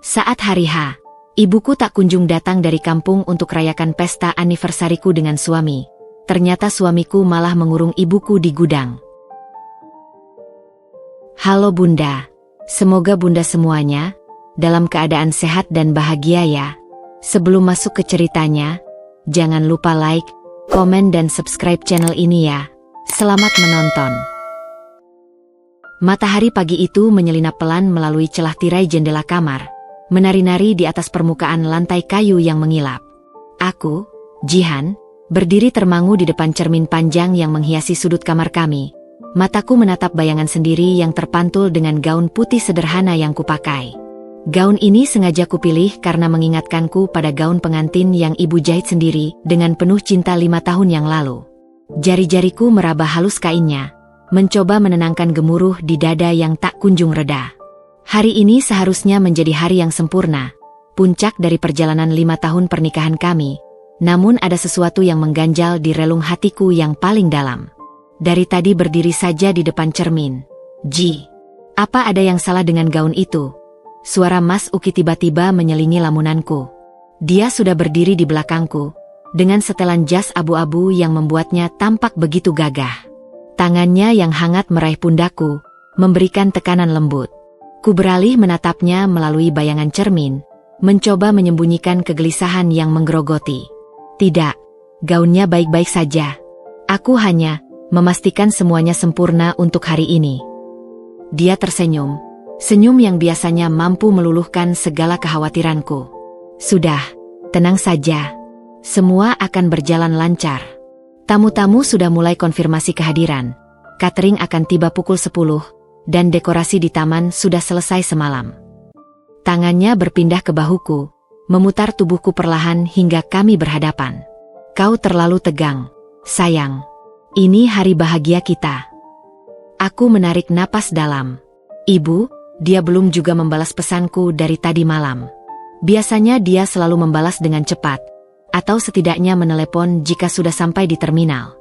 Saat hari H, ibuku tak kunjung datang dari kampung untuk rayakan pesta aniversariku dengan suami. Ternyata suamiku malah mengurung ibuku di gudang. Halo Bunda, semoga Bunda semuanya dalam keadaan sehat dan bahagia ya. Sebelum masuk ke ceritanya, jangan lupa like, komen dan subscribe channel ini ya. Selamat menonton. Matahari pagi itu menyelinap pelan melalui celah tirai jendela kamar, menari-nari di atas permukaan lantai kayu yang mengilap. Aku, Jihan, berdiri termangu di depan cermin panjang yang menghiasi sudut kamar kami. Mataku menatap bayangan sendiri yang terpantul dengan gaun putih sederhana yang kupakai. Gaun ini sengaja kupilih karena mengingatkanku pada gaun pengantin yang ibu jahit sendiri dengan penuh cinta 5 tahun yang lalu. Jari-jariku meraba halus kainnya, mencoba menenangkan gemuruh di dada yang tak kunjung reda. Hari ini seharusnya menjadi hari yang sempurna, puncak dari perjalanan 5 tahun pernikahan kami. Namun ada sesuatu yang mengganjal di relung hatiku yang paling dalam. Dari tadi berdiri saja di depan cermin. Ji, apa ada yang salah dengan gaun itu? Suara Mas Uki tiba-tiba menyelingi lamunanku. Dia sudah berdiri di belakangku, dengan setelan jas abu-abu yang membuatnya tampak begitu gagah. Tangannya yang hangat meraih pundakku, memberikan tekanan lembut. Ku beralih menatapnya melalui bayangan cermin, mencoba menyembunyikan kegelisahan yang menggerogoti. Tidak, gaunnya baik-baik saja. Aku hanya memastikan semuanya sempurna untuk hari ini. Dia tersenyum, senyum yang biasanya mampu meluluhkan segala kekhawatiranku. Sudah, tenang saja. Semua akan berjalan lancar. Tamu-tamu sudah mulai konfirmasi kehadiran. Catering akan tiba pukul 10. Dan dekorasi di taman sudah selesai semalam. Tangannya berpindah ke bahuku, memutar tubuhku perlahan hingga kami berhadapan. Kau terlalu tegang, sayang. Ini hari bahagia kita. Aku menarik napas dalam. Ibu, dia belum juga membalas pesanku dari tadi malam. Biasanya dia selalu membalas dengan cepat, atau setidaknya menelepon jika sudah sampai di terminal.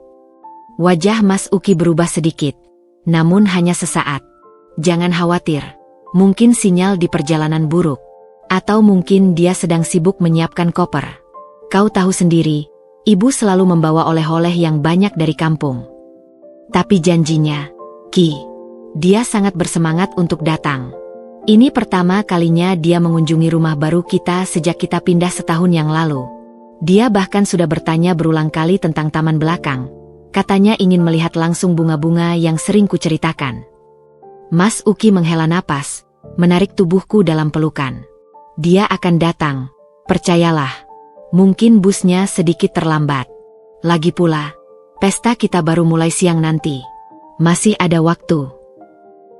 Wajah Mas Uki berubah sedikit, namun hanya sesaat. Jangan khawatir, mungkin sinyal di perjalanan buruk. Atau mungkin dia sedang sibuk menyiapkan koper. Kau tahu sendiri, ibu selalu membawa oleh-oleh yang banyak dari kampung. Tapi janjinya, Ki, dia sangat bersemangat untuk datang. Ini pertama kalinya dia mengunjungi rumah baru kita sejak kita pindah setahun yang lalu. Dia bahkan sudah bertanya berulang kali tentang taman belakang. Katanya ingin melihat langsung bunga-bunga yang sering kuceritakan. Mas Uki menghela napas, menarik tubuhku dalam pelukan. Dia akan datang, percayalah. Mungkin busnya sedikit terlambat. Lagi pula, pesta kita baru mulai siang nanti. Masih ada waktu.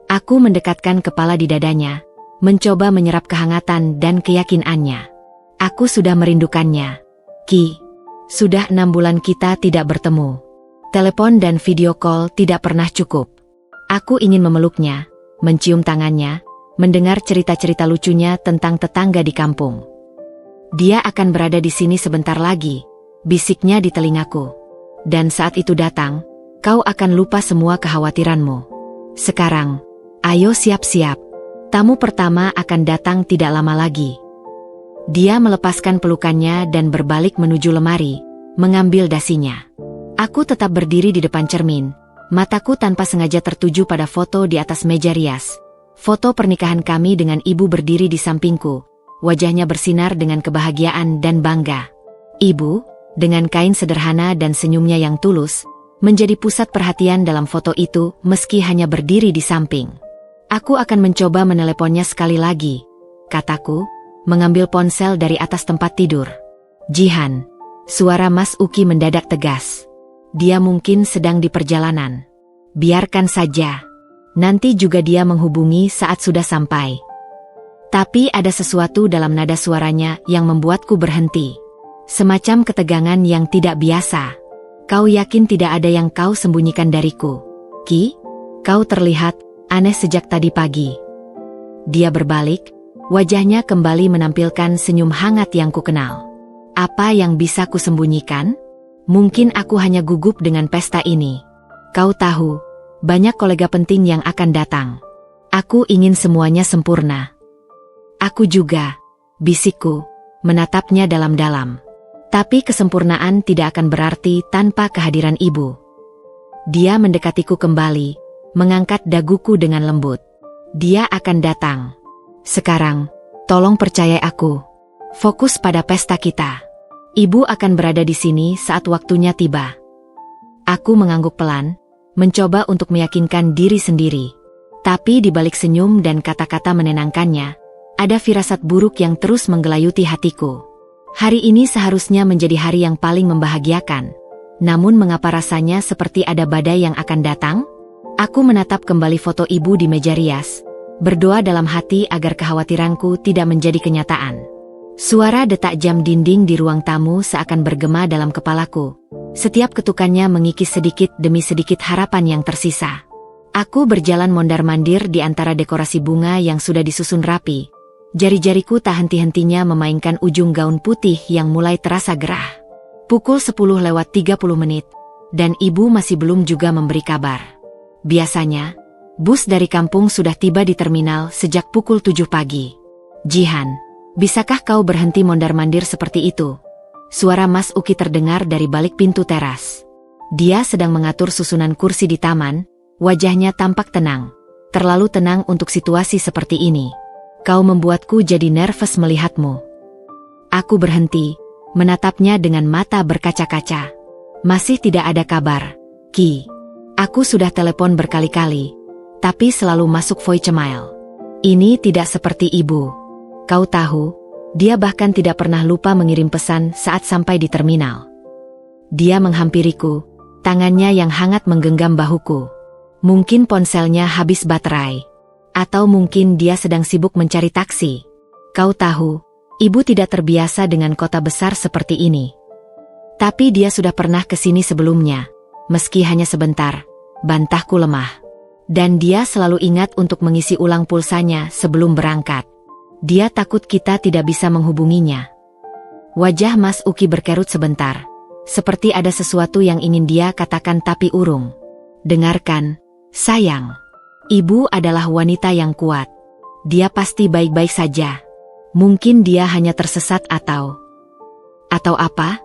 Aku mendekatkan kepala di dadanya, mencoba menyerap kehangatan dan keyakinannya. Aku sudah merindukannya. Ki, sudah 6 bulan kita tidak bertemu. Telepon dan video call tidak pernah cukup. Aku ingin memeluknya, mencium tangannya, mendengar cerita-cerita lucunya tentang tetangga di kampung. Dia akan berada di sini sebentar lagi, bisiknya di telingaku. Dan saat itu datang, kau akan lupa semua kekhawatiranmu. Sekarang, ayo siap-siap. Tamu pertama akan datang tidak lama lagi. Dia melepaskan pelukannya dan berbalik menuju lemari, mengambil dasinya. Aku tetap berdiri di depan cermin. Mataku tanpa sengaja tertuju pada foto di atas meja rias. Foto pernikahan kami dengan ibu berdiri di sampingku. Wajahnya bersinar dengan kebahagiaan dan bangga. Ibu, dengan kain sederhana dan senyumnya yang tulus, menjadi pusat perhatian dalam foto itu meski hanya berdiri di samping. Aku akan mencoba meneleponnya sekali lagi, kataku, mengambil ponsel dari atas tempat tidur. Jihan, suara Mas Uki mendadak tegas. Dia mungkin sedang di perjalanan. Biarkan saja. Nanti juga dia menghubungi saat sudah sampai. Tapi ada sesuatu dalam nada suaranya yang membuatku berhenti. Semacam ketegangan yang tidak biasa. Kau yakin tidak ada yang kau sembunyikan dariku? Ki, kau terlihat aneh sejak tadi pagi. Dia berbalik, wajahnya kembali menampilkan senyum hangat yang kukenal. Apa yang bisa kusembunyikan? Mungkin aku hanya gugup dengan pesta ini. Kau tahu, banyak kolega penting yang akan datang. Aku ingin semuanya sempurna. Aku juga, bisikku, menatapnya dalam-dalam. Tapi kesempurnaan tidak akan berarti tanpa kehadiran ibu. Dia mendekatiku kembali, mengangkat daguku dengan lembut. Dia akan datang. Sekarang, tolong percayai aku. Fokus pada pesta kita. Ibu akan berada di sini saat waktunya tiba. Aku mengangguk pelan, mencoba untuk meyakinkan diri sendiri. Tapi di balik senyum dan kata-kata menenangkannya, ada firasat buruk yang terus menggelayuti hatiku. Hari ini seharusnya menjadi hari yang paling membahagiakan. Namun mengapa rasanya seperti ada badai yang akan datang? Aku menatap kembali foto ibu di meja rias, berdoa dalam hati agar kekhawatiranku tidak menjadi kenyataan. Suara detak jam dinding di ruang tamu seakan bergema dalam kepalaku. Setiap ketukannya mengikis sedikit demi sedikit harapan yang tersisa. Aku berjalan mondar-mandir di antara dekorasi bunga yang sudah disusun rapi. Jari-jariku tak henti-hentinya memainkan ujung gaun putih yang mulai terasa gerah. Pukul 10:30 dan ibu masih belum juga memberi kabar. Biasanya, bus dari kampung sudah tiba di terminal sejak pukul 7 pagi. Jihan, bisakah kau berhenti mondar-mandir seperti itu? Suara Mas Uki terdengar dari balik pintu teras. Dia sedang mengatur susunan kursi di taman, wajahnya tampak tenang. Terlalu tenang untuk situasi seperti ini. Kau membuatku jadi nervous melihatmu. Aku berhenti, menatapnya dengan mata berkaca-kaca. Masih tidak ada kabar, Ki. Aku sudah telepon berkali-kali, tapi selalu masuk voicemail. Ini tidak seperti ibu. Kau tahu, dia bahkan tidak pernah lupa mengirim pesan saat sampai di terminal. Dia menghampiriku, tangannya yang hangat menggenggam bahuku. Mungkin ponselnya habis baterai. Atau mungkin dia sedang sibuk mencari taksi. Kau tahu, ibu tidak terbiasa dengan kota besar seperti ini. Tapi dia sudah pernah ke sini sebelumnya, meski hanya sebentar, bantahku lemah. Dan dia selalu ingat untuk mengisi ulang pulsanya sebelum berangkat. Dia takut kita tidak bisa menghubunginya. Wajah Mas Uki berkerut sebentar, seperti ada sesuatu yang ingin dia katakan tapi urung. Dengarkan, sayang. Ibu adalah wanita yang kuat. Dia pasti baik-baik saja. Mungkin dia hanya tersesat atau apa?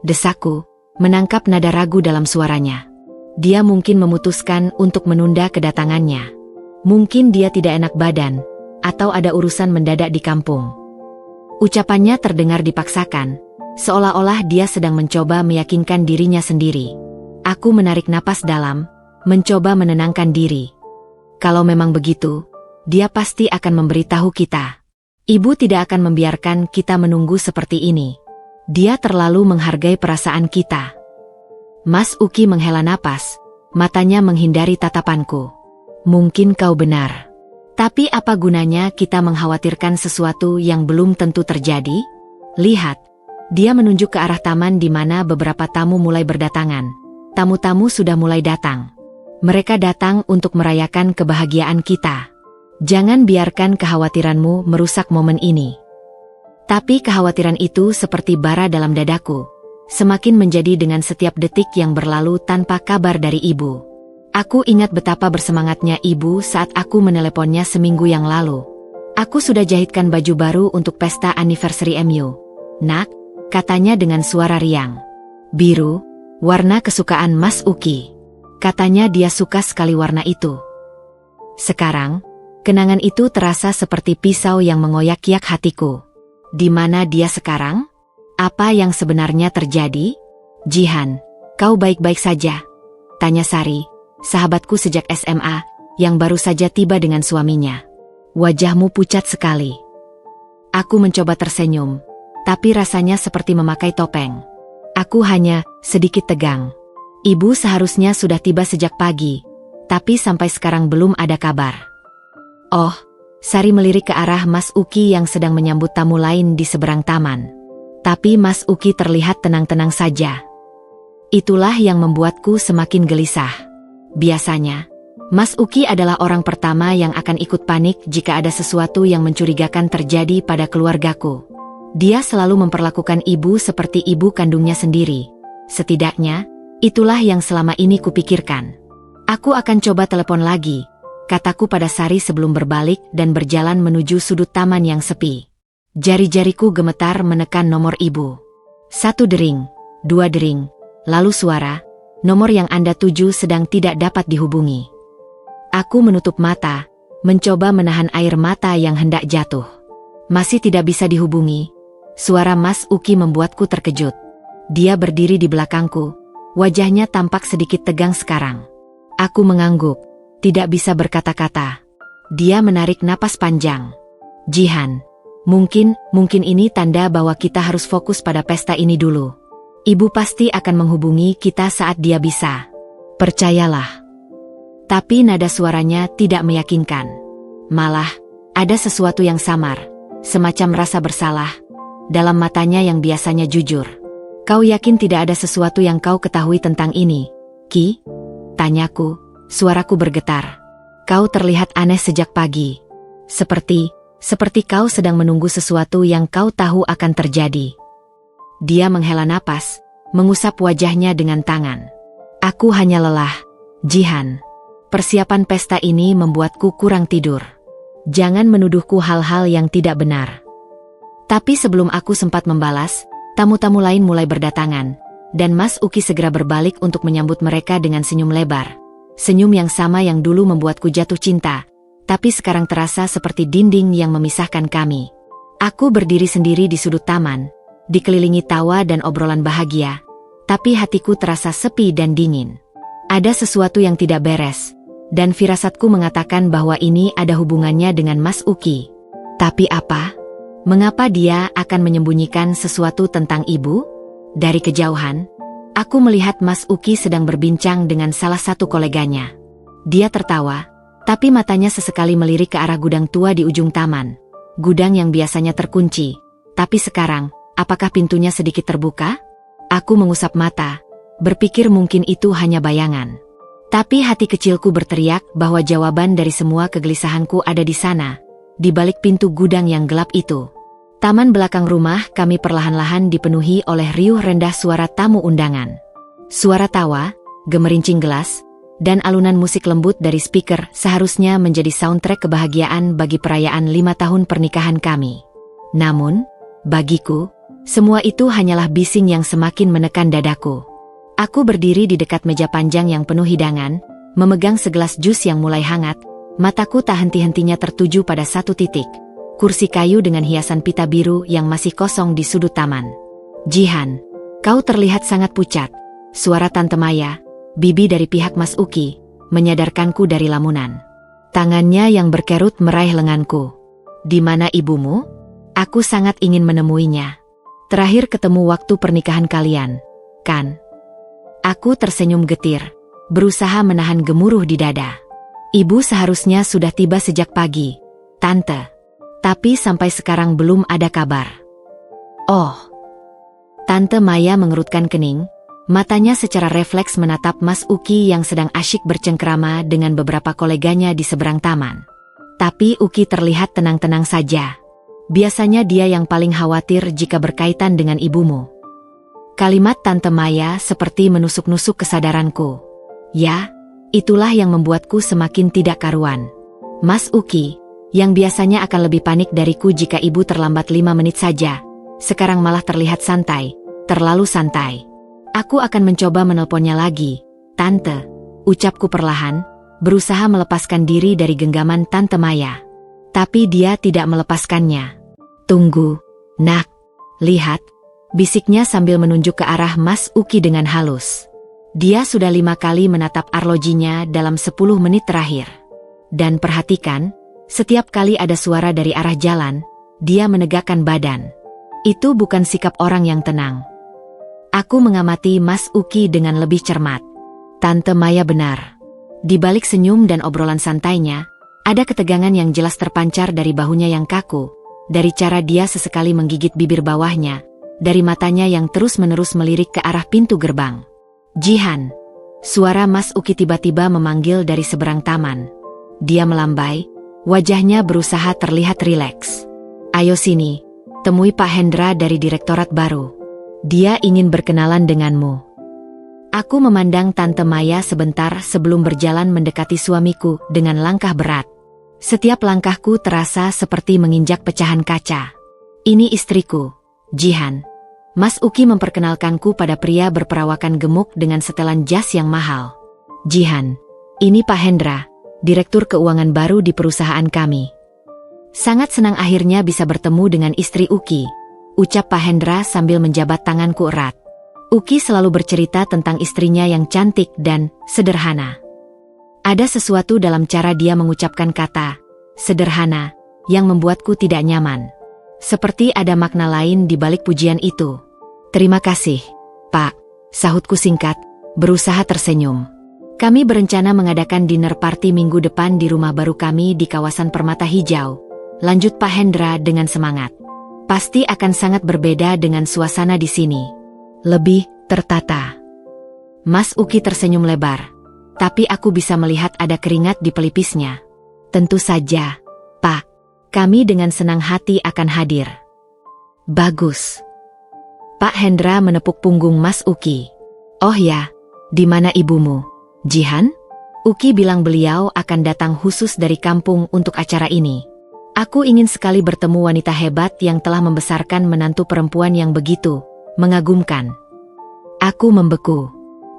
Desakku, menangkap nada ragu dalam suaranya. Dia mungkin memutuskan untuk menunda kedatangannya. Mungkin dia tidak enak badan, atau ada urusan mendadak di kampung. Ucapannya terdengar dipaksakan, seolah-olah dia sedang mencoba meyakinkan dirinya sendiri. Aku menarik napas dalam, mencoba menenangkan diri. Kalau memang begitu, dia pasti akan memberitahu kita. Ibu tidak akan membiarkan kita menunggu seperti ini. Dia terlalu menghargai perasaan kita. Mas Uki menghela napas, matanya menghindari tatapanku. Mungkin kau benar. Tapi apa gunanya kita mengkhawatirkan sesuatu yang belum tentu terjadi? Lihat, dia menunjuk ke arah taman di mana beberapa tamu mulai berdatangan. Tamu-tamu sudah mulai datang. Mereka datang untuk merayakan kebahagiaan kita. Jangan biarkan kekhawatiranmu merusak momen ini. Tapi kekhawatiran itu seperti bara dalam dadaku, semakin menjadi dengan setiap detik yang berlalu tanpa kabar dari ibu. Aku ingat betapa bersemangatnya ibu saat aku meneleponnya seminggu yang lalu. Aku sudah jahitkan baju baru untuk pesta anniversary MU. Nak, katanya dengan suara riang. Biru, warna kesukaan Mas Uki. Katanya dia suka sekali warna itu. Sekarang, kenangan itu terasa seperti pisau yang mengoyak-iyak hatiku. Di mana dia sekarang? Apa yang sebenarnya terjadi? Jihan, kau baik-baik saja? Tanya Sari, sahabatku sejak SMA, yang baru saja tiba dengan suaminya. Wajahmu pucat sekali. Aku mencoba tersenyum, tapi rasanya seperti memakai topeng. Aku hanya sedikit tegang. Ibu seharusnya sudah tiba sejak pagi, tapi sampai sekarang belum ada kabar. Oh, Sari melirik ke arah Mas Uki yang sedang menyambut tamu lain di seberang taman. Tapi Mas Uki terlihat tenang-tenang saja. Itulah yang membuatku semakin gelisah. Biasanya, Mas Uki adalah orang pertama yang akan ikut panik jika ada sesuatu yang mencurigakan terjadi pada keluargaku. Dia selalu memperlakukan ibu seperti ibu kandungnya sendiri. Setidaknya, itulah yang selama ini kupikirkan. Aku akan coba telepon lagi, kataku pada Sari sebelum berbalik dan berjalan menuju sudut taman yang sepi. Jari-jariku gemetar menekan nomor ibu. 1 dering, 2 dering, lalu suara, nomor yang Anda tuju sedang tidak dapat dihubungi. Aku menutup mata, mencoba menahan air mata yang hendak jatuh. Masih tidak bisa dihubungi. Suara Mas Uki membuatku terkejut. Dia berdiri di belakangku. Wajahnya tampak sedikit tegang sekarang. Aku mengangguk, tidak bisa berkata-kata. Dia menarik napas panjang. Jihan, mungkin ini tanda bahwa kita harus fokus pada pesta ini dulu. Ibu pasti akan menghubungi kita saat dia bisa. Percayalah. Tapi nada suaranya tidak meyakinkan. Malah, ada sesuatu yang samar, semacam rasa bersalah, dalam matanya yang biasanya jujur. Kau yakin tidak ada sesuatu yang kau ketahui tentang ini, Ki? Tanyaku, suaraku bergetar. Kau terlihat aneh sejak pagi. Seperti kau sedang menunggu sesuatu yang kau tahu akan terjadi. Dia menghela napas, mengusap wajahnya dengan tangan. Aku hanya lelah, Jihan. Persiapan pesta ini membuatku kurang tidur. Jangan menuduhku hal-hal yang tidak benar. Tapi sebelum aku sempat membalas, tamu-tamu lain mulai berdatangan, dan Mas Uki segera berbalik untuk menyambut mereka dengan senyum lebar. Senyum yang sama yang dulu membuatku jatuh cinta, tapi sekarang terasa seperti dinding yang memisahkan kami. Aku berdiri sendiri di sudut taman, dikelilingi tawa dan obrolan bahagia, tapi hatiku terasa sepi dan dingin. Ada sesuatu yang tidak beres, dan firasatku mengatakan bahwa ini ada hubungannya dengan Mas Uki. Tapi apa? Mengapa dia akan menyembunyikan sesuatu tentang ibu? Dari kejauhan, aku melihat Mas Uki sedang berbincang dengan salah satu koleganya. Dia tertawa, tapi matanya sesekali melirik ke arah gudang tua di ujung taman. Gudang yang biasanya terkunci, tapi sekarang, apakah pintunya sedikit terbuka? Aku mengusap mata, berpikir mungkin itu hanya bayangan. Tapi hati kecilku berteriak bahwa jawaban dari semua kegelisahanku ada di sana, di balik pintu gudang yang gelap itu. Taman belakang rumah kami perlahan-lahan dipenuhi oleh riuh rendah suara tamu undangan. Suara tawa, gemerincing gelas, dan alunan musik lembut dari speaker seharusnya menjadi soundtrack kebahagiaan bagi perayaan 5 tahun pernikahan kami. Namun, bagiku, semua itu hanyalah bising yang semakin menekan dadaku. Aku berdiri di dekat meja panjang yang penuh hidangan, memegang segelas jus yang mulai hangat. Mataku tak henti-hentinya tertuju pada satu titik, kursi kayu dengan hiasan pita biru yang masih kosong di sudut taman. Jihan, kau terlihat sangat pucat. Suara Tante Maya, bibi dari pihak Mas Uki, menyadarkanku dari lamunan. Tangannya yang berkerut meraih lenganku. Di mana ibumu? Aku sangat ingin menemuinya. Terakhir ketemu waktu pernikahan kalian, kan? Aku tersenyum getir, berusaha menahan gemuruh di dada. Ibu seharusnya sudah tiba sejak pagi, Tante. Tapi sampai sekarang belum ada kabar. Oh. Tante Maya mengerutkan kening, matanya secara refleks menatap Mas Uki yang sedang asyik bercengkrama dengan beberapa koleganya di seberang taman. Tapi Uki terlihat tenang-tenang saja. Biasanya dia yang paling khawatir jika berkaitan dengan ibumu. Kalimat Tante Maya seperti menusuk-nusuk kesadaranku. Ya, itulah yang membuatku semakin tidak karuan. Mas Uki, yang biasanya akan lebih panik dariku jika ibu terlambat 5 menit saja, sekarang malah terlihat santai, terlalu santai. Aku akan mencoba menelponnya lagi, Tante, ucapku perlahan, berusaha melepaskan diri dari genggaman Tante Maya. Tapi dia tidak melepaskannya. Tunggu, nak, lihat, bisiknya sambil menunjuk ke arah Mas Uki dengan halus. Dia sudah 5 kali menatap arlojinya dalam 10 menit terakhir. Dan perhatikan, setiap kali ada suara dari arah jalan, dia menegakkan badan. Itu bukan sikap orang yang tenang. Aku mengamati Mas Uki dengan lebih cermat. Tante Maya benar. Di balik senyum dan obrolan santainya, ada ketegangan yang jelas terpancar dari bahunya yang kaku, dari cara dia sesekali menggigit bibir bawahnya, dari matanya yang terus-menerus melirik ke arah pintu gerbang. Jihan, suara Mas Uki tiba-tiba memanggil dari seberang taman. Dia melambai, wajahnya berusaha terlihat rileks. Ayo sini, temui Pak Hendra dari direktorat baru. Dia ingin berkenalan denganmu. Aku memandang Tante Maya sebentar sebelum berjalan mendekati suamiku dengan langkah berat. Setiap langkahku terasa seperti menginjak pecahan kaca. Ini istriku, Jihan. Mas Uki memperkenalkanku pada pria berperawakan gemuk dengan setelan jas yang mahal. Jihan, ini Pak Hendra, Direktur Keuangan baru di perusahaan kami. Sangat senang akhirnya bisa bertemu dengan istri Uki, ucap Pak Hendra sambil menjabat tanganku erat. Uki selalu bercerita tentang istrinya yang cantik dan sederhana. Ada sesuatu dalam cara dia mengucapkan kata sederhana yang membuatku tidak nyaman. Seperti ada makna lain di balik pujian itu. Terima kasih, Pak, sahutku singkat, berusaha tersenyum. Kami berencana mengadakan dinner party minggu depan di rumah baru kami di kawasan Permata Hijau. Lanjut Pak Hendra dengan semangat. Pasti akan sangat berbeda dengan suasana di sini. Lebih tertata. Mas Uki tersenyum lebar. Tapi aku bisa melihat ada keringat di pelipisnya. Tentu saja, Pak. Kami dengan senang hati akan hadir. Bagus. Pak Hendra menepuk punggung Mas Uki. Oh ya, di mana ibumu, Jihan? Uki bilang beliau akan datang khusus dari kampung untuk acara ini. Aku ingin sekali bertemu wanita hebat yang telah membesarkan menantu perempuan yang begitu mengagumkan. Aku membeku.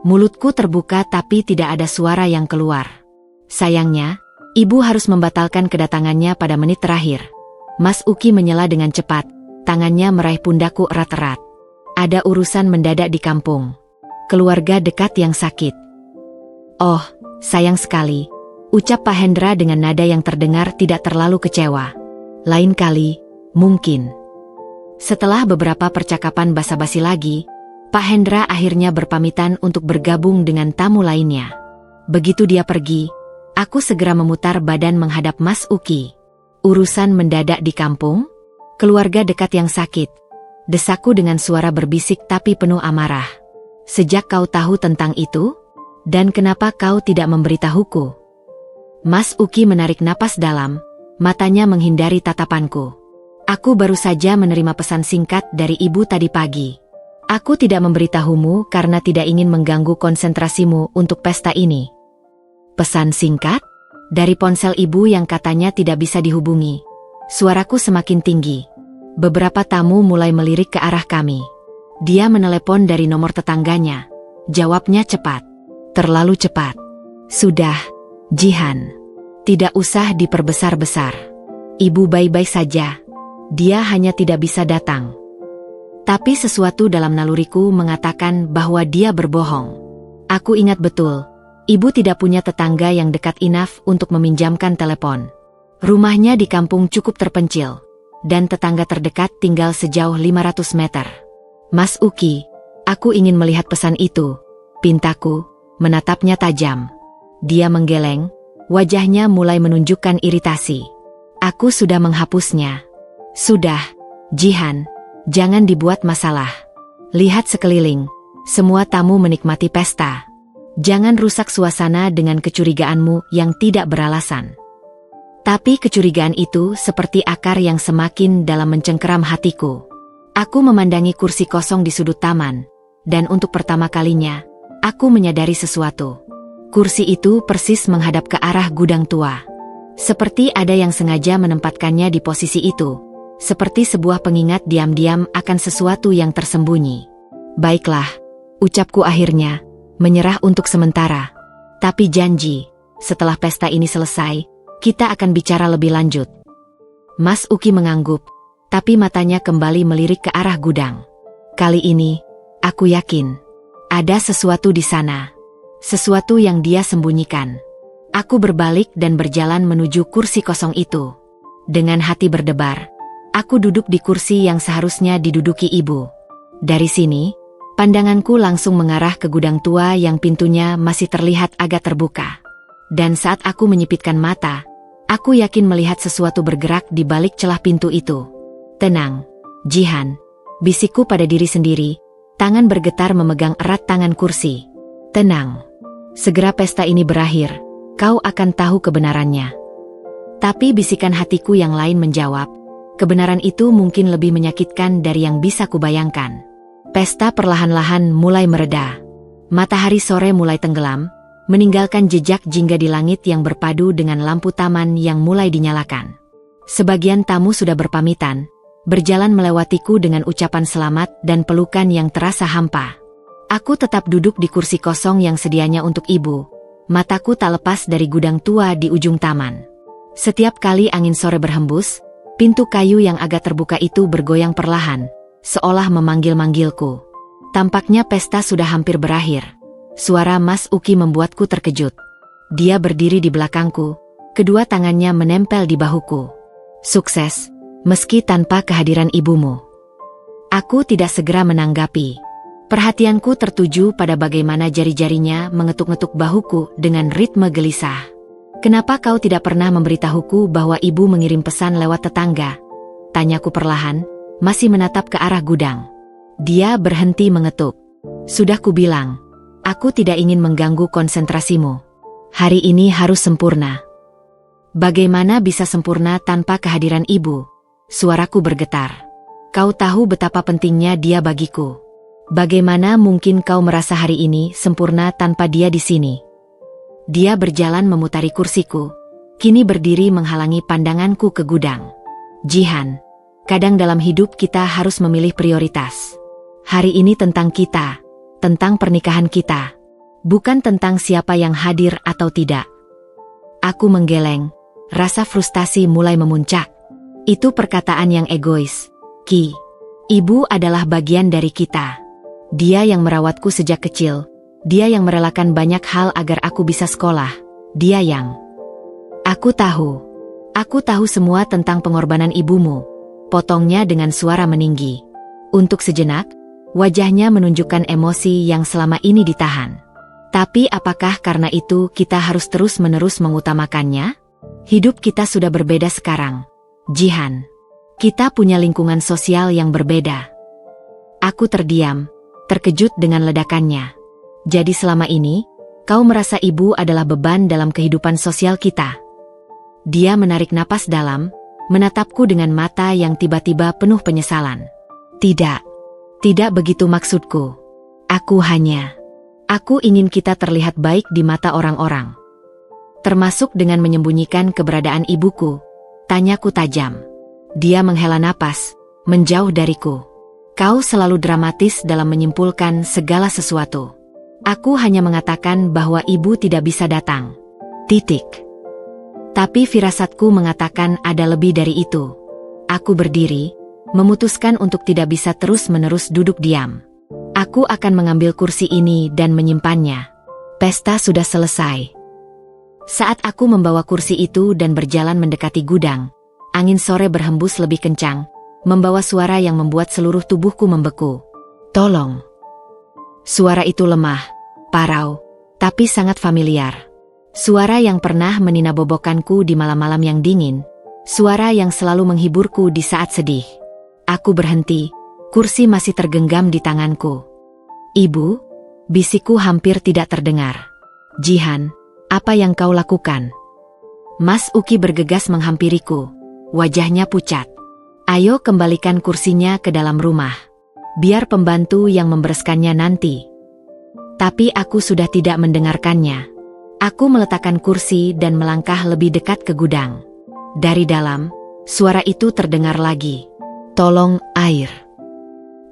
Mulutku terbuka tapi tidak ada suara yang keluar. Sayangnya, ibu harus membatalkan kedatangannya pada menit terakhir. Mas Uki menyela dengan cepat, tangannya meraih pundakku erat-erat. Ada urusan mendadak di kampung. Keluarga dekat yang sakit. Oh, sayang sekali, ucap Pak Hendra dengan nada yang terdengar tidak terlalu kecewa. Lain kali, mungkin. Setelah beberapa percakapan basa-basi lagi, Pak Hendra akhirnya berpamitan untuk bergabung dengan tamu lainnya. Begitu dia pergi, aku segera memutar badan menghadap Mas Uki. Urusan mendadak di kampung? Keluarga dekat yang sakit. Desaku dengan suara berbisik tapi penuh amarah. Sejak kau tahu tentang itu? Dan kenapa kau tidak memberitahuku? Mas Uki menarik napas dalam, matanya menghindari tatapanku. Aku baru saja menerima pesan singkat dari ibu tadi pagi. Aku tidak memberitahumu karena tidak ingin mengganggu konsentrasimu untuk pesta ini. Pesan singkat? Dari ponsel ibu yang katanya tidak bisa dihubungi. Suaraku semakin tinggi. Beberapa tamu mulai melirik ke arah kami. Dia menelepon dari nomor tetangganya. Jawabnya cepat. Terlalu cepat. Sudah, Jihan. Tidak usah diperbesar-besar. Ibu baik-baik saja. Dia hanya tidak bisa datang. Tapi sesuatu dalam naluriku mengatakan bahwa dia berbohong. Aku ingat betul, ibu tidak punya tetangga yang dekat enough untuk meminjamkan telepon. Rumahnya di kampung cukup terpencil, dan tetangga terdekat tinggal sejauh 500 meter. Mas Uki, aku ingin melihat pesan itu. Pintaku, menatapnya tajam. Dia menggeleng, wajahnya mulai menunjukkan iritasi. Aku sudah menghapusnya. Sudah, Jihan, jangan dibuat masalah. Lihat sekeliling, semua tamu menikmati pesta. Jangan rusak suasana dengan kecurigaanmu yang tidak beralasan. Tapi kecurigaan itu seperti akar yang semakin dalam mencengkeram hatiku. Aku memandangi kursi kosong di sudut taman, dan untuk pertama kalinya, aku menyadari sesuatu. Kursi itu persis menghadap ke arah gudang tua. Seperti ada yang sengaja menempatkannya di posisi itu. Seperti sebuah pengingat diam-diam akan sesuatu yang tersembunyi. Baiklah, ucapku akhirnya, menyerah untuk sementara. Tapi janji, setelah pesta ini selesai, kita akan bicara lebih lanjut. Mas Uki mengangguk, tapi matanya kembali melirik ke arah gudang. Kali ini, aku yakin, ada sesuatu di sana. Sesuatu yang dia sembunyikan. Aku berbalik dan berjalan menuju kursi kosong itu. Dengan hati berdebar, aku duduk di kursi yang seharusnya diduduki ibu. Dari sini, pandanganku langsung mengarah ke gudang tua yang pintunya masih terlihat agak terbuka. Dan saat aku menyipitkan mata, aku yakin melihat sesuatu bergerak di balik celah pintu itu. Tenang, Jihan, bisikku pada diri sendiri, tangan bergetar memegang erat tangan kursi. Tenang, segera pesta ini berakhir, kau akan tahu kebenarannya. Tapi bisikan hatiku yang lain menjawab, kebenaran itu mungkin lebih menyakitkan dari yang bisa kubayangkan. Pesta perlahan-lahan mulai mereda. Matahari sore mulai tenggelam, meninggalkan jejak jingga di langit yang berpadu dengan lampu taman yang mulai dinyalakan. Sebagian tamu sudah berpamitan, berjalan melewatiku dengan ucapan selamat dan pelukan yang terasa hampa. Aku tetap duduk di kursi kosong yang sedianya untuk ibu. Mataku tak lepas dari gudang tua di ujung taman. Setiap kali angin sore berhembus, pintu kayu yang agak terbuka itu bergoyang perlahan, seolah memanggil-manggilku. Tampaknya pesta sudah hampir berakhir. Suara Mas Uki membuatku terkejut. Dia berdiri di belakangku, kedua tangannya menempel di bahuku. Sukses, meski tanpa kehadiran ibumu. Aku tidak segera menanggapi. Perhatianku tertuju pada bagaimana jari-jarinya mengetuk-ngetuk bahuku dengan ritme gelisah. Kenapa kau tidak pernah memberitahuku bahwa ibu mengirim pesan lewat tetangga? Tanyaku perlahan, masih menatap ke arah gudang. Dia berhenti mengetuk. Sudah kubilang, aku tidak ingin mengganggu konsentrasimu. Hari ini harus sempurna. Bagaimana bisa sempurna tanpa kehadiran ibu? Suaraku bergetar. Kau tahu betapa pentingnya dia bagiku. Bagaimana mungkin kau merasa hari ini sempurna tanpa dia di sini? Dia berjalan memutari kursiku, kini berdiri menghalangi pandanganku ke gudang. Jihan, kadang dalam hidup kita harus memilih prioritas. Hari ini tentang kita, tentang pernikahan kita, bukan tentang siapa yang hadir atau tidak. Aku menggeleng, rasa frustasi mulai memuncak. Itu perkataan yang egois, Ki. Ibu adalah bagian dari kita. Dia yang merawatku sejak kecil. Dia yang merelakan banyak hal agar aku bisa sekolah. Dia yang... Aku tahu semua tentang pengorbanan ibumu. Potongnya dengan suara meninggi. Untuk sejenak, wajahnya menunjukkan emosi yang selama ini ditahan. Tapi apakah karena itu kita harus terus-menerus mengutamakannya? Hidup kita sudah berbeda sekarang, Jihan. Kita punya lingkungan sosial yang berbeda. Aku terdiam, terkejut dengan ledakannya. Jadi selama ini, kau merasa ibu adalah beban dalam kehidupan sosial kita? Dia menarik napas dalam, menatapku dengan mata yang tiba-tiba penuh penyesalan. Tidak begitu maksudku. Aku ingin kita terlihat baik di mata orang-orang. Termasuk dengan menyembunyikan keberadaan ibuku, tanyaku tajam. Dia menghela napas, menjauh dariku. Kau selalu dramatis dalam menyimpulkan segala sesuatu. Aku hanya mengatakan bahwa ibu tidak bisa datang. Titik. Tapi firasatku mengatakan ada lebih dari itu. Aku berdiri, memutuskan untuk tidak bisa terus-menerus duduk diam. Aku akan mengambil kursi ini dan menyimpannya. Pesta sudah selesai. Saat aku membawa kursi itu dan berjalan mendekati gudang, angin sore berhembus lebih kencang, membawa suara yang membuat seluruh tubuhku membeku. Tolong. Suara itu lemah, parau, tapi sangat familiar. Suara yang pernah meninabobokanku di malam-malam yang dingin. Suara yang selalu menghiburku di saat sedih. Aku berhenti, kursi masih tergenggam di tanganku. Ibu, bisikku hampir tidak terdengar. Jihan, apa yang kau lakukan? Mas Uki bergegas menghampiriku. Wajahnya pucat. Ayo kembalikan kursinya ke dalam rumah. Biar pembantu yang membereskannya nanti. Tapi aku sudah tidak mendengarkannya. Aku meletakkan kursi dan melangkah lebih dekat ke gudang. Dari dalam, suara itu terdengar lagi. Tolong, air.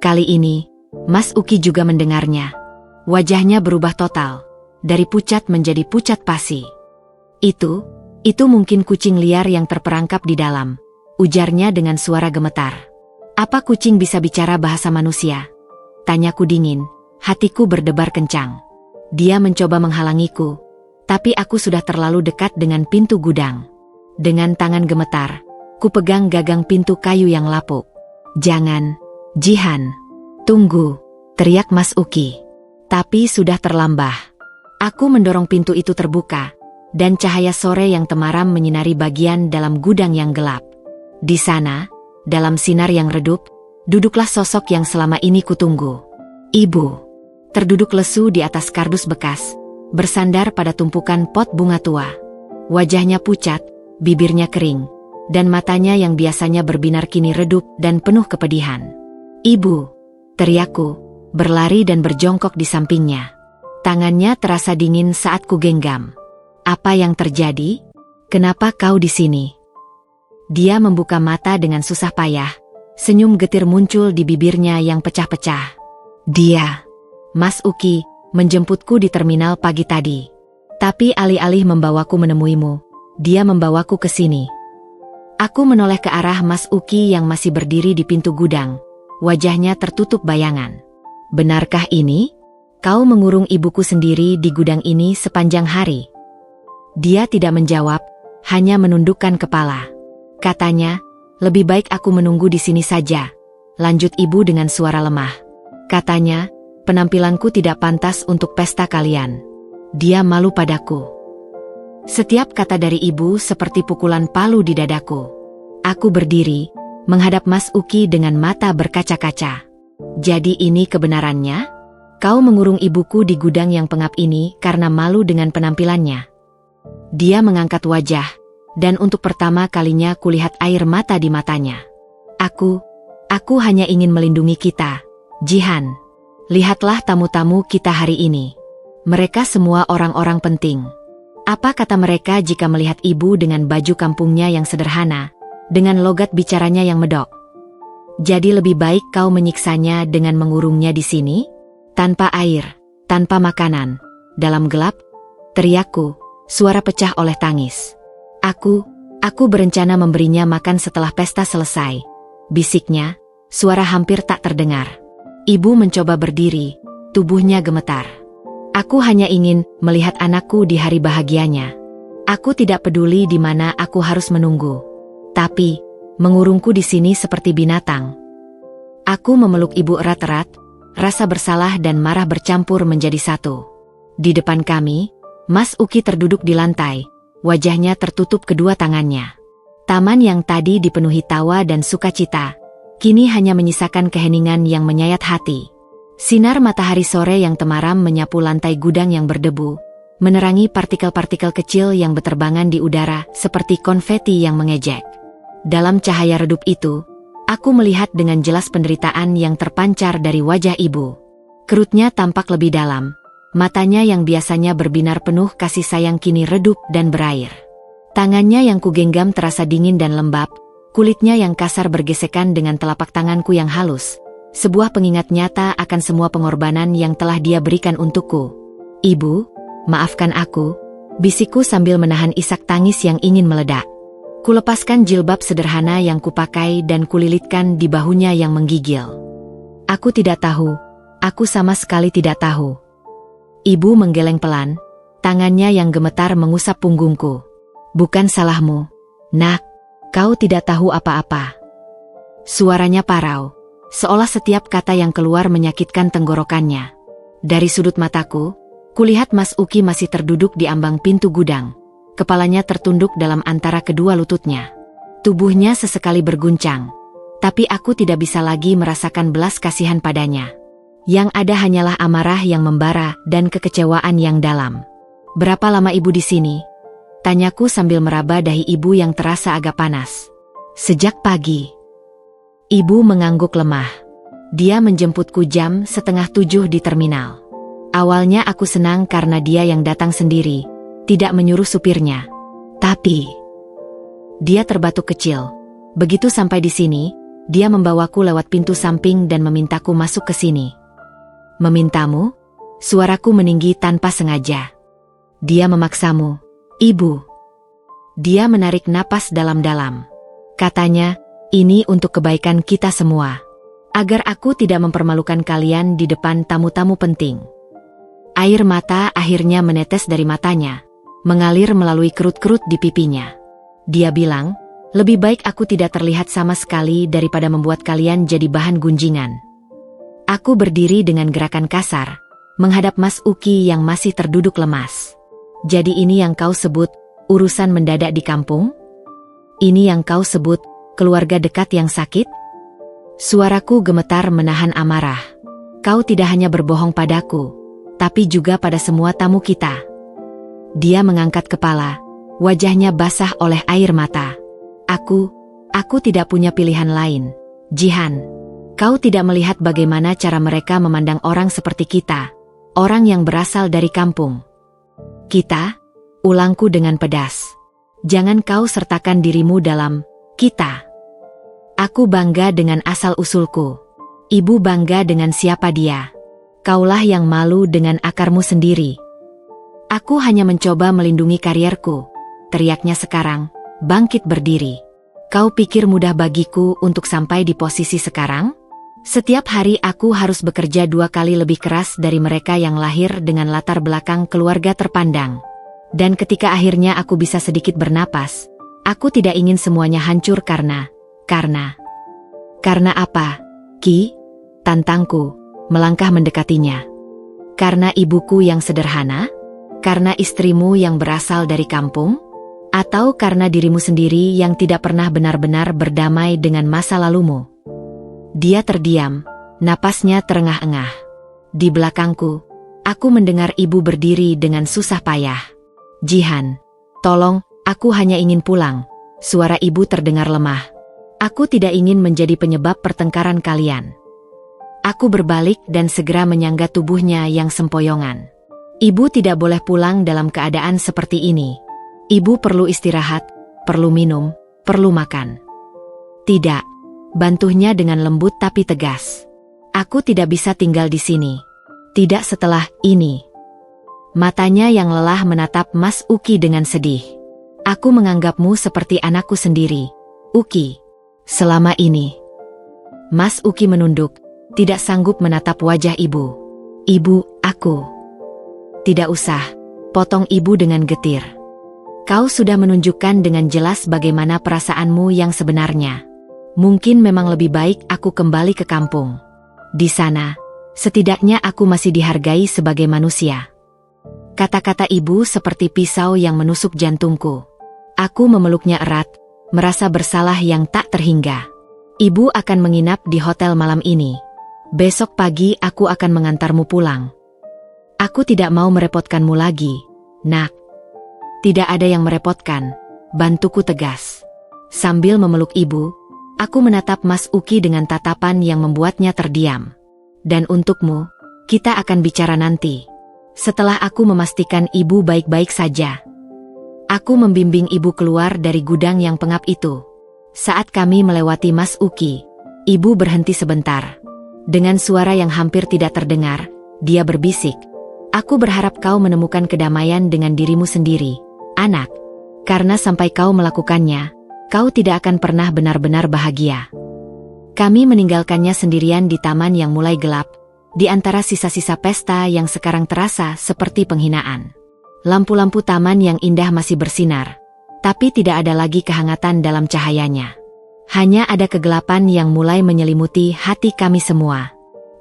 Kali ini, Mas Uki juga mendengarnya. Wajahnya berubah total. Dari pucat menjadi pucat pasi. Itu mungkin kucing liar yang terperangkap di dalam. Ujarnya dengan suara gemetar. Apa kucing bisa bicara bahasa manusia? Tanyaku dingin, hatiku berdebar kencang. Dia mencoba menghalangiku, tapi aku sudah terlalu dekat dengan pintu gudang. Dengan tangan gemetar, ku pegang gagang pintu kayu yang lapuk. Jangan, Jihan. Tunggu, teriak Mas Uki. Tapi sudah terlambat. Aku mendorong pintu itu terbuka, dan cahaya sore yang temaram menyinari bagian dalam gudang yang gelap. Di sana, dalam sinar yang redup, duduklah sosok yang selama ini kutunggu. Ibu, terduduk lesu di atas kardus bekas, bersandar pada tumpukan pot bunga tua. Wajahnya pucat, bibirnya kering, dan matanya yang biasanya berbinar kini redup dan penuh kepedihan. Ibu, teriakku, berlari dan berjongkok di sampingnya. Tangannya terasa dingin saat kugenggam. Apa yang terjadi? Kenapa kau di sini? Dia membuka mata dengan susah payah. Senyum getir muncul di bibirnya yang pecah-pecah. Dia, Mas Uki, menjemputku di terminal pagi tadi. Tapi alih-alih membawaku menemuimu, dia membawaku ke sini. Aku menoleh ke arah Mas Uki yang masih berdiri di pintu gudang. Wajahnya tertutup bayangan. Benarkah ini? Kau mengurung ibuku sendiri di gudang ini sepanjang hari? Dia tidak menjawab, hanya menundukkan kepala. Katanya, lebih baik aku menunggu di sini saja. Lanjut ibu dengan suara lemah. Katanya, penampilanku tidak pantas untuk pesta kalian. Dia malu padaku. Setiap kata dari ibu seperti pukulan palu di dadaku. Aku berdiri, menghadap Mas Uki dengan mata berkaca-kaca. Jadi ini kebenarannya? Kau mengurung ibuku di gudang yang pengap ini karena malu dengan penampilannya. Dia mengangkat wajah, dan untuk pertama kalinya kulihat air mata di matanya. Aku hanya ingin melindungi kita, Jihan. Lihatlah tamu-tamu kita hari ini. Mereka semua orang-orang penting. Apa kata mereka jika melihat ibu dengan baju kampungnya yang sederhana, dengan logat bicaranya yang medok? Jadi lebih baik kau menyiksanya dengan mengurungnya di sini? Tanpa air, tanpa makanan, dalam gelap, teriakku, suara pecah oleh tangis. Aku berencana memberinya makan setelah pesta selesai. Bisiknya, suara hampir tak terdengar. Ibu mencoba berdiri, tubuhnya gemetar. Aku hanya ingin melihat anakku di hari bahagianya. Aku tidak peduli di mana aku harus menunggu. Tapi, mengurungku di sini seperti binatang. Aku memeluk ibu erat-erat, rasa bersalah dan marah bercampur menjadi satu. Di depan kami, Mas Uki terduduk di lantai, wajahnya tertutup kedua tangannya. Taman yang tadi dipenuhi tawa dan sukacita, kini hanya menyisakan keheningan yang menyayat hati. Sinar matahari sore yang temaram menyapu lantai gudang yang berdebu, menerangi partikel-partikel kecil yang berterbangan di udara seperti konfeti yang mengejek. Dalam cahaya redup itu, aku melihat dengan jelas penderitaan yang terpancar dari wajah ibu. Kerutnya tampak lebih dalam, matanya yang biasanya berbinar penuh kasih sayang kini redup dan berair. Tangannya yang kugenggam terasa dingin dan lembab, kulitnya yang kasar bergesekan dengan telapak tanganku yang halus. Sebuah pengingat nyata akan semua pengorbanan yang telah dia berikan untukku. Ibu, maafkan aku, bisikku sambil menahan isak tangis yang ingin meledak. Kulepaskan jilbab sederhana yang kupakai dan kulilitkan di bahunya yang menggigil. Aku tidak tahu, aku sama sekali tidak tahu. Ibu menggeleng pelan, tangannya yang gemetar mengusap punggungku. Bukan salahmu, nak, kau tidak tahu apa-apa. Suaranya parau, seolah setiap kata yang keluar menyakitkan tenggorokannya. Dari sudut mataku, kulihat Mas Uki masih terduduk di ambang pintu gudang. Kepalanya tertunduk dalam antara kedua lututnya. Tubuhnya sesekali berguncang. Tapi aku tidak bisa lagi merasakan belas kasihan padanya. Yang ada hanyalah amarah yang membara dan kekecewaan yang dalam. Berapa lama ibu di sini? Tanyaku sambil meraba dahi ibu yang terasa agak panas. Sejak pagi. Ibu mengangguk lemah. Dia menjemputku jam 6:30 di terminal. Awalnya aku senang karena dia yang datang sendiri, tidak menyuruh supirnya. Tapi dia terbatuk kecil. Begitu sampai di sini, dia membawaku lewat pintu samping dan memintaku masuk ke sini. Memintamu? Suaraku meninggi tanpa sengaja. Dia memaksamu, Ibu. Dia menarik napas dalam-dalam. Katanya, ini untuk kebaikan kita semua. Agar aku tidak mempermalukan kalian di depan tamu-tamu penting. Air mata akhirnya menetes dari matanya, mengalir melalui kerut-kerut di pipinya. Dia bilang, lebih baik aku tidak terlihat sama sekali daripada membuat kalian jadi bahan gunjingan. Aku berdiri dengan gerakan kasar, menghadap Mas Uki yang masih terduduk lemas. Jadi ini yang kau sebut, urusan mendadak di kampung? Ini yang kau sebut, keluarga dekat yang sakit? Suaraku gemetar menahan amarah. Kau tidak hanya berbohong padaku, tapi juga pada semua tamu kita. Dia mengangkat kepala, wajahnya basah oleh air mata. Aku tidak punya pilihan lain. Jihan, kau tidak melihat bagaimana cara mereka memandang orang seperti kita. orang yang berasal dari kampung. Kita, ulangku dengan pedas. Jangan kau sertakan dirimu dalam kita. Aku bangga dengan asal-usulku. Ibu bangga dengan siapa dia. Kaulah yang malu dengan akarmu sendiri. Aku hanya mencoba melindungi karierku, teriaknya sekarang, bangkit berdiri. Kau pikir mudah bagiku untuk sampai di posisi sekarang? Setiap hari aku harus bekerja 2 kali lebih keras dari mereka yang lahir dengan latar belakang keluarga terpandang. Dan ketika akhirnya aku bisa sedikit bernapas, aku tidak ingin semuanya hancur karena apa, Ki? Tantangku, melangkah mendekatinya. Karena ibuku yang sederhana? Karena istrimu yang berasal dari kampung? Atau karena dirimu sendiri yang tidak pernah benar-benar berdamai dengan masa lalumu? Dia terdiam, napasnya terengah-engah. Di belakangku, aku mendengar ibu berdiri dengan susah payah. Jihan, tolong, aku hanya ingin pulang. Suara ibu terdengar lemah. Aku tidak ingin menjadi penyebab pertengkaran kalian. Aku berbalik dan segera menyangga tubuhnya yang sempoyongan. Ibu tidak boleh pulang dalam keadaan seperti ini. Ibu perlu istirahat, perlu minum, perlu makan. Tidak, bantuhnya dengan lembut tapi tegas. Aku tidak bisa tinggal di sini. Tidak setelah ini. Matanya yang lelah menatap Mas Uki dengan sedih. Aku menganggapmu seperti anakku sendiri, Uki. Selama ini. Mas Uki menunduk, tidak sanggup menatap wajah ibu. Ibu, aku. Tidak usah, potong ibu dengan getir. Kau sudah menunjukkan dengan jelas bagaimana perasaanmu yang sebenarnya. Mungkin memang lebih baik aku kembali ke kampung. Di sana, setidaknya aku masih dihargai sebagai manusia. Kata-kata ibu seperti pisau yang menusuk jantungku. Aku memeluknya erat, merasa bersalah yang tak terhingga. Ibu akan menginap di hotel malam ini. Besok pagi aku akan mengantarmu pulang. Aku tidak mau merepotkanmu lagi, nak. Tidak ada yang merepotkan, bantuku tegas. Sambil memeluk ibu, aku menatap Mas Uki dengan tatapan yang membuatnya terdiam. Dan untukmu, kita akan bicara nanti. Setelah aku memastikan ibu baik-baik saja. Aku membimbing ibu keluar dari gudang yang pengap itu. Saat kami melewati Mas Uki, ibu berhenti sebentar. Dengan suara yang hampir tidak terdengar, dia berbisik. Aku berharap kau menemukan kedamaian dengan dirimu sendiri, anak. Karena sampai kau melakukannya, kau tidak akan pernah benar-benar bahagia. Kami meninggalkannya sendirian di taman yang mulai gelap, di antara sisa-sisa pesta yang sekarang terasa seperti penghinaan. Lampu-lampu taman yang indah masih bersinar, tapi tidak ada lagi kehangatan dalam cahayanya. Hanya ada kegelapan yang mulai menyelimuti hati kami semua.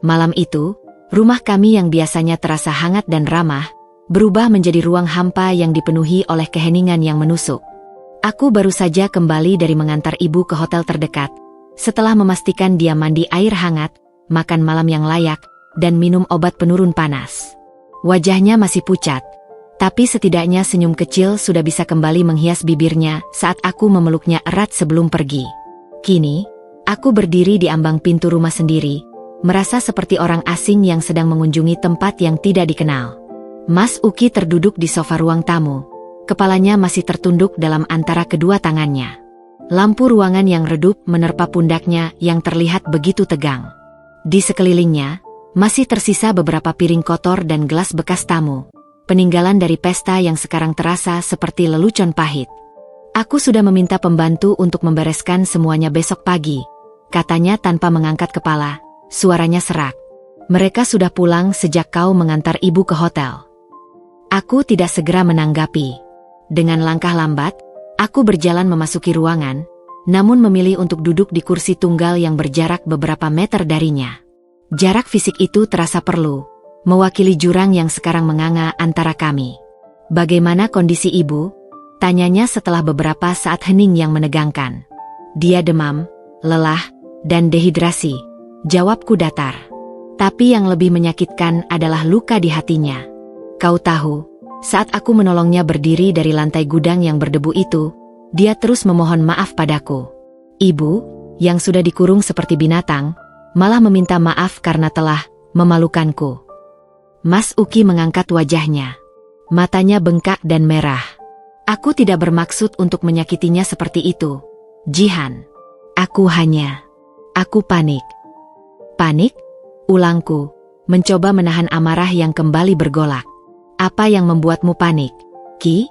Malam itu, rumah kami yang biasanya terasa hangat dan ramah, berubah menjadi ruang hampa yang dipenuhi oleh keheningan yang menusuk. Aku baru saja kembali dari mengantar ibu ke hotel terdekat, setelah memastikan dia mandi air hangat, makan malam yang layak, dan minum obat penurun panas. Wajahnya masih pucat, tapi setidaknya senyum kecil sudah bisa kembali menghias bibirnya saat aku memeluknya erat sebelum pergi. Kini, aku berdiri di ambang pintu rumah sendiri, merasa seperti orang asing yang sedang mengunjungi tempat yang tidak dikenal. Mas Uki terduduk di sofa ruang tamu. Kepalanya masih tertunduk dalam antara kedua tangannya. Lampu ruangan yang redup menerpa pundaknya yang terlihat begitu tegang. Di sekelilingnya, masih tersisa beberapa piring kotor dan gelas bekas tamu. Peninggalan dari pesta yang sekarang terasa seperti lelucon pahit. Aku sudah meminta pembantu untuk membereskan semuanya besok pagi, katanya tanpa mengangkat kepala. Suaranya serak. Mereka sudah pulang sejak kau mengantar ibu ke hotel. Aku tidak segera menanggapi. Dengan langkah lambat, aku berjalan memasuki ruangan, namun memilih untuk duduk di kursi tunggal yang berjarak beberapa meter darinya. Jarak fisik itu terasa perlu, mewakili jurang yang sekarang menganga antara kami. Bagaimana kondisi ibu? Tanyanya setelah beberapa saat hening yang menegangkan. Dia demam, lelah, dan dehidrasi. Jawabku datar. Tapi yang lebih menyakitkan adalah luka di hatinya. Kau tahu, saat aku menolongnya berdiri dari lantai gudang yang berdebu itu, dia terus memohon maaf padaku. Ibu, yang sudah dikurung seperti binatang, malah meminta maaf karena telah memalukanku. Mas Uki mengangkat wajahnya. Matanya bengkak dan merah. Aku tidak bermaksud untuk menyakitinya seperti itu, Jihan. Aku panik. Panik? Ulangku, mencoba menahan amarah yang kembali bergolak. Apa yang membuatmu panik, Ki?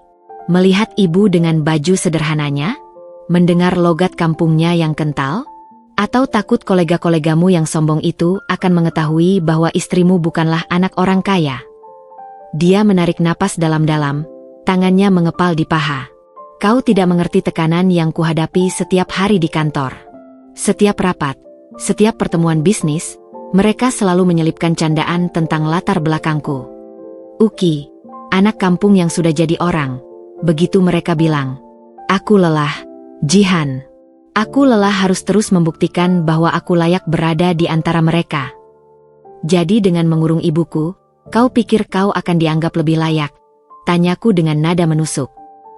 Melihat ibu dengan baju sederhananya? Mendengar logat kampungnya yang kental? Atau takut kolega-kolegamu yang sombong itu akan mengetahui bahwa istrimu bukanlah anak orang kaya? Dia menarik napas dalam-dalam, tangannya mengepal di paha. Kau tidak mengerti tekanan yang kuhadapi setiap hari di kantor. Setiap rapat, setiap pertemuan bisnis, mereka selalu menyelipkan candaan tentang latar belakangku. Uki, anak kampung yang sudah jadi orang. Begitu mereka bilang. Aku lelah, Jihan. Aku lelah harus terus membuktikan bahwa aku layak berada di antara mereka. Jadi dengan mengurung ibuku, kau pikir kau akan dianggap lebih layak? Tanyaku dengan nada menusuk.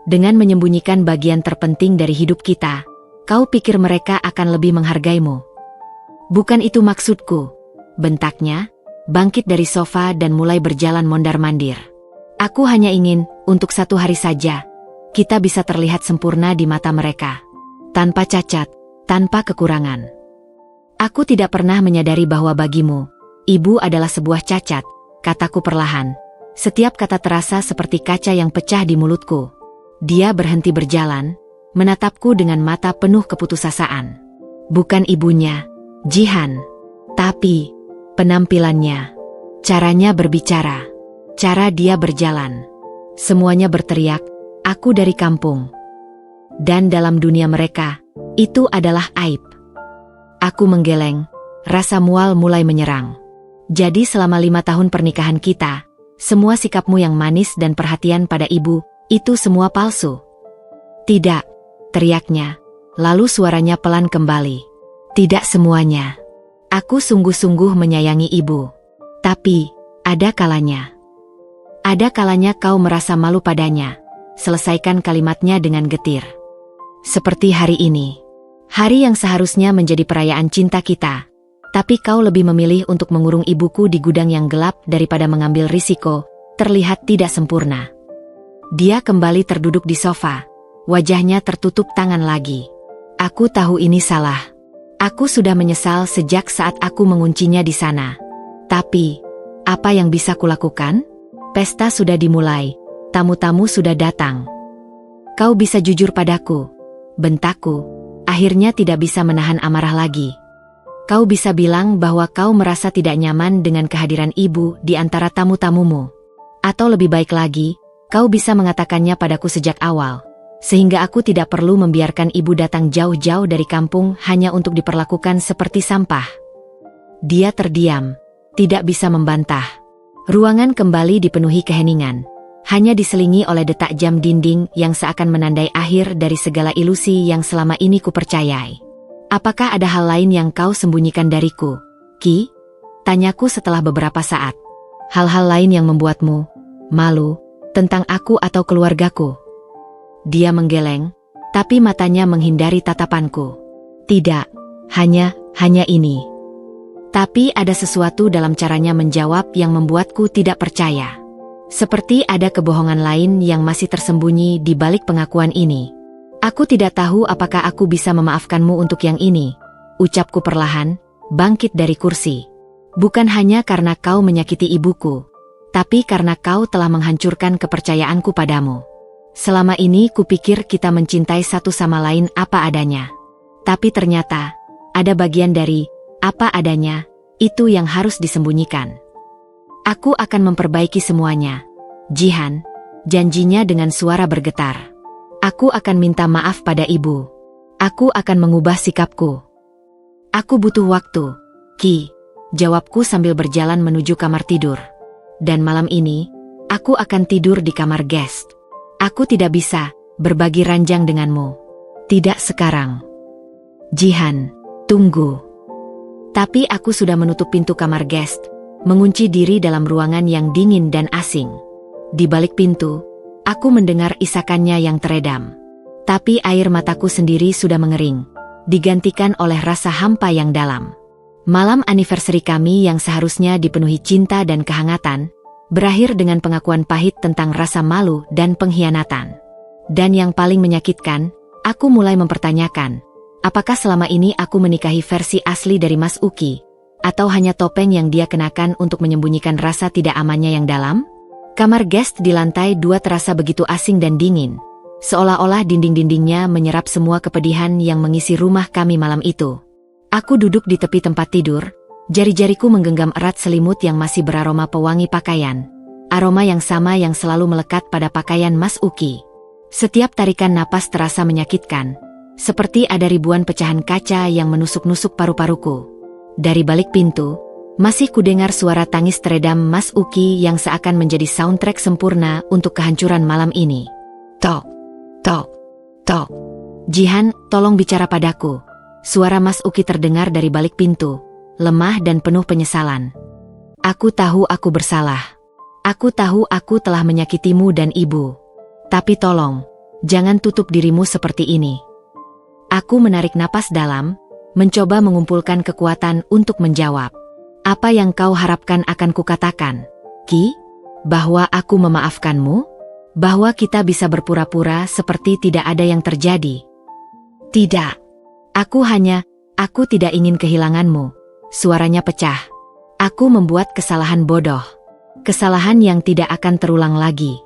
Dengan menyembunyikan bagian terpenting dari hidup kita, kau pikir mereka akan lebih menghargaimu? Bukan itu maksudku, bentaknya, bangkit dari sofa dan mulai berjalan mondar-mandir. Aku hanya ingin, untuk satu hari saja, kita bisa terlihat sempurna di mata mereka. Tanpa cacat, tanpa kekurangan. Aku tidak pernah menyadari bahwa bagimu, ibu adalah sebuah cacat, kataku perlahan. Setiap kata terasa seperti kaca yang pecah di mulutku. Dia berhenti berjalan, menatapku dengan mata penuh keputusasaan. Bukan ibunya, Jihan, tapi penampilannya, caranya berbicara, cara dia berjalan. Semuanya berteriak, aku dari kampung. Dan dalam dunia mereka, itu adalah aib. Aku menggeleng, rasa mual mulai menyerang. Jadi selama 5 tahun pernikahan kita, semua sikapmu yang manis dan perhatian pada ibu, itu semua palsu. Tidak, teriaknya, lalu suaranya pelan kembali. Tidak semuanya. Aku sungguh-sungguh menyayangi ibu. Tapi, ada kalanya. Ada kalanya kau merasa malu padanya. Selesaikan kalimatnya dengan getir. Seperti hari ini. Hari yang seharusnya menjadi perayaan cinta kita. Tapi kau lebih memilih untuk mengurung ibuku di gudang yang gelap daripada mengambil risiko, terlihat tidak sempurna. Dia kembali terduduk di sofa. Wajahnya tertutup tangan lagi. Aku tahu ini salah. Aku sudah menyesal sejak saat aku menguncinya di sana. Tapi, apa yang bisa kulakukan? Pesta sudah dimulai. Tamu-tamu sudah datang. Kau bisa jujur padaku. Bentakku, akhirnya tidak bisa menahan amarah lagi. Kau bisa bilang bahwa kau merasa tidak nyaman dengan kehadiran ibu di antara tamu-tamumu. Atau lebih baik lagi, kau bisa mengatakannya padaku sejak awal. Sehingga aku tidak perlu membiarkan ibu datang jauh-jauh dari kampung hanya untuk diperlakukan seperti sampah. Dia terdiam, tidak bisa membantah. Ruangan kembali dipenuhi keheningan. Hanya diselingi oleh detak jam dinding yang seakan menandai akhir dari segala ilusi yang selama ini kupercayai. Apakah ada hal lain yang kau sembunyikan dariku, Ki? Tanyaku setelah beberapa saat. Hal-hal lain yang membuatmu malu tentang aku atau keluargaku? Dia menggeleng, tapi matanya menghindari tatapanku. Tidak, hanya ini. Tapi ada sesuatu dalam caranya menjawab yang membuatku tidak percaya. Seperti ada kebohongan lain yang masih tersembunyi di balik pengakuan ini. Aku tidak tahu apakah aku bisa memaafkanmu untuk yang ini, ucapku perlahan, bangkit dari kursi. Bukan hanya karena kau menyakiti ibuku, tapi karena kau telah menghancurkan kepercayaanku padamu. Selama ini kupikir kita mencintai satu sama lain apa adanya. Tapi ternyata, ada bagian dari apa adanya, itu yang harus disembunyikan. Aku akan memperbaiki semuanya, Jihan, janjinya dengan suara bergetar. Aku akan minta maaf pada ibu. Aku akan mengubah sikapku. Aku butuh waktu, Ki, jawabku sambil berjalan menuju kamar tidur. Dan malam ini, aku akan tidur di kamar guest. Aku tidak bisa berbagi ranjang denganmu. Tidak sekarang. Jihan, tunggu. Tapi aku sudah menutup pintu kamar guest, mengunci diri dalam ruangan yang dingin dan asing. Di balik pintu, aku mendengar isakannya yang teredam. Tapi air mataku sendiri sudah mengering, digantikan oleh rasa hampa yang dalam. Malam anniversary kami yang seharusnya dipenuhi cinta dan kehangatan, berakhir dengan pengakuan pahit tentang rasa malu dan pengkhianatan. Dan yang paling menyakitkan, aku mulai mempertanyakan, apakah selama ini aku menikahi versi asli dari Mas Uki, atau hanya topeng yang dia kenakan untuk menyembunyikan rasa tidak amannya yang dalam? Kamar guest di lantai 2 terasa begitu asing dan dingin, seolah-olah dinding-dindingnya menyerap semua kepedihan yang mengisi rumah kami malam itu. Aku duduk di tepi tempat tidur, jari-jariku menggenggam erat selimut yang masih beraroma pewangi pakaian, aroma yang sama yang selalu melekat pada pakaian Mas Uki. Setiap tarikan napas terasa menyakitkan, seperti ada ribuan pecahan kaca yang menusuk-nusuk paru-paruku. Dari balik pintu, masih kudengar suara tangis teredam Mas Uki yang seakan menjadi soundtrack sempurna untuk kehancuran malam ini. Tok, tok, tok. Jihan, tolong bicara padaku. Suara Mas Uki terdengar dari balik pintu, lemah dan penuh penyesalan. Aku tahu aku bersalah. Aku tahu aku telah menyakitimu dan ibu. Tapi tolong, jangan tutup dirimu seperti ini. Aku menarik napas dalam, mencoba mengumpulkan kekuatan untuk menjawab. Apa yang kau harapkan akan kukatakan, Ki? Bahwa aku memaafkanmu? Bahwa kita bisa berpura-pura seperti tidak ada yang terjadi? Tidak. Aku tidak ingin kehilanganmu. Suaranya pecah. Aku membuat kesalahan bodoh. Kesalahan yang tidak akan terulang lagi.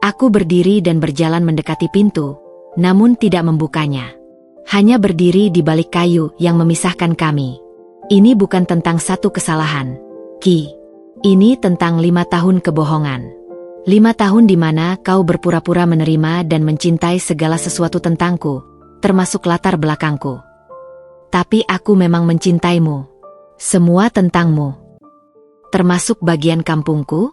Aku berdiri dan berjalan mendekati pintu, namun tidak membukanya. Hanya berdiri di balik kayu yang memisahkan kami. Ini bukan tentang satu kesalahan, Ki. Ini tentang 5 tahun kebohongan. 5 tahun di mana kau berpura-pura menerima dan mencintai segala sesuatu tentangku, termasuk latar belakangku. Tapi aku memang mencintaimu. Semua tentangmu. Termasuk bagian kampungku,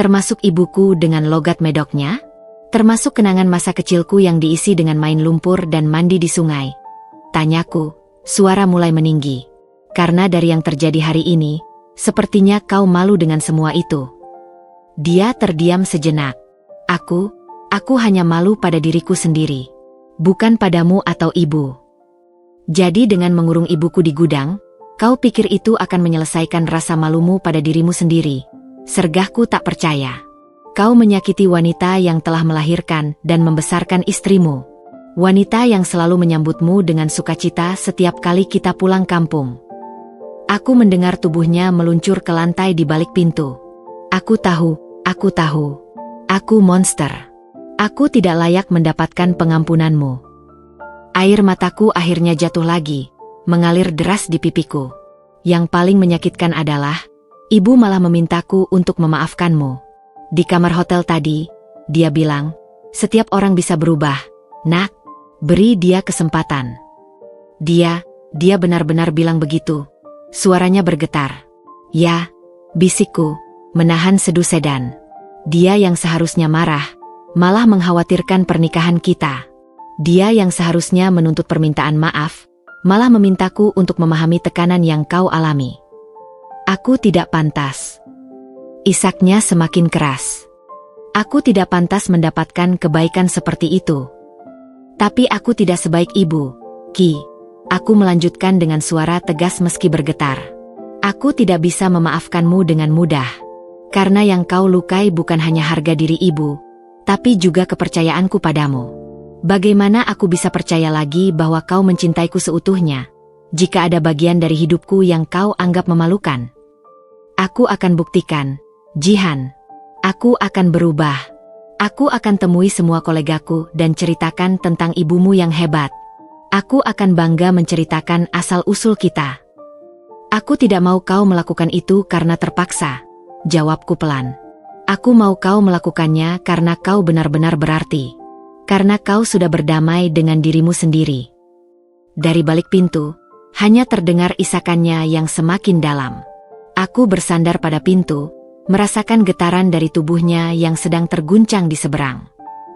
termasuk ibuku dengan logat medoknya, termasuk kenangan masa kecilku yang diisi dengan main lumpur dan mandi di sungai. Tanyaku, suara mulai meninggi. Karena dari yang terjadi hari ini, sepertinya kau malu dengan semua itu. Dia terdiam sejenak. Aku hanya malu pada diriku sendiri. Bukan padamu atau ibu. Jadi dengan mengurung ibuku di gudang, kau pikir itu akan menyelesaikan rasa malumu pada dirimu sendiri. Sergahku tak percaya. Kau menyakiti wanita yang telah melahirkan dan membesarkan istrimu. Wanita yang selalu menyambutmu dengan sukacita setiap kali kita pulang kampung. Aku mendengar tubuhnya meluncur ke lantai di balik pintu. Aku tahu. Aku monster. Aku tidak layak mendapatkan pengampunanmu. Air mataku akhirnya jatuh lagi, mengalir deras di pipiku. Yang paling menyakitkan adalah, ibu malah memintaku untuk memaafkanmu. Di kamar hotel tadi, dia bilang, setiap orang bisa berubah. Nak, beri dia kesempatan. Dia benar-benar bilang begitu. Suaranya bergetar. Ya, bisikku, menahan sedu sedan. Dia yang seharusnya marah, malah mengkhawatirkan pernikahan kita. Dia yang seharusnya menuntut permintaan maaf, malah memintaku untuk memahami tekanan yang kau alami. Aku tidak pantas. Isaknya semakin keras. Aku tidak pantas mendapatkan kebaikan seperti itu. Tapi aku tidak sebaik ibu, Ki. Aku melanjutkan dengan suara tegas meski bergetar. Aku tidak bisa memaafkanmu dengan mudah. Karena yang kau lukai bukan hanya harga diri ibu, tapi juga kepercayaanku padamu. Bagaimana aku bisa percaya lagi bahwa kau mencintaiku seutuhnya, jika ada bagian dari hidupku yang kau anggap memalukan? Aku akan buktikan, Jihan. Aku akan berubah. Aku akan temui semua kolegaku dan ceritakan tentang ibumu yang hebat. Aku akan bangga menceritakan asal-usul kita. Aku tidak mau kau melakukan itu karena terpaksa. Jawabku pelan. Aku mau kau melakukannya karena kau benar-benar berarti. Karena kau sudah berdamai dengan dirimu sendiri. Dari balik pintu, hanya terdengar isakannya yang semakin dalam. Aku bersandar pada pintu, merasakan getaran dari tubuhnya yang sedang terguncang di seberang.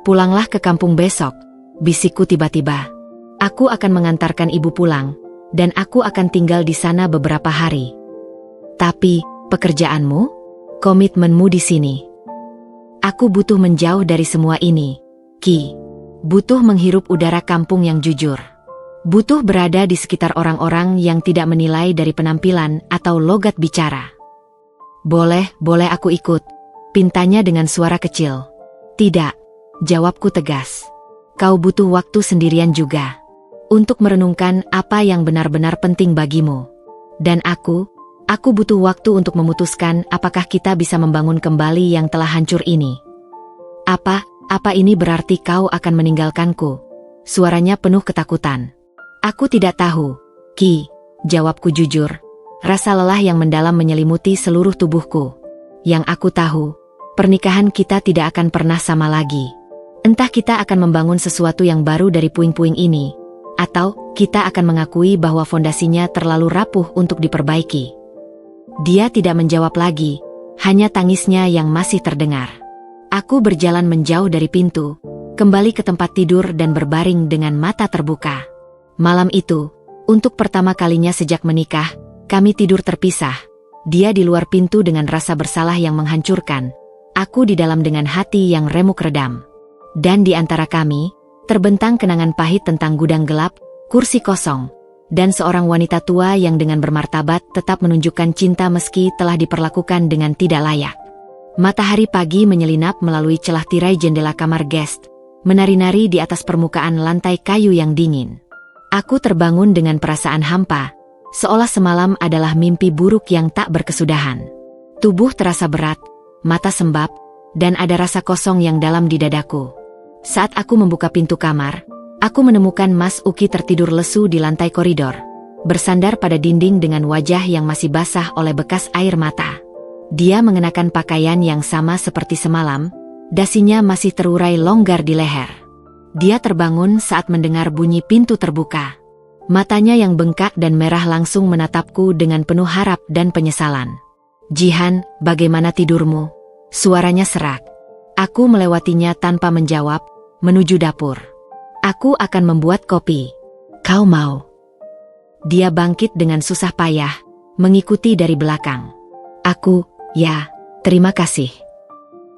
Pulanglah ke kampung besok, bisikku tiba-tiba. Aku akan mengantarkan ibu pulang, dan aku akan tinggal di sana beberapa hari. Tapi, pekerjaanmu? Komitmenmu di sini. Aku butuh menjauh dari semua ini, Ki. Butuh menghirup udara kampung yang jujur. Butuh berada di sekitar orang-orang yang tidak menilai dari penampilan atau logat bicara. Boleh aku ikut, pintanya dengan suara kecil. Tidak, jawabku tegas. Kau butuh waktu sendirian juga. Untuk merenungkan apa yang benar-benar penting bagimu. Dan aku butuh waktu untuk memutuskan apakah kita bisa membangun kembali yang telah hancur ini. Apa ini berarti kau akan meninggalkanku? Suaranya penuh ketakutan. Aku tidak tahu, Ki, jawabku jujur. Rasa lelah yang mendalam menyelimuti seluruh tubuhku. Yang aku tahu, pernikahan kita tidak akan pernah sama lagi. Entah kita akan membangun sesuatu yang baru dari puing-puing ini, atau kita akan mengakui bahwa fondasinya terlalu rapuh untuk diperbaiki. Dia tidak menjawab lagi, hanya tangisnya yang masih terdengar. Aku berjalan menjauh dari pintu, kembali ke tempat tidur dan berbaring dengan mata terbuka. Malam itu, untuk pertama kalinya sejak menikah, kami tidur terpisah. Dia di luar pintu dengan rasa bersalah yang menghancurkan. Aku di dalam dengan hati yang remuk redam. Dan di antara kami, terbentang kenangan pahit tentang gudang gelap, kursi kosong, dan seorang wanita tua yang dengan bermartabat tetap menunjukkan cinta meski telah diperlakukan dengan tidak layak. Matahari pagi menyelinap melalui celah tirai jendela kamar guest, menari-nari di atas permukaan lantai kayu yang dingin. Aku terbangun dengan perasaan hampa, seolah semalam adalah mimpi buruk yang tak berkesudahan. Tubuh terasa berat, mata sembab, dan ada rasa kosong yang dalam di dadaku. Saat aku membuka pintu kamar, aku menemukan Mas Uki tertidur lesu di lantai koridor, bersandar pada dinding dengan wajah yang masih basah oleh bekas air mata. Dia mengenakan pakaian yang sama seperti semalam, dasinya masih terurai longgar di leher. Dia terbangun saat mendengar bunyi pintu terbuka. Matanya yang bengkak dan merah langsung menatapku dengan penuh harap dan penyesalan. "Jihan, bagaimana tidurmu?" Suaranya serak. Aku melewatinya tanpa menjawab, menuju dapur. "Aku akan membuat kopi. Kau mau?" Dia bangkit dengan susah payah, mengikuti dari belakang. Ya, terima kasih."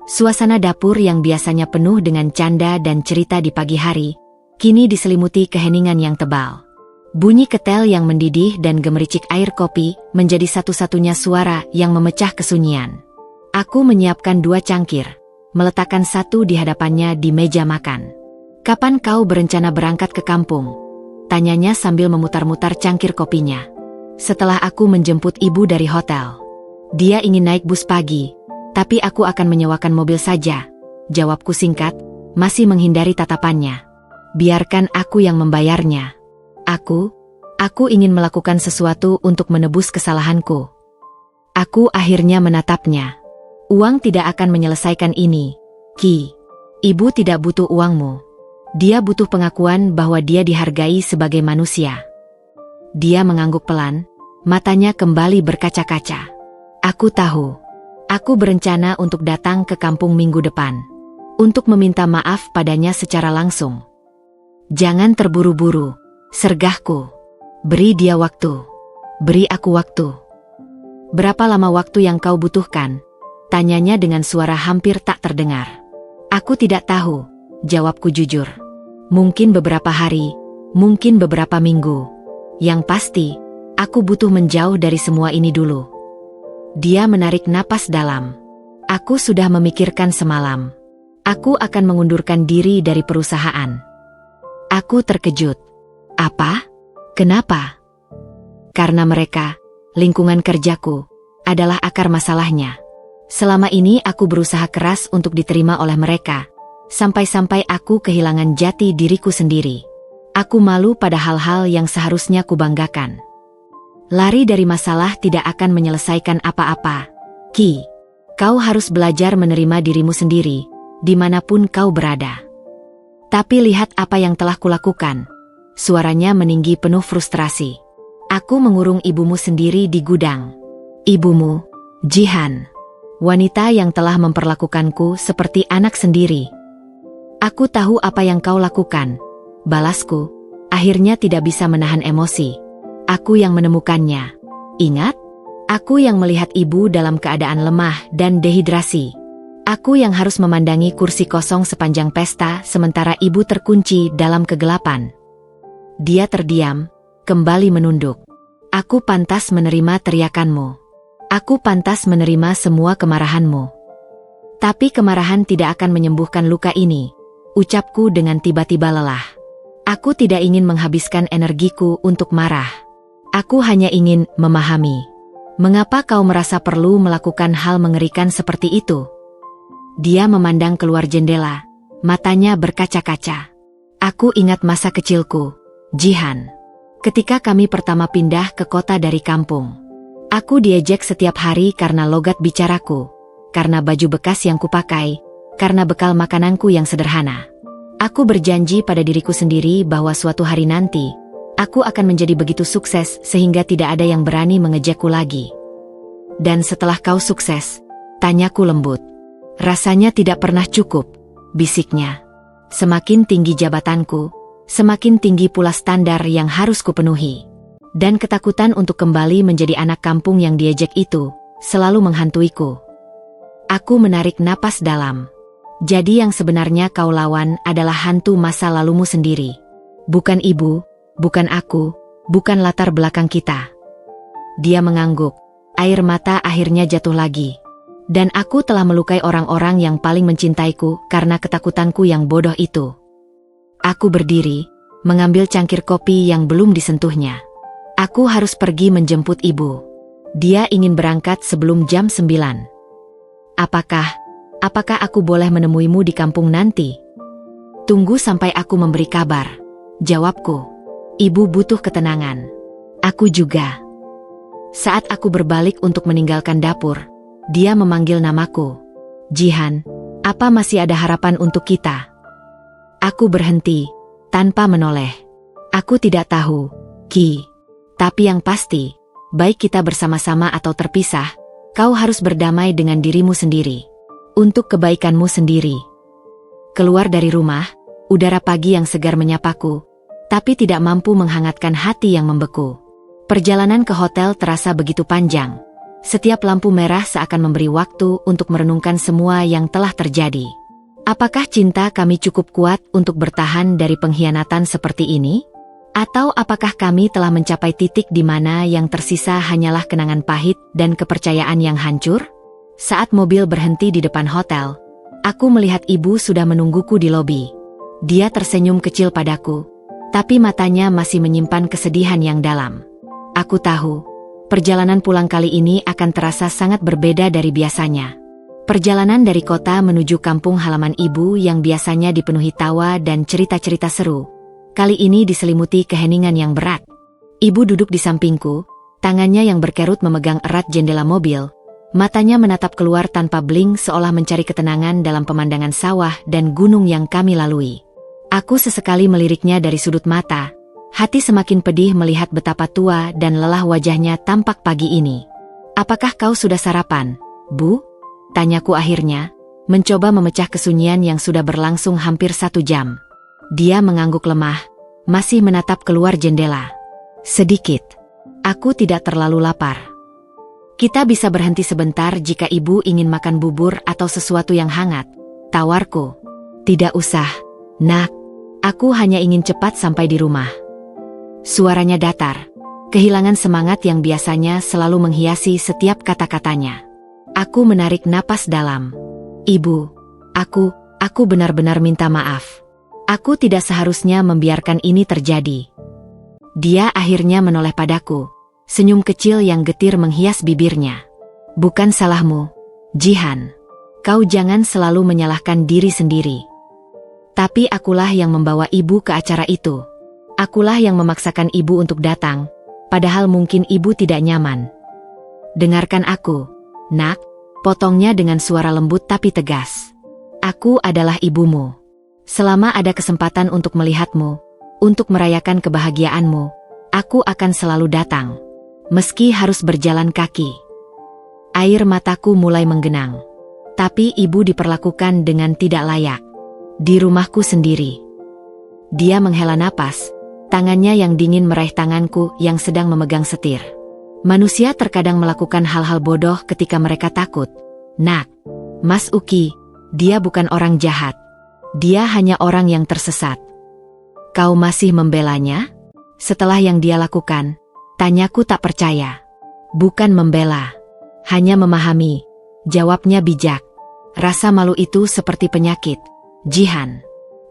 Suasana dapur yang biasanya penuh dengan canda dan cerita di pagi hari, kini diselimuti keheningan yang tebal. Bunyi ketel yang mendidih dan gemericik air kopi menjadi satu-satunya suara yang memecah kesunyian. Aku menyiapkan 2 cangkir, meletakkan satu di hadapannya di meja makan. "Kapan kau berencana berangkat ke kampung?" tanyanya sambil memutar-mutar cangkir kopinya. "Setelah aku menjemput ibu dari hotel. Dia ingin naik bus pagi, tapi aku akan menyewakan mobil saja," jawabku singkat, masih menghindari tatapannya. "Biarkan aku yang membayarnya. Aku ingin melakukan sesuatu untuk menebus kesalahanku." Aku akhirnya menatapnya. "Uang tidak akan menyelesaikan ini, Ki. Ibu tidak butuh uangmu. Dia butuh pengakuan bahwa dia dihargai sebagai manusia." Dia mengangguk pelan, matanya kembali berkaca-kaca. "Aku tahu. Aku berencana untuk datang ke kampung minggu depan. Untuk meminta maaf padanya secara langsung." "Jangan terburu-buru," sergahku. "Beri dia waktu. Beri aku waktu." "Berapa lama waktu yang kau butuhkan?" tanyanya dengan suara hampir tak terdengar. "Aku tidak tahu," jawabku jujur. "Mungkin beberapa hari, mungkin beberapa minggu. Yang pasti, aku butuh menjauh dari semua ini dulu." Dia menarik napas dalam. "Aku sudah memikirkan semalam. Aku akan mengundurkan diri dari perusahaan." Aku terkejut. "Apa? Kenapa?" "Karena mereka, lingkungan kerjaku, adalah akar masalahnya. Selama ini aku berusaha keras untuk diterima oleh mereka, sampai-sampai aku kehilangan jati diriku sendiri. Aku malu pada hal-hal yang seharusnya kubanggakan. Lari dari masalah tidak akan menyelesaikan apa-apa. Ki, kau harus belajar menerima dirimu sendiri, dimanapun kau berada." "Tapi lihat apa yang telah kulakukan." Suaranya meninggi penuh frustrasi. "Aku mengurung ibumu sendiri di gudang." "Ibumu, Jihan. Wanita yang telah memperlakukanku seperti anak sendiri." "Aku tahu apa yang kau lakukan," balasku, akhirnya tidak bisa menahan emosi. "Aku yang menemukannya. Ingat? Aku yang melihat ibu dalam keadaan lemah dan dehidrasi. Aku yang harus memandangi kursi kosong sepanjang pesta sementara ibu terkunci dalam kegelapan." Dia terdiam, kembali menunduk. "Aku pantas menerima teriakanmu. Aku pantas menerima semua kemarahanmu. Tapi kemarahan tidak akan menyembuhkan luka ini, ucapku dengan tiba-tiba lelah. Aku tidak ingin menghabiskan energiku untuk marah. Aku hanya ingin memahami. Mengapa kau merasa perlu melakukan hal mengerikan seperti itu? Dia memandang keluar jendela, matanya berkaca-kaca. Aku ingat masa kecilku, Jihan. Ketika kami pertama pindah ke kota dari kampung. Aku diejek setiap hari karena logat bicaraku, karena baju bekas yang kupakai, karena bekal makananku yang sederhana. Aku berjanji pada diriku sendiri bahwa suatu hari nanti, aku akan menjadi begitu sukses sehingga tidak ada yang berani mengejekku lagi. Dan setelah kau sukses, tanyaku lembut. Rasanya tidak pernah cukup, bisiknya. Semakin tinggi jabatanku, semakin tinggi pula standar yang harus kupenuhi. Dan ketakutan untuk kembali menjadi anak kampung yang diejek itu, selalu menghantuiku. Aku menarik napas dalam. Jadi yang sebenarnya kau lawan adalah hantu masa lalumu sendiri. Bukan ibu, bukan aku, bukan latar belakang kita. Dia mengangguk, air mata akhirnya jatuh lagi. Dan aku telah melukai orang-orang yang paling mencintaiku karena ketakutanku yang bodoh itu. Aku berdiri, mengambil cangkir kopi yang belum disentuhnya. Aku harus pergi menjemput ibu. Dia ingin berangkat sebelum jam 9. Apakah aku boleh menemuimu di kampung nanti? Tunggu sampai aku memberi kabar, jawabku. Ibu butuh ketenangan. Aku juga. Saat aku berbalik untuk meninggalkan dapur, dia memanggil namaku. Jihan, apa masih ada harapan untuk kita? Aku berhenti, tanpa menoleh. Aku tidak tahu, Ki. Tapi yang pasti, baik kita bersama-sama atau terpisah, kau harus berdamai dengan dirimu sendiri. Untuk kebaikanmu sendiri. Keluar dari rumah, udara pagi yang segar menyapaku, tapi tidak mampu menghangatkan hati yang membeku. Perjalanan ke hotel terasa begitu panjang. Setiap lampu merah seakan memberi waktu untuk merenungkan semua yang telah terjadi. Apakah cinta kami cukup kuat untuk bertahan dari pengkhianatan seperti ini? Atau apakah kami telah mencapai titik di mana yang tersisa hanyalah kenangan pahit dan kepercayaan yang hancur? Saat mobil berhenti di depan hotel, aku melihat ibu sudah menungguku di lobi. Dia tersenyum kecil padaku, tapi matanya masih menyimpan kesedihan yang dalam. Aku tahu, perjalanan pulang kali ini akan terasa sangat berbeda dari biasanya. Perjalanan dari kota menuju kampung halaman ibu yang biasanya dipenuhi tawa dan cerita-cerita seru, kali ini diselimuti keheningan yang berat. Ibu duduk di sampingku, tangannya yang berkerut memegang erat jendela mobil, matanya menatap keluar tanpa bling seolah mencari ketenangan dalam pemandangan sawah dan gunung yang kami lalui. Aku sesekali meliriknya dari sudut mata. Hati semakin pedih melihat betapa tua dan lelah wajahnya tampak pagi ini. Apakah kau sudah sarapan, Bu? Tanyaku akhirnya, mencoba memecah kesunyian yang sudah berlangsung hampir 1 jam. Dia mengangguk lemah, masih menatap keluar jendela. Sedikit. Aku tidak terlalu lapar. Kita bisa berhenti sebentar jika ibu ingin makan bubur atau sesuatu yang hangat, tawarku. Tidak usah, Nak. Aku hanya ingin cepat sampai di rumah. Suaranya datar, kehilangan semangat yang biasanya selalu menghiasi setiap kata-katanya. Aku menarik napas dalam. Ibu, aku benar-benar minta maaf. Aku tidak seharusnya membiarkan ini terjadi. Dia akhirnya menoleh padaku, senyum kecil yang getir menghias bibirnya. Bukan salahmu, Jihan. Kau jangan selalu menyalahkan diri sendiri. Tapi akulah yang membawa ibu ke acara itu. Akulah yang memaksakan ibu untuk datang, padahal mungkin ibu tidak nyaman. Dengarkan aku, Nak, potongnya dengan suara lembut tapi tegas. Aku adalah ibumu. Selama ada kesempatan untuk melihatmu, untuk merayakan kebahagiaanmu, aku akan selalu datang. Meski harus berjalan kaki. Air mataku mulai menggenang. Tapi ibu diperlakukan dengan tidak layak. Di rumahku sendiri. Dia menghela napas. Tangannya yang dingin meraih tanganku yang sedang memegang setir. Manusia terkadang melakukan hal-hal bodoh ketika mereka takut. Nak, Mas Uki, dia bukan orang jahat. Dia hanya orang yang tersesat. Kau masih membelanya? Setelah yang dia lakukan, tanyaku tak percaya. Bukan membela, hanya memahami. Jawabnya bijak. Rasa malu itu seperti penyakit. Jihan.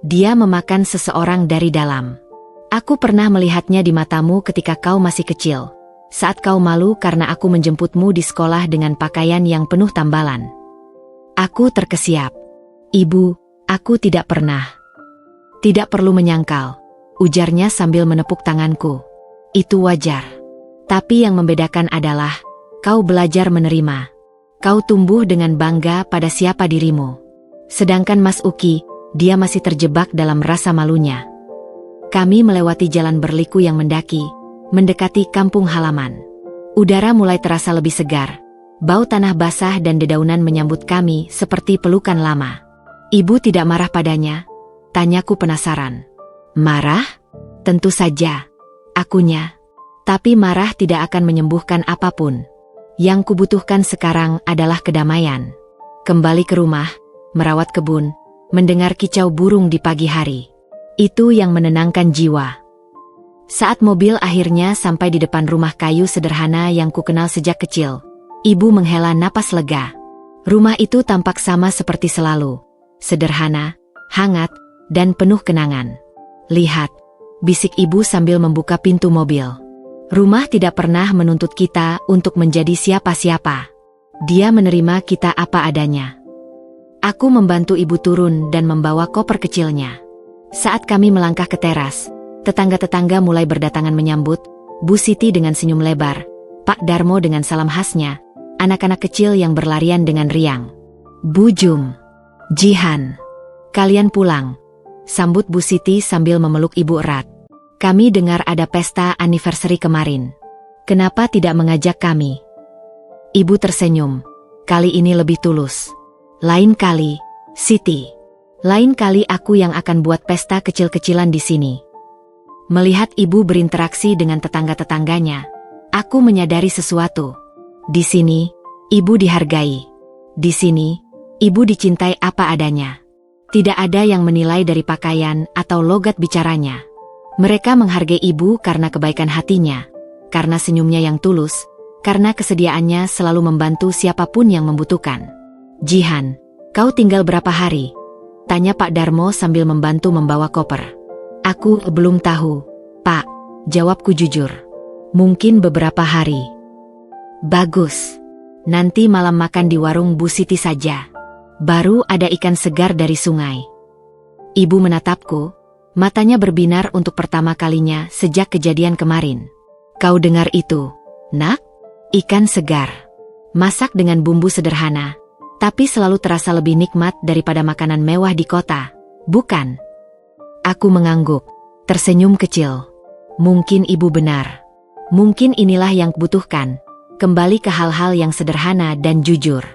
Dia memakan seseorang dari dalam. Aku pernah melihatnya di matamu ketika kau masih kecil. Saat kau malu karena aku menjemputmu di sekolah dengan pakaian yang penuh tambalan. Aku terkesiap. Ibu, aku tidak pernah. Tidak perlu menyangkal, ujarnya sambil menepuk tanganku. Itu wajar. Tapi yang membedakan adalah, kau belajar menerima. Kau tumbuh dengan bangga pada siapa dirimu. Sedangkan Mas Uki, dia masih terjebak dalam rasa malunya. Kami melewati jalan berliku yang mendaki, mendekati kampung halaman. Udara mulai terasa lebih segar. Bau tanah basah dan dedaunan menyambut kami seperti pelukan lama. Ibu tidak marah padanya? Tanyaku penasaran. Marah? Tentu saja. Akunya. Tapi marah tidak akan menyembuhkan apapun. Yang kubutuhkan sekarang adalah kedamaian. Kembali ke rumah, merawat kebun, mendengar kicau burung di pagi hari. Itu yang menenangkan jiwa. Saat mobil akhirnya sampai di depan rumah kayu sederhana yang kukenal sejak kecil, ibu menghela napas lega. Rumah itu tampak sama seperti selalu. Sederhana, hangat, dan penuh kenangan. Lihat, bisik ibu sambil membuka pintu mobil. Rumah tidak pernah menuntut kita untuk menjadi siapa-siapa. Dia menerima kita apa adanya. Aku membantu ibu turun dan membawa koper kecilnya. Saat kami melangkah ke teras, tetangga-tetangga mulai berdatangan menyambut, Bu Siti dengan senyum lebar, Pak Darmo dengan salam khasnya, anak-anak kecil yang berlarian dengan riang. Bu Jum, Jihan, kalian pulang, sambut Bu Siti sambil memeluk ibu erat. Kami dengar ada pesta anniversary kemarin. Kenapa tidak mengajak kami? Ibu tersenyum. Kali ini lebih tulus. Lain kali, Siti. Lain kali aku yang akan buat pesta kecil-kecilan di sini. Melihat ibu berinteraksi dengan tetangga-tetangganya, aku menyadari sesuatu. Di sini, ibu dihargai. Di sini, ibu dicintai apa adanya. Tidak ada yang menilai dari pakaian atau logat bicaranya. Mereka menghargai ibu karena kebaikan hatinya, karena senyumnya yang tulus, karena kesediaannya selalu membantu siapapun yang membutuhkan. Jihan, kau tinggal berapa hari? Tanya Pak Darmo sambil membantu membawa koper. Aku belum tahu, Pak, jawabku jujur. Mungkin beberapa hari. Bagus. Nanti malam makan di warung Bu Siti saja. Baru ada ikan segar dari sungai. Ibu menatapku. Matanya berbinar untuk pertama kalinya sejak kejadian kemarin. Kau dengar itu, Nak? Ikan segar. Masak dengan bumbu sederhana, tapi selalu terasa lebih nikmat daripada makanan mewah di kota, bukan? Aku mengangguk, tersenyum kecil. Mungkin ibu benar. Mungkin inilah yang kubutuhkan. Kembali ke hal-hal yang sederhana dan jujur.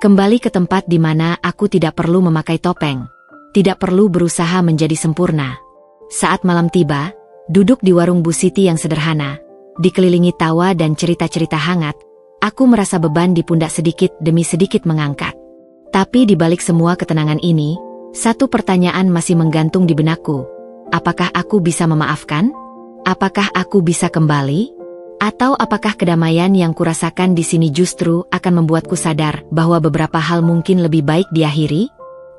Kembali ke tempat di mana aku tidak perlu memakai topeng. Tidak perlu berusaha menjadi sempurna. Saat malam tiba, duduk di warung Bu Siti yang sederhana, dikelilingi tawa dan cerita-cerita hangat, aku merasa beban di pundak sedikit demi sedikit mengangkat. Tapi di balik semua ketenangan ini, satu pertanyaan masih menggantung di benakku. Apakah aku bisa memaafkan? Apakah aku bisa kembali? Atau apakah kedamaian yang kurasakan di sini justru akan membuatku sadar bahwa beberapa hal mungkin lebih baik diakhiri?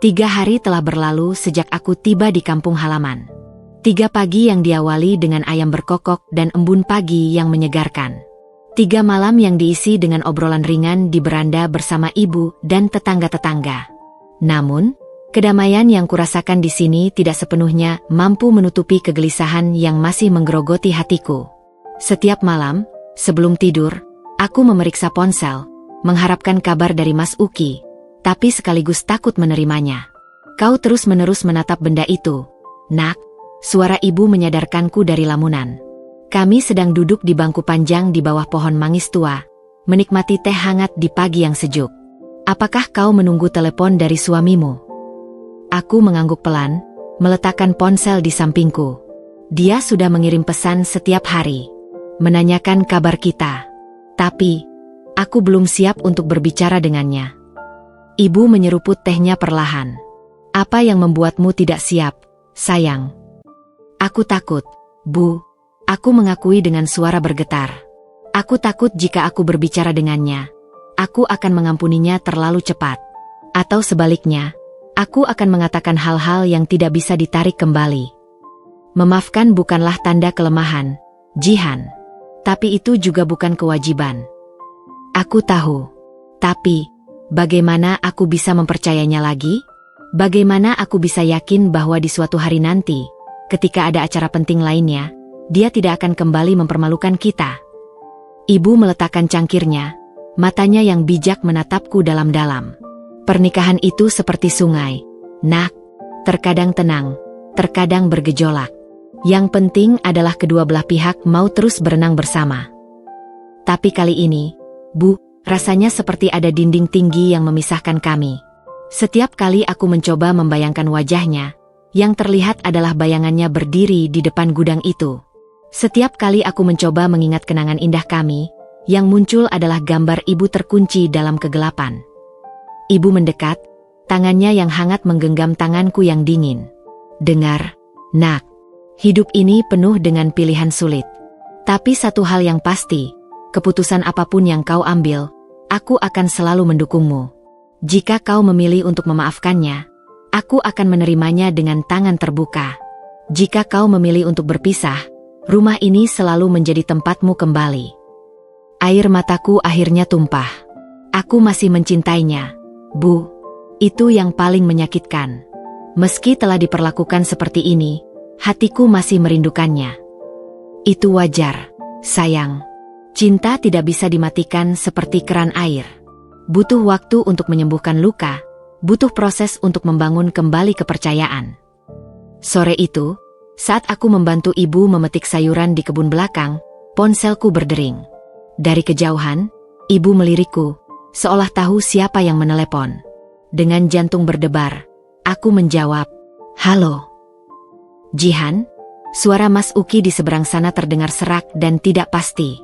3 hari telah berlalu sejak aku tiba di kampung halaman. 3 pagi yang diawali dengan ayam berkokok dan embun pagi yang menyegarkan. 3 malam yang diisi dengan obrolan ringan di beranda bersama ibu dan tetangga-tetangga. Namun, kedamaian yang kurasakan di sini tidak sepenuhnya mampu menutupi kegelisahan yang masih menggerogoti hatiku. Setiap malam, sebelum tidur, aku memeriksa ponsel, mengharapkan kabar dari Mas Uki. Tapi sekaligus takut menerimanya. Kau terus-menerus menatap benda itu. Nak, suara ibu menyadarkanku dari lamunan. Kami sedang duduk di bangku panjang di bawah pohon manggis tua, menikmati teh hangat di pagi yang sejuk. Apakah kau menunggu telepon dari suamimu? Aku mengangguk pelan, meletakkan ponsel di sampingku. Dia sudah mengirim pesan setiap hari, menanyakan kabar kita. Tapi, aku belum siap untuk berbicara dengannya. Ibu menyeruput tehnya perlahan. Apa yang membuatmu tidak siap, sayang? Aku takut, Bu. Aku mengakui dengan suara bergetar. Aku takut jika aku berbicara dengannya. Aku akan mengampuninya terlalu cepat. Atau sebaliknya, aku akan mengatakan hal-hal yang tidak bisa ditarik kembali. Memaafkan bukanlah tanda kelemahan, Jihan. Tapi itu juga bukan kewajiban. Aku tahu. Tapi, bagaimana aku bisa mempercayainya lagi? Bagaimana aku bisa yakin bahwa di suatu hari nanti, ketika ada acara penting lainnya, dia tidak akan kembali mempermalukan kita? Ibu meletakkan cangkirnya, matanya yang bijak menatapku dalam-dalam. Pernikahan itu seperti sungai, Nak. Terkadang tenang, terkadang bergejolak. Yang penting adalah kedua belah pihak mau terus berenang bersama. Tapi kali ini, Bu, rasanya seperti ada dinding tinggi yang memisahkan kami. Setiap kali aku mencoba membayangkan wajahnya, yang terlihat adalah bayangannya berdiri di depan gudang itu. Setiap kali aku mencoba mengingat kenangan indah kami, yang muncul adalah gambar ibu terkunci dalam kegelapan. Ibu mendekat, tangannya yang hangat menggenggam tanganku yang dingin. Dengar, Nak. Hidup ini penuh dengan pilihan sulit. Tapi satu hal yang pasti, keputusan apapun yang kau ambil, aku akan selalu mendukungmu. Jika kau memilih untuk memaafkannya, aku akan menerimanya dengan tangan terbuka. Jika kau memilih untuk berpisah, rumah ini selalu menjadi tempatmu kembali. Air mataku akhirnya tumpah. Aku masih mencintainya, Bu. Itu yang paling menyakitkan. Meski telah diperlakukan seperti ini, hatiku masih merindukannya. Itu wajar, sayang. Cinta tidak bisa dimatikan seperti keran air. Butuh waktu untuk menyembuhkan luka, butuh proses untuk membangun kembali kepercayaan. Sore itu, saat aku membantu ibu memetik sayuran di kebun belakang, ponselku berdering. Dari kejauhan, ibu melirikku, seolah tahu siapa yang menelepon. Dengan jantung berdebar, aku menjawab, "Halo." Jihan, suara Mas Uki di seberang sana terdengar serak dan tidak pasti.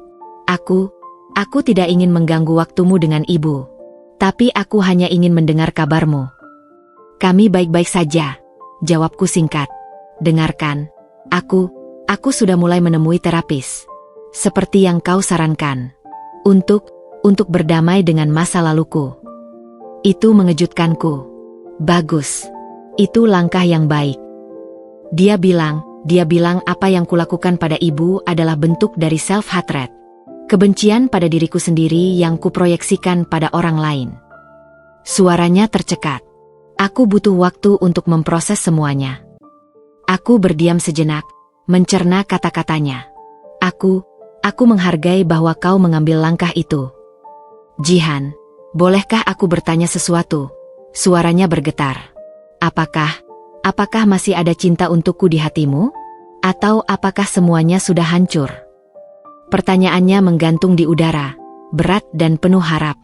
Aku tidak ingin mengganggu waktumu dengan ibu. Tapi aku hanya ingin mendengar kabarmu. Kami baik-baik saja, jawabku singkat. Dengarkan, aku sudah mulai menemui terapis. Seperti yang kau sarankan. Untuk berdamai dengan masa laluku. Itu mengejutkanku. Bagus. Itu langkah yang baik. Dia bilang apa yang kulakukan pada ibu adalah bentuk dari self-hatred. Kebencian pada diriku sendiri yang kuproyeksikan pada orang lain. Suaranya tercekat. Aku butuh waktu untuk memproses semuanya. Aku berdiam sejenak, mencerna kata-katanya. Aku menghargai bahwa kau mengambil langkah itu. Jihan, bolehkah aku bertanya sesuatu? Suaranya bergetar. Apakah masih ada cinta untukku di hatimu? Atau apakah semuanya sudah hancur? Pertanyaannya menggantung di udara, berat dan penuh harap.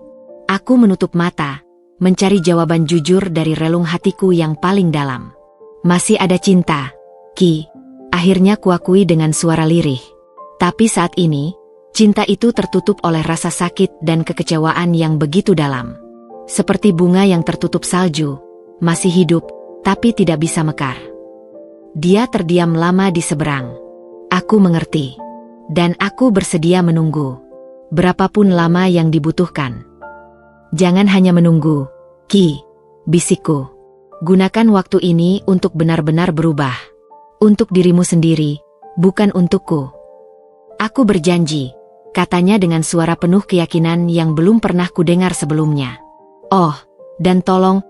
Aku menutup mata, mencari jawaban jujur dari relung hatiku yang paling dalam. Masih ada cinta, Ki. Akhirnya kuakui dengan suara lirih. Tapi saat ini, cinta itu tertutup oleh rasa sakit dan kekecewaan yang begitu dalam. Seperti bunga yang tertutup salju, masih hidup, tapi tidak bisa mekar. Dia terdiam lama di seberang. Aku mengerti. Dan aku bersedia menunggu. Berapapun lama yang dibutuhkan. Jangan hanya menunggu, Ki, bisikku. Gunakan waktu ini untuk benar-benar berubah. Untuk dirimu sendiri, bukan untukku. Aku berjanji, katanya dengan suara penuh keyakinan yang belum pernah kudengar sebelumnya. Oh, dan tolong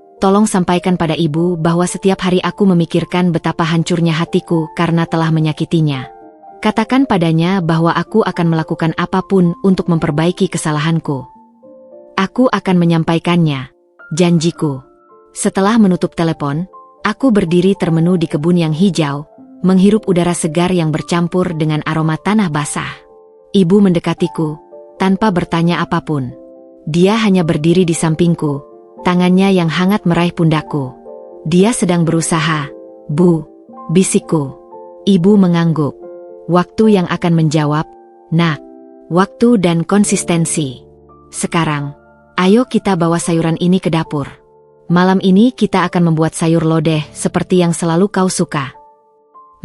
sampaikan pada ibu bahwa setiap hari aku memikirkan betapa hancurnya hatiku karena telah menyakitinya. Katakan padanya bahwa aku akan melakukan apapun untuk memperbaiki kesalahanku. Aku akan menyampaikannya, janjiku. Setelah menutup telepon, aku berdiri termenung di kebun yang hijau, menghirup udara segar yang bercampur dengan aroma tanah basah. Ibu mendekatiku, tanpa bertanya apapun. Dia hanya berdiri di sampingku, tangannya yang hangat meraih pundakku. Dia sedang berusaha, Bu, bisikku. Ibu mengangguk. Waktu yang akan menjawab, Nak. Waktu dan konsistensi. Sekarang, ayo kita bawa sayuran ini ke dapur. Malam ini kita akan membuat sayur lodeh seperti yang selalu kau suka.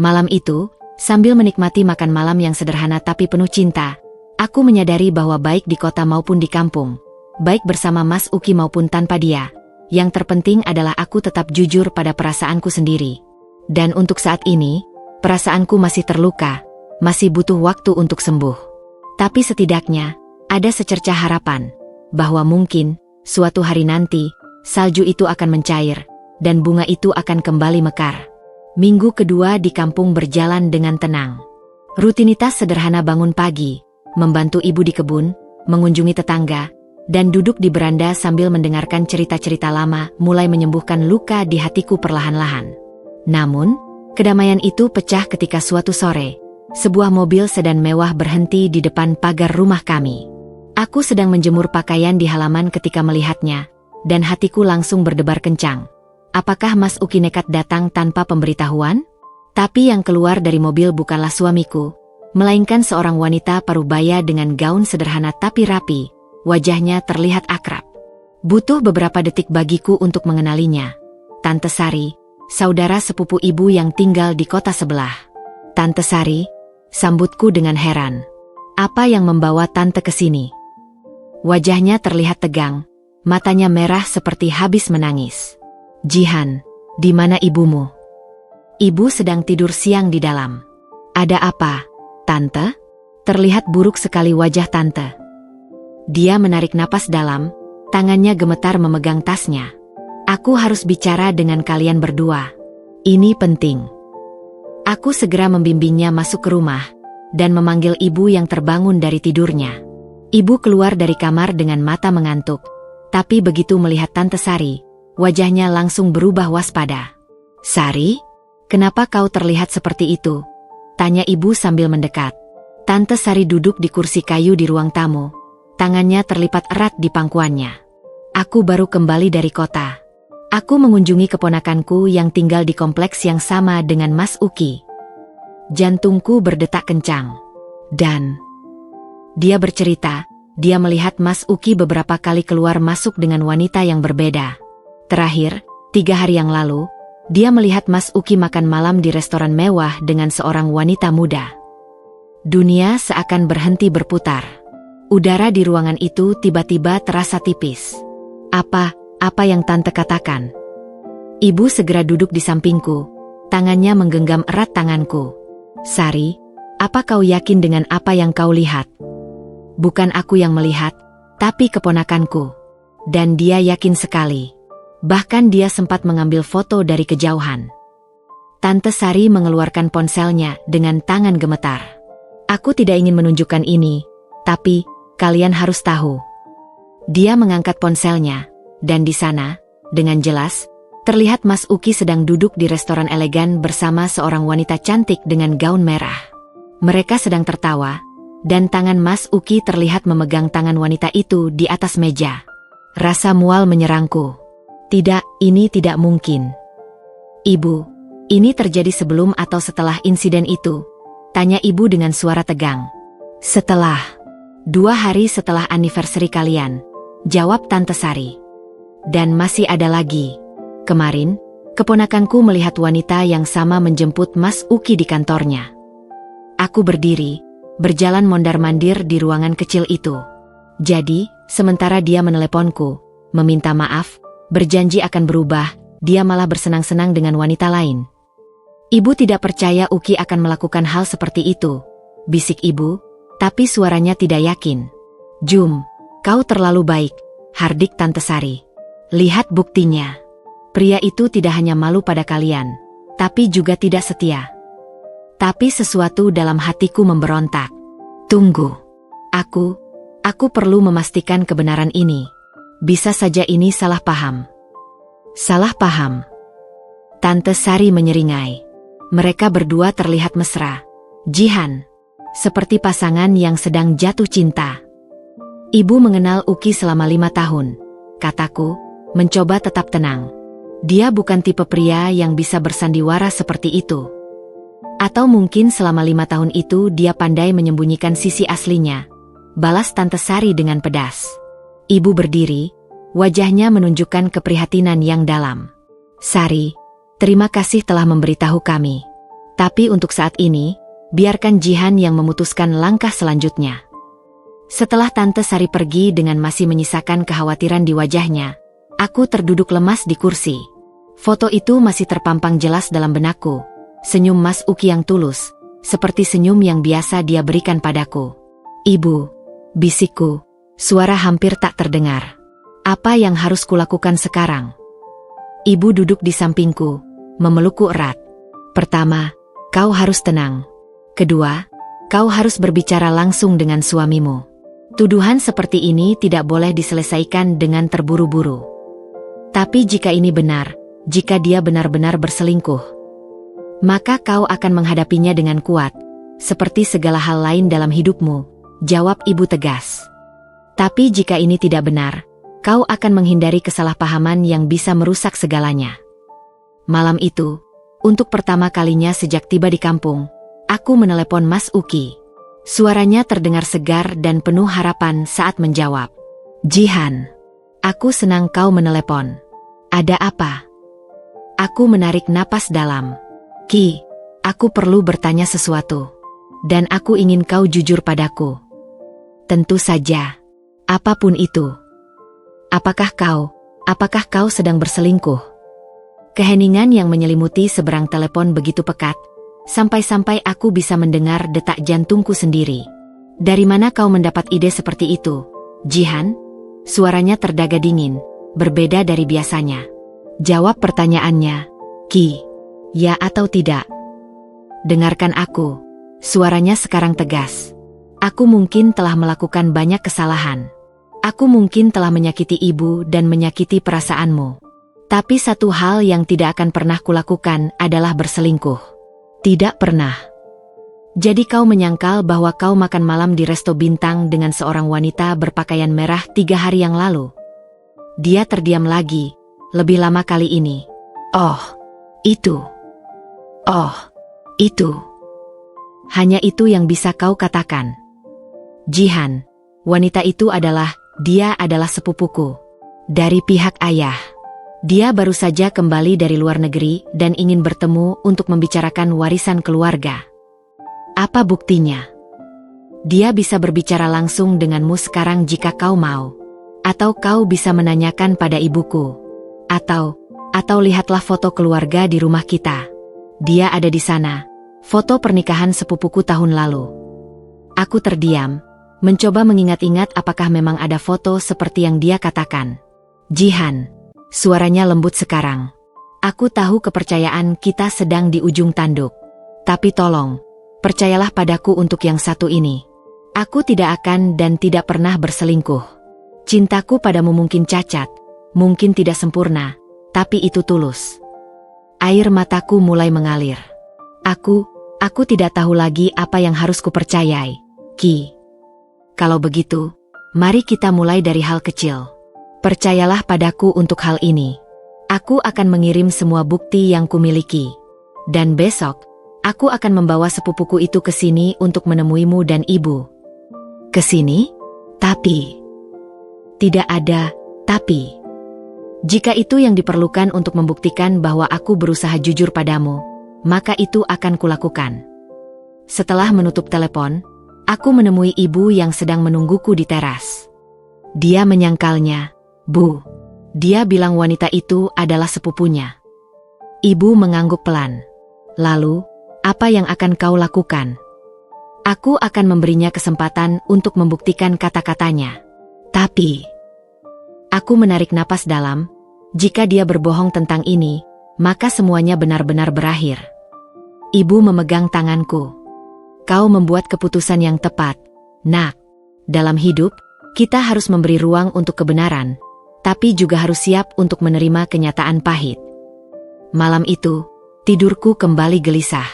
Malam itu, sambil menikmati makan malam yang sederhana tapi penuh cinta, aku menyadari bahwa baik di kota maupun di kampung, baik bersama Mas Uki maupun tanpa dia, Yang terpenting adalah aku tetap jujur pada perasaanku sendiri. Dan untuk saat ini, perasaanku masih terluka, masih butuh waktu untuk sembuh. Tapi setidaknya, ada secercah harapan, bahwa mungkin, suatu hari nanti, salju itu akan mencair, dan bunga itu akan kembali mekar. Minggu kedua di kampung berjalan dengan tenang. Rutinitas sederhana bangun pagi, membantu ibu di kebun, mengunjungi tetangga, dan duduk di beranda sambil mendengarkan cerita-cerita lama mulai menyembuhkan luka di hatiku perlahan-lahan. Namun, kedamaian itu pecah ketika suatu sore, sebuah mobil sedan mewah berhenti di depan pagar rumah kami. Aku sedang menjemur pakaian di halaman ketika melihatnya, dan hatiku langsung berdebar kencang. Apakah Mas Uki nekat datang tanpa pemberitahuan? Tapi yang keluar dari mobil bukanlah suamiku, melainkan seorang wanita parubaya dengan gaun sederhana tapi rapi. Wajahnya terlihat akrab. Butuh beberapa detik bagiku untuk mengenalinya. Tante Sari, saudara sepupu ibu yang tinggal di kota sebelah. Tante Sari, sambutku dengan heran. Apa yang membawa tante ke sini? Wajahnya terlihat tegang, matanya merah seperti habis menangis. Jihan, di mana ibumu? Ibu sedang tidur siang di dalam. Ada apa, tante? Terlihat buruk sekali wajah tante. Dia menarik napas dalam, tangannya gemetar memegang tasnya. Aku harus bicara dengan kalian berdua. Ini penting. Aku segera membimbingnya masuk ke rumah, dan memanggil ibu yang terbangun dari tidurnya. Ibu keluar dari kamar dengan mata mengantuk, tapi begitu melihat Tante Sari, wajahnya langsung berubah waspada. Sari, kenapa kau terlihat seperti itu? Tanya ibu sambil mendekat. Tante Sari duduk di kursi kayu di ruang tamu. Tangannya terlipat erat di pangkuannya. Aku baru kembali dari kota. Aku mengunjungi keponakanku yang tinggal di kompleks yang sama dengan Mas Uki. Jantungku berdetak kencang. Dan dia bercerita, dia melihat Mas Uki beberapa kali keluar masuk dengan wanita yang berbeda. Terakhir, 3 hari yang lalu, dia melihat Mas Uki makan malam di restoran mewah dengan seorang wanita muda. Dunia seakan berhenti berputar. Udara di ruangan itu tiba-tiba terasa tipis. Apa yang tante katakan? Ibu segera duduk di sampingku, tangannya menggenggam erat tanganku. Sari, apa kau yakin dengan apa yang kau lihat? Bukan aku yang melihat, tapi keponakanku. Dan dia yakin sekali. Bahkan dia sempat mengambil foto dari kejauhan. Tante Sari mengeluarkan ponselnya dengan tangan gemetar. Aku tidak ingin menunjukkan ini, tapi kalian harus tahu. Dia mengangkat ponselnya, dan di sana, dengan jelas, terlihat Mas Uki sedang duduk di restoran elegan bersama seorang wanita cantik dengan gaun merah. Mereka sedang tertawa, dan tangan Mas Uki terlihat memegang tangan wanita itu di atas meja. Rasa mual menyerangku. Tidak, ini tidak mungkin. Ibu, ini terjadi sebelum atau setelah insiden itu? Tanya ibu dengan suara tegang. Setelah. 2 hari setelah anniversary kalian, jawab Tante Sari. Dan masih ada lagi. Kemarin, keponakanku melihat wanita yang sama menjemput Mas Uki di kantornya. Aku berdiri, berjalan mondar-mandir di ruangan kecil itu. Jadi, sementara dia meneleponku, meminta maaf, berjanji akan berubah, dia malah bersenang-senang dengan wanita lain. Ibu tidak percaya Uki akan melakukan hal seperti itu, bisik ibu. Tapi suaranya tidak yakin. Jum, kau terlalu baik, hardik Tante Sari. Lihat buktinya. Pria itu tidak hanya malu pada kalian, tapi juga tidak setia. Tapi sesuatu dalam hatiku memberontak. Tunggu. Aku perlu memastikan kebenaran ini. Bisa saja ini salah paham. Salah paham. Tante Sari menyeringai. Mereka berdua terlihat mesra. Jihan. Seperti pasangan yang sedang jatuh cinta. Ibu mengenal Uki selama 5 tahun, kataku, mencoba tetap tenang. Dia bukan tipe pria yang bisa bersandiwara seperti itu. Atau mungkin selama 5 tahun itu dia pandai menyembunyikan sisi aslinya, balas Tante Sari dengan pedas. Ibu berdiri, wajahnya menunjukkan keprihatinan yang dalam. Sari, terima kasih telah memberitahu kami. Tapi untuk saat ini, biarkan Jihan yang memutuskan langkah selanjutnya. Setelah Tante Sari pergi dengan masih menyisakan kekhawatiran di wajahnya, Aku terduduk lemas di kursi. Foto itu masih terpampang jelas dalam benakku. Senyum Mas Uki yang tulus, seperti senyum yang biasa dia berikan padaku. "Ibu," bisikku, suara hampir tak terdengar. "Apa yang harus kulakukan sekarang?" Ibu duduk di sampingku, memelukku erat. "Pertama, kau harus tenang. Kedua, kau harus berbicara langsung dengan suamimu. Tuduhan seperti ini tidak boleh diselesaikan dengan terburu-buru. Tapi jika ini benar, jika dia benar-benar berselingkuh, maka kau akan menghadapinya dengan kuat, seperti segala hal lain dalam hidupmu," jawab ibu tegas. "Tapi jika ini tidak benar, kau akan menghindari kesalahpahaman yang bisa merusak segalanya." Malam itu, untuk pertama kalinya sejak tiba di kampung, aku menelepon Mas Uki. Suaranya terdengar segar dan penuh harapan saat menjawab. "Jihan, aku senang kau menelepon. Ada apa?" Aku menarik napas dalam. "Ki, aku perlu bertanya sesuatu. Dan aku ingin kau jujur padaku." "Tentu saja. Apapun itu." Apakah kau sedang berselingkuh?" Keheningan yang menyelimuti seberang telepon begitu pekat, sampai-sampai aku bisa mendengar detak jantungku sendiri. "Dari mana kau mendapat ide seperti itu, Jihan?" Suaranya terdaga dingin, berbeda dari biasanya. "Jawab pertanyaannya, Ki. Ya atau tidak?" "Dengarkan aku." Suaranya sekarang tegas. "Aku mungkin telah melakukan banyak kesalahan. Aku mungkin telah menyakiti ibu dan menyakiti perasaanmu. Tapi satu hal yang tidak akan pernah kulakukan adalah berselingkuh. Tidak pernah." "Jadi kau menyangkal bahwa kau makan malam di resto bintang dengan seorang wanita berpakaian merah 3 hari yang lalu?" Dia terdiam lagi, lebih lama kali ini. Oh, itu. Hanya itu yang bisa kau katakan." "Jihan, wanita itu dia adalah sepupuku. Dari pihak ayah. Dia baru saja kembali dari luar negeri dan ingin bertemu untuk membicarakan warisan keluarga." "Apa buktinya?" "Dia bisa berbicara langsung denganmu sekarang jika kau mau. Atau kau bisa menanyakan pada ibuku. Atau lihatlah foto keluarga di rumah kita. Dia ada di sana. Foto pernikahan sepupuku tahun lalu." Aku terdiam, mencoba mengingat-ingat apakah memang ada foto seperti yang dia katakan. "Jihan." Suaranya lembut sekarang. "Aku tahu kepercayaan kita sedang di ujung tanduk. Tapi tolong, percayalah padaku untuk yang satu ini. Aku tidak akan dan tidak pernah berselingkuh. Cintaku padamu mungkin cacat, mungkin tidak sempurna, tapi itu tulus." Air mataku mulai mengalir. Aku tidak tahu lagi apa yang harus kupercayai, Ki. "Kalau begitu, mari kita mulai dari hal kecil. Percayalah padaku untuk hal ini. Aku akan mengirim semua bukti yang kumiliki. Dan besok, aku akan membawa sepupuku itu ke sini untuk menemuimu dan ibu." "Ke sini? Tapi..." "Tidak ada tapi. Jika itu yang diperlukan untuk membuktikan bahwa aku berusaha jujur padamu, maka itu akan kulakukan." Setelah menutup telepon, aku menemui ibu yang sedang menungguku di teras. Dia menyangkalnya. "Bu." Dia bilang wanita itu adalah sepupunya. Ibu mengangguk pelan. "Lalu, apa yang akan kau lakukan?" "Aku akan memberinya kesempatan untuk membuktikan kata-katanya. Tapi..." Aku menarik napas dalam. Jika dia berbohong tentang ini, maka semuanya benar-benar berakhir. Ibu memegang tanganku. "Kau membuat keputusan yang tepat, Nak. Dalam hidup, kita harus memberi ruang untuk kebenaran, tapi juga harus siap untuk menerima kenyataan pahit." Malam itu, tidurku kembali gelisah.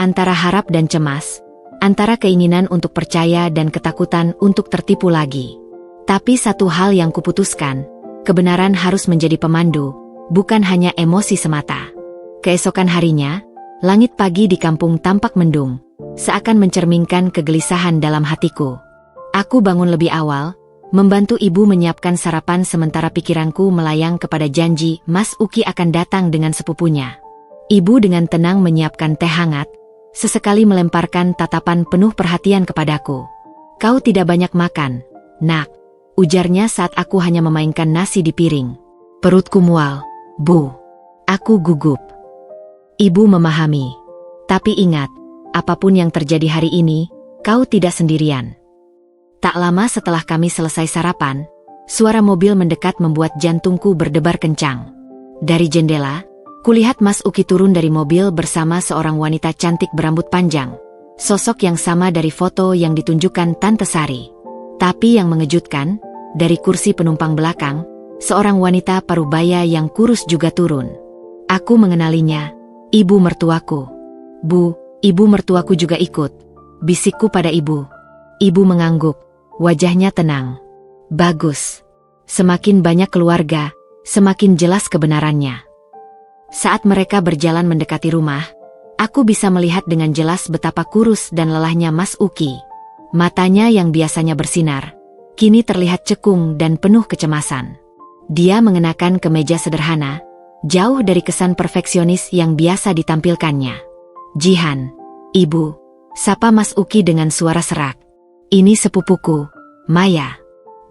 Antara harap dan cemas, antara keinginan untuk percaya dan ketakutan untuk tertipu lagi. Tapi satu hal yang kuputuskan, kebenaran harus menjadi pemandu, bukan hanya emosi semata. Keesokan harinya, langit pagi di kampung tampak mendung, seakan mencerminkan kegelisahan dalam hatiku. Aku bangun lebih awal, membantu ibu menyiapkan sarapan sementara pikiranku melayang kepada janji Mas Uki akan datang dengan sepupunya. Ibu dengan tenang menyiapkan teh hangat, sesekali melemparkan tatapan penuh perhatian kepadaku. "Kau tidak banyak makan, Nak," ujarnya saat aku hanya memainkan nasi di piring. Perutku mual. Bu. Aku gugup. Ibu memahami. Tapi ingat, apapun yang terjadi hari ini, kau tidak sendirian. Tak lama setelah kami selesai sarapan, suara mobil mendekat membuat jantungku berdebar kencang. Dari jendela, kulihat Mas Uki turun dari mobil bersama seorang wanita cantik berambut panjang. Sosok yang sama dari foto yang ditunjukkan Tante Sari. Tapi yang mengejutkan, dari kursi penumpang belakang, seorang wanita parubaya yang kurus juga turun. Aku mengenalinya, ibu mertuaku. Bu, ibu mertuaku juga ikut. Bisikku pada ibu. Ibu mengangguk, wajahnya tenang. Bagus. Semakin banyak keluarga, semakin jelas kebenarannya. Saat mereka berjalan mendekati rumah, aku bisa melihat dengan jelas betapa kurus dan lelahnya Mas Uki. Matanya yang biasanya bersinar, kini terlihat cekung dan penuh kecemasan. Dia mengenakan kemeja sederhana, jauh dari kesan perfeksionis yang biasa ditampilkannya. Jihan, ibu, sapa Mas Uki dengan suara serak. Ini sepupuku, Maya.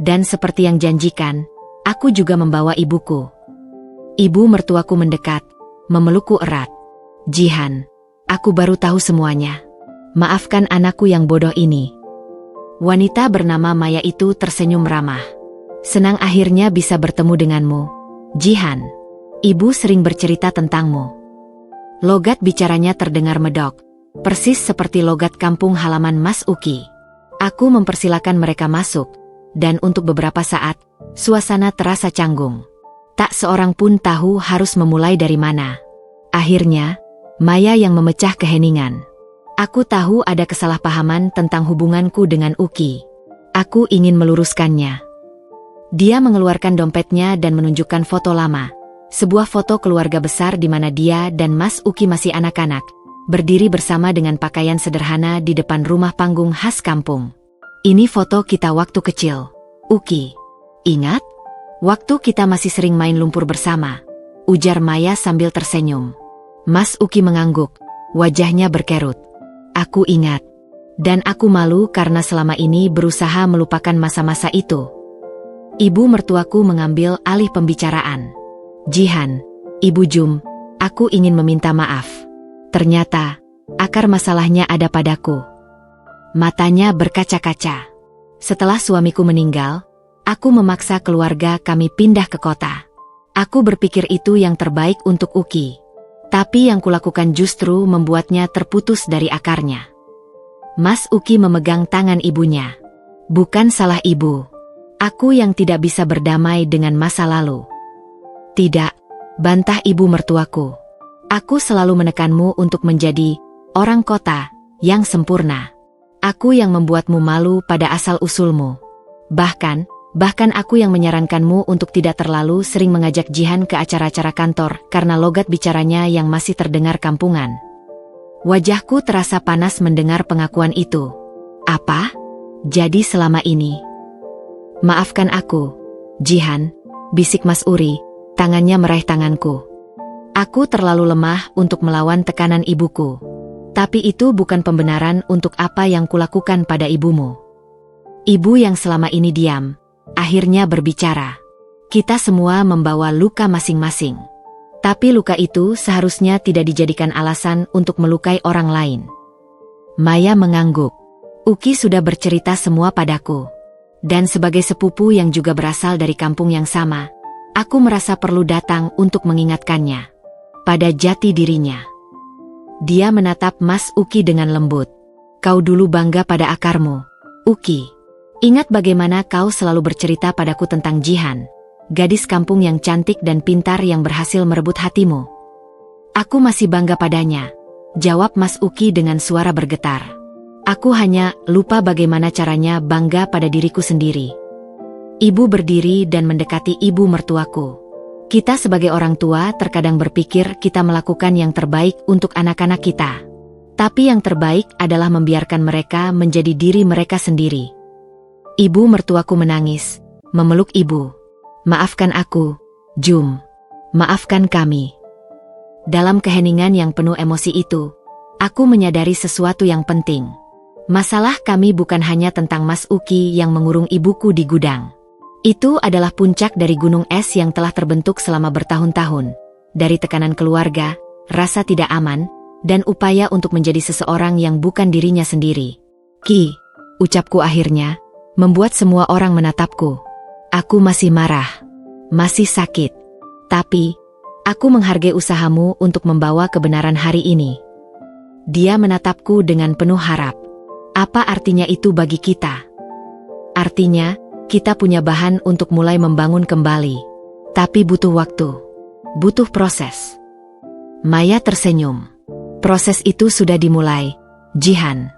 Dan seperti yang janjikan, aku juga membawa ibuku. Ibu mertuaku mendekat, memelukku erat. Jihan, aku baru tahu semuanya. Maafkan anakku yang bodoh ini. Wanita bernama Maya itu tersenyum ramah. Senang akhirnya bisa bertemu denganmu, Jihan. Ibu sering bercerita tentangmu. Logat bicaranya terdengar medok, persis seperti logat kampung halaman Mas Uki. Aku mempersilakan mereka masuk, dan untuk beberapa saat, suasana terasa canggung. Tak seorang pun tahu harus memulai dari mana. Akhirnya, Maya yang memecah keheningan. Aku tahu ada kesalahpahaman tentang hubunganku dengan Uki. Aku ingin meluruskannya. Dia mengeluarkan dompetnya dan menunjukkan foto lama. Sebuah foto keluarga besar di mana dia dan Mas Uki masih anak-anak, berdiri bersama dengan pakaian sederhana di depan rumah panggung khas kampung. Ini foto kita waktu kecil, Uki. Ingat? Waktu kita masih sering main lumpur bersama, ujar Maya sambil tersenyum. Mas Uki mengangguk, wajahnya berkerut. Aku ingat. Dan aku malu karena selama ini berusaha melupakan masa-masa itu. Ibu mertuaku mengambil alih pembicaraan. Jihan, Ibu Jum, aku ingin meminta maaf. Ternyata, akar masalahnya ada padaku. Matanya berkaca-kaca. Setelah suamiku meninggal, aku memaksa keluarga kami pindah ke kota. Aku berpikir itu yang terbaik untuk Uki. Tapi yang kulakukan justru membuatnya terputus dari akarnya. Mas Uki memegang tangan ibunya. Bukan salah ibu. Aku yang tidak bisa berdamai dengan masa lalu. Tidak, bantah ibu mertuaku. Aku selalu menekanmu untuk menjadi orang kota yang sempurna. Aku yang membuatmu malu pada asal-usulmu. Bahkan aku yang menyarankanmu untuk tidak terlalu sering mengajak Jihan ke acara-acara kantor karena logat bicaranya yang masih terdengar kampungan. Wajahku terasa panas mendengar pengakuan itu. Apa? Jadi selama ini? Maafkan aku, Jihan, bisik Mas Uri, tangannya meraih tanganku. Aku terlalu lemah untuk melawan tekanan ibuku. Tapi itu bukan pembenaran untuk apa yang kulakukan pada ibumu. Ibu yang selama ini diam, akhirnya berbicara. Kita semua membawa luka masing-masing. Tapi luka itu seharusnya tidak dijadikan alasan untuk melukai orang lain. Maya mengangguk. Uki sudah bercerita semua padaku. Dan sebagai sepupu yang juga berasal dari kampung yang sama, aku merasa perlu datang untuk mengingatkannya pada jati dirinya. Dia menatap Mas Uki dengan lembut. Kau dulu bangga pada akarmu, Uki. Ingat bagaimana kau selalu bercerita padaku tentang Jihan, gadis kampung yang cantik dan pintar yang berhasil merebut hatimu. Aku masih bangga padanya, jawab Mas Uki dengan suara bergetar. Aku hanya lupa bagaimana caranya bangga pada diriku sendiri. Ibu berdiri dan mendekati ibu mertuaku. Kita sebagai orang tua terkadang berpikir kita melakukan yang terbaik untuk anak-anak kita. Tapi yang terbaik adalah membiarkan mereka menjadi diri mereka sendiri. Ibu mertuaku menangis, memeluk ibu. Maafkan aku, Jum. Maafkan kami. Dalam keheningan yang penuh emosi itu, aku menyadari sesuatu yang penting. Masalah kami bukan hanya tentang Mas Uki yang mengurung ibuku di gudang. Itu adalah puncak dari gunung es yang telah terbentuk selama bertahun-tahun. Dari tekanan keluarga, rasa tidak aman, dan upaya untuk menjadi seseorang yang bukan dirinya sendiri. Ki, ucapku akhirnya, membuat semua orang menatapku. Aku masih marah, masih sakit. Tapi, aku menghargai usahamu untuk membawa kebenaran hari ini. Dia menatapku dengan penuh harap. Apa artinya itu bagi kita? Artinya, kita punya bahan untuk mulai membangun kembali. Tapi butuh waktu. Butuh proses. Maya tersenyum. Proses itu sudah dimulai, Jihan.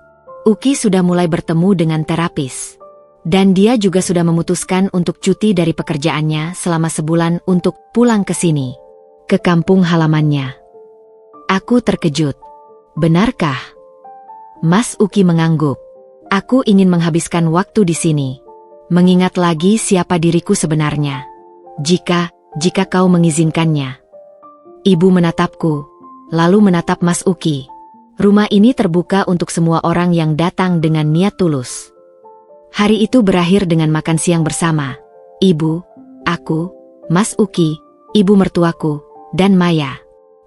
Uki sudah mulai bertemu dengan terapis. Dan dia juga sudah memutuskan untuk cuti dari pekerjaannya selama sebulan untuk pulang ke sini. Ke kampung halamannya. Aku terkejut. Benarkah? Mas Uki mengangguk. Aku ingin menghabiskan waktu di sini. Mengingat lagi siapa diriku sebenarnya. Jika kau mengizinkannya. Ibu menatapku, lalu menatap Mas Uki. Rumah ini terbuka untuk semua orang yang datang dengan niat tulus. Hari itu berakhir dengan makan siang bersama. Ibu, aku, Mas Uki, ibu mertuaku, dan Maya.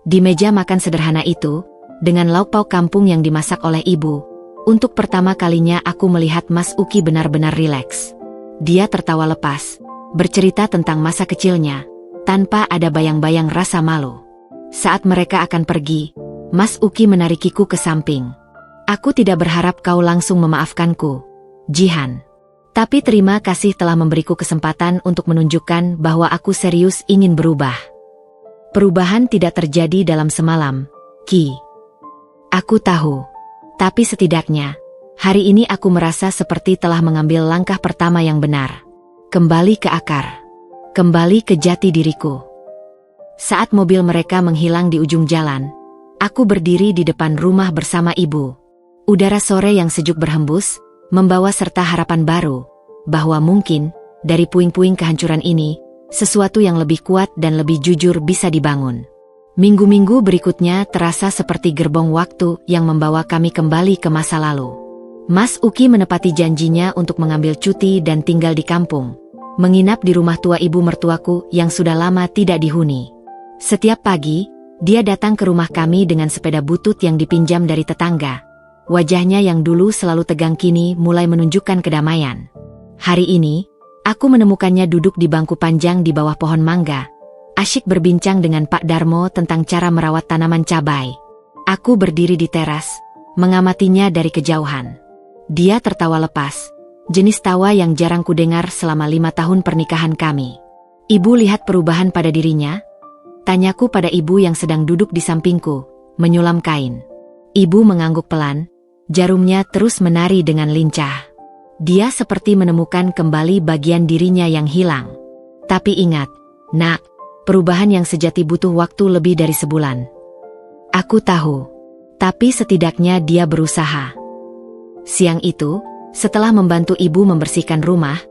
Di meja makan sederhana itu, dengan lauk pauk kampung yang dimasak oleh ibu, untuk pertama kalinya aku melihat Mas Uki benar-benar rileks. Dia tertawa lepas, bercerita tentang masa kecilnya, tanpa ada bayang-bayang rasa malu. Saat mereka akan pergi, Mas Uki menarikiku ke samping. Aku tidak berharap kau langsung memaafkanku, Jihan. Tapi terima kasih telah memberiku kesempatan untuk menunjukkan bahwa aku serius ingin berubah. Perubahan tidak terjadi dalam semalam, Ki. Aku tahu. Tapi setidaknya, hari ini aku merasa seperti telah mengambil langkah pertama yang benar. Kembali ke akar. Kembali ke jati diriku. Saat mobil mereka menghilang di ujung jalan, aku berdiri di depan rumah bersama ibu. Udara sore yang sejuk berhembus, membawa serta harapan baru, bahwa mungkin, dari puing-puing kehancuran ini, sesuatu yang lebih kuat dan lebih jujur bisa dibangun. Minggu-minggu berikutnya terasa seperti gerbong waktu yang membawa kami kembali ke masa lalu. Mas Uki menepati janjinya untuk mengambil cuti dan tinggal di kampung, menginap di rumah tua ibu mertuaku yang sudah lama tidak dihuni. Setiap pagi, dia datang ke rumah kami dengan sepeda butut yang dipinjam dari tetangga. Wajahnya yang dulu selalu tegang kini mulai menunjukkan kedamaian. Hari ini, aku menemukannya duduk di bangku panjang di bawah pohon mangga, asyik berbincang dengan Pak Darmo tentang cara merawat tanaman cabai. Aku berdiri di teras, mengamatinya dari kejauhan. Dia tertawa lepas, jenis tawa yang jarang kudengar selama 5 tahun pernikahan kami. Ibu lihat perubahan pada dirinya? Tanyaku pada ibu yang sedang duduk di sampingku, menyulam kain. Ibu mengangguk pelan, jarumnya terus menari dengan lincah. Dia seperti menemukan kembali bagian dirinya yang hilang. Tapi ingat, nak, perubahan yang sejati butuh waktu lebih dari sebulan. Aku tahu, tapi setidaknya dia berusaha. Siang itu, setelah membantu ibu membersihkan rumah,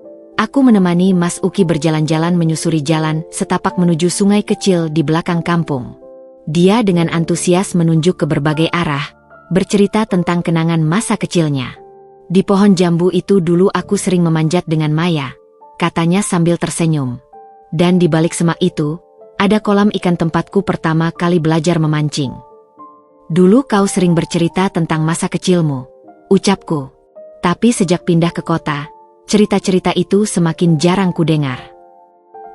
aku menemani Mas Uki berjalan-jalan menyusuri jalan setapak menuju sungai kecil di belakang kampung. Dia dengan antusias menunjuk ke berbagai arah, bercerita tentang kenangan masa kecilnya. Di pohon jambu itu dulu aku sering memanjat dengan Maya, katanya sambil tersenyum. Dan di balik semak itu, ada kolam ikan tempatku pertama kali belajar memancing. Dulu kau sering bercerita tentang masa kecilmu, ucapku. Tapi sejak pindah ke kota, cerita-cerita itu semakin jarang kudengar.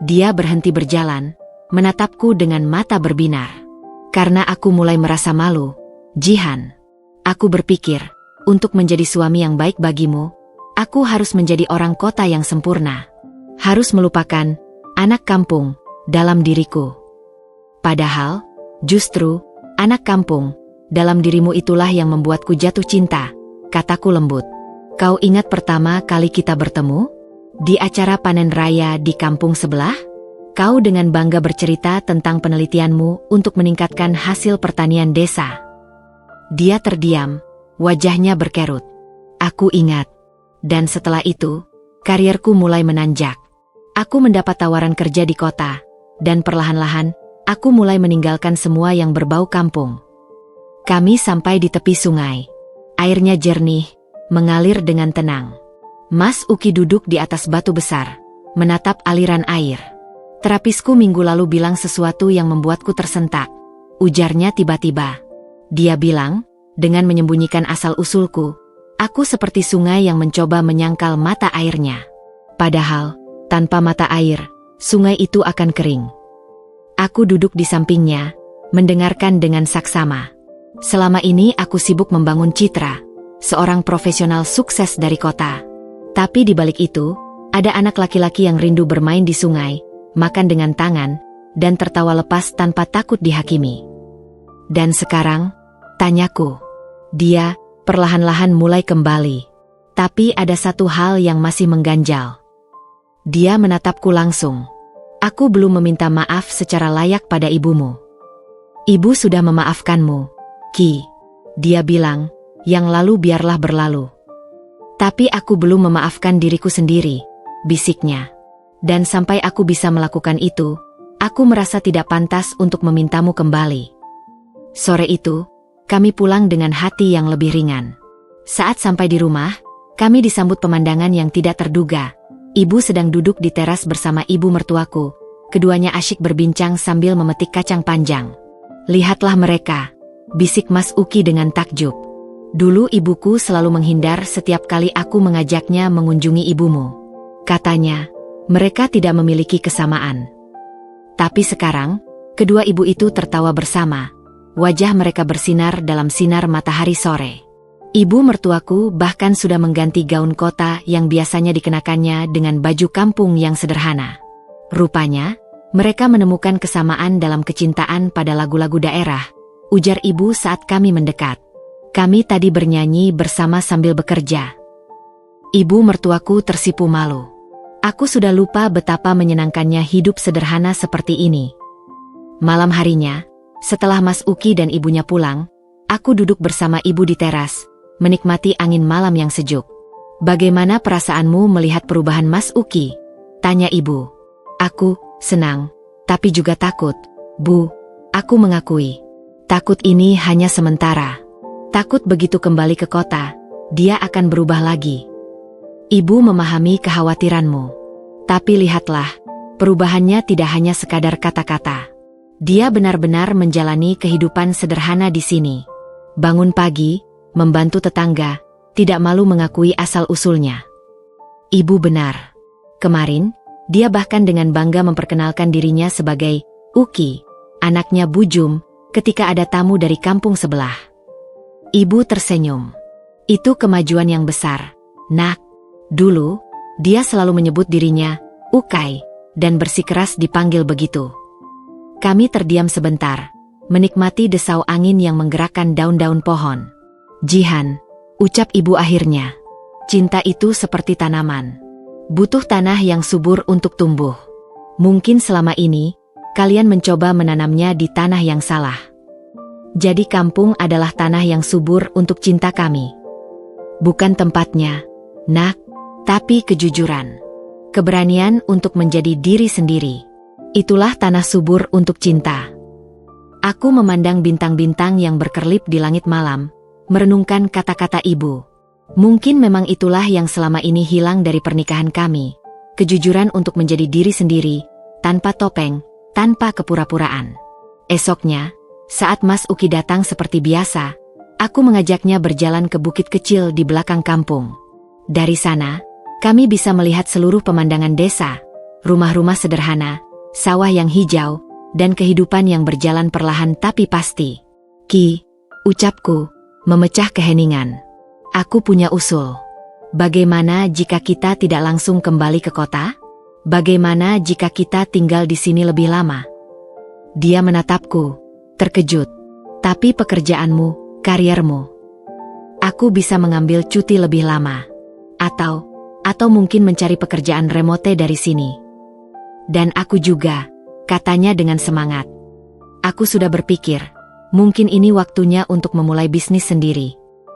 Dia berhenti berjalan, menatapku dengan mata berbinar. Karena aku mulai merasa malu, Jihan. Aku berpikir, untuk menjadi suami yang baik bagimu, aku harus menjadi orang kota yang sempurna. Harus melupakan anak kampung dalam diriku. Padahal, justru, anak kampung dalam dirimu itulah yang membuatku jatuh cinta, kataku lembut. Kau ingat pertama kali kita bertemu? Di acara panen raya di kampung sebelah? Kau dengan bangga bercerita tentang penelitianmu untuk meningkatkan hasil pertanian desa. Dia terdiam, wajahnya berkerut. Aku ingat. Dan setelah itu, karierku mulai menanjak. Aku mendapat tawaran kerja di kota, dan perlahan-lahan, aku mulai meninggalkan semua yang berbau kampung. Kami sampai di tepi sungai. Airnya jernih, mengalir dengan tenang. Mas Uki duduk di atas batu besar, menatap aliran air. Terapisku minggu lalu bilang sesuatu yang membuatku tersentak. Ujarnya tiba-tiba. Dia bilang, dengan menyembunyikan asal-usulku, aku seperti sungai yang mencoba menyangkal mata airnya. Padahal, tanpa mata air, sungai itu akan kering. Aku duduk di sampingnya, mendengarkan dengan saksama. Selama ini aku sibuk membangun citra, seorang profesional sukses dari kota. Tapi di balik itu, ada anak laki-laki yang rindu bermain di sungai, makan dengan tangan, dan tertawa lepas tanpa takut dihakimi. Dan sekarang, tanyaku, dia perlahan-lahan mulai kembali. Tapi ada satu hal yang masih mengganjal. Dia menatapku langsung. Aku belum meminta maaf secara layak pada ibumu. Ibu sudah memaafkanmu, Ki. Dia bilang, yang lalu biarlah berlalu. Tapi aku belum memaafkan diriku sendiri, bisiknya. Dan sampai aku bisa melakukan itu, aku merasa tidak pantas untuk memintamu kembali. Sore itu, kami pulang dengan hati yang lebih ringan. Saat sampai di rumah, kami disambut pemandangan yang tidak terduga. Ibu sedang duduk di teras bersama ibu mertuaku. Keduanya asyik berbincang sambil memetik kacang panjang. Lihatlah mereka, bisik Mas Uki dengan takjub. Dulu ibuku selalu menghindar setiap kali aku mengajaknya mengunjungi ibumu. Katanya, mereka tidak memiliki kesamaan. Tapi sekarang, kedua ibu itu tertawa bersama. Wajah mereka bersinar dalam sinar matahari sore. Ibu mertuaku bahkan sudah mengganti gaun kota yang biasanya dikenakannya dengan baju kampung yang sederhana. Rupanya, mereka menemukan kesamaan dalam kecintaan pada lagu-lagu daerah, ujar ibu saat kami mendekat. Kami tadi bernyanyi bersama sambil bekerja. Ibu mertuaku tersipu malu. Aku sudah lupa betapa menyenangkannya hidup sederhana seperti ini. Malam harinya, setelah Mas Uki dan ibunya pulang, aku duduk bersama ibu di teras, menikmati angin malam yang sejuk. Bagaimana perasaanmu melihat perubahan Mas Uki? Tanya ibu. Aku senang, tapi juga takut, Bu. Aku mengakui. Takut ini hanya sementara. Takut begitu kembali ke kota, dia akan berubah lagi. Ibu memahami kekhawatiranmu. Tapi lihatlah, perubahannya tidak hanya sekadar kata-kata. Dia benar-benar menjalani kehidupan sederhana di sini. Bangun pagi, membantu tetangga, tidak malu mengakui asal-usulnya. Ibu benar. Kemarin, dia bahkan dengan bangga memperkenalkan dirinya sebagai Uki, anaknya Bu Jum, ketika ada tamu dari kampung sebelah. Ibu tersenyum. Itu kemajuan yang besar, Nak. Dulu, dia selalu menyebut dirinya Ukai, dan bersikeras dipanggil begitu. Kami terdiam sebentar, menikmati desau angin yang menggerakkan daun-daun pohon. Jihan, ucap ibu akhirnya. Cinta itu seperti tanaman. Butuh tanah yang subur untuk tumbuh. Mungkin selama ini, kalian mencoba menanamnya di tanah yang salah. Jadi kampung adalah tanah yang subur untuk cinta kami. Bukan tempatnya, Nak, tapi kejujuran. Keberanian untuk menjadi diri sendiri. Itulah tanah subur untuk cinta. Aku memandang bintang-bintang yang berkerlip di langit malam, merenungkan kata-kata ibu. Mungkin memang itulah yang selama ini hilang dari pernikahan kami. Kejujuran untuk menjadi diri sendiri, tanpa topeng, tanpa kepura-puraan. Esoknya, saat Mas Uki datang seperti biasa, aku mengajaknya berjalan ke bukit kecil di belakang kampung. Dari sana, kami bisa melihat seluruh pemandangan desa, rumah-rumah sederhana, sawah yang hijau, dan kehidupan yang berjalan perlahan tapi pasti. Ki, ucapku, memecah keheningan. Aku punya usul. Bagaimana jika kita tidak langsung kembali ke kota? Bagaimana jika kita tinggal di sini lebih lama? Dia menatapku, terkejut. Tapi pekerjaanmu, kariermu. Aku bisa mengambil cuti lebih lama. Atau mungkin mencari pekerjaan remote dari sini. Dan aku juga, katanya dengan semangat. Aku sudah berpikir, mungkin ini waktunya untuk memulai bisnis sendiri.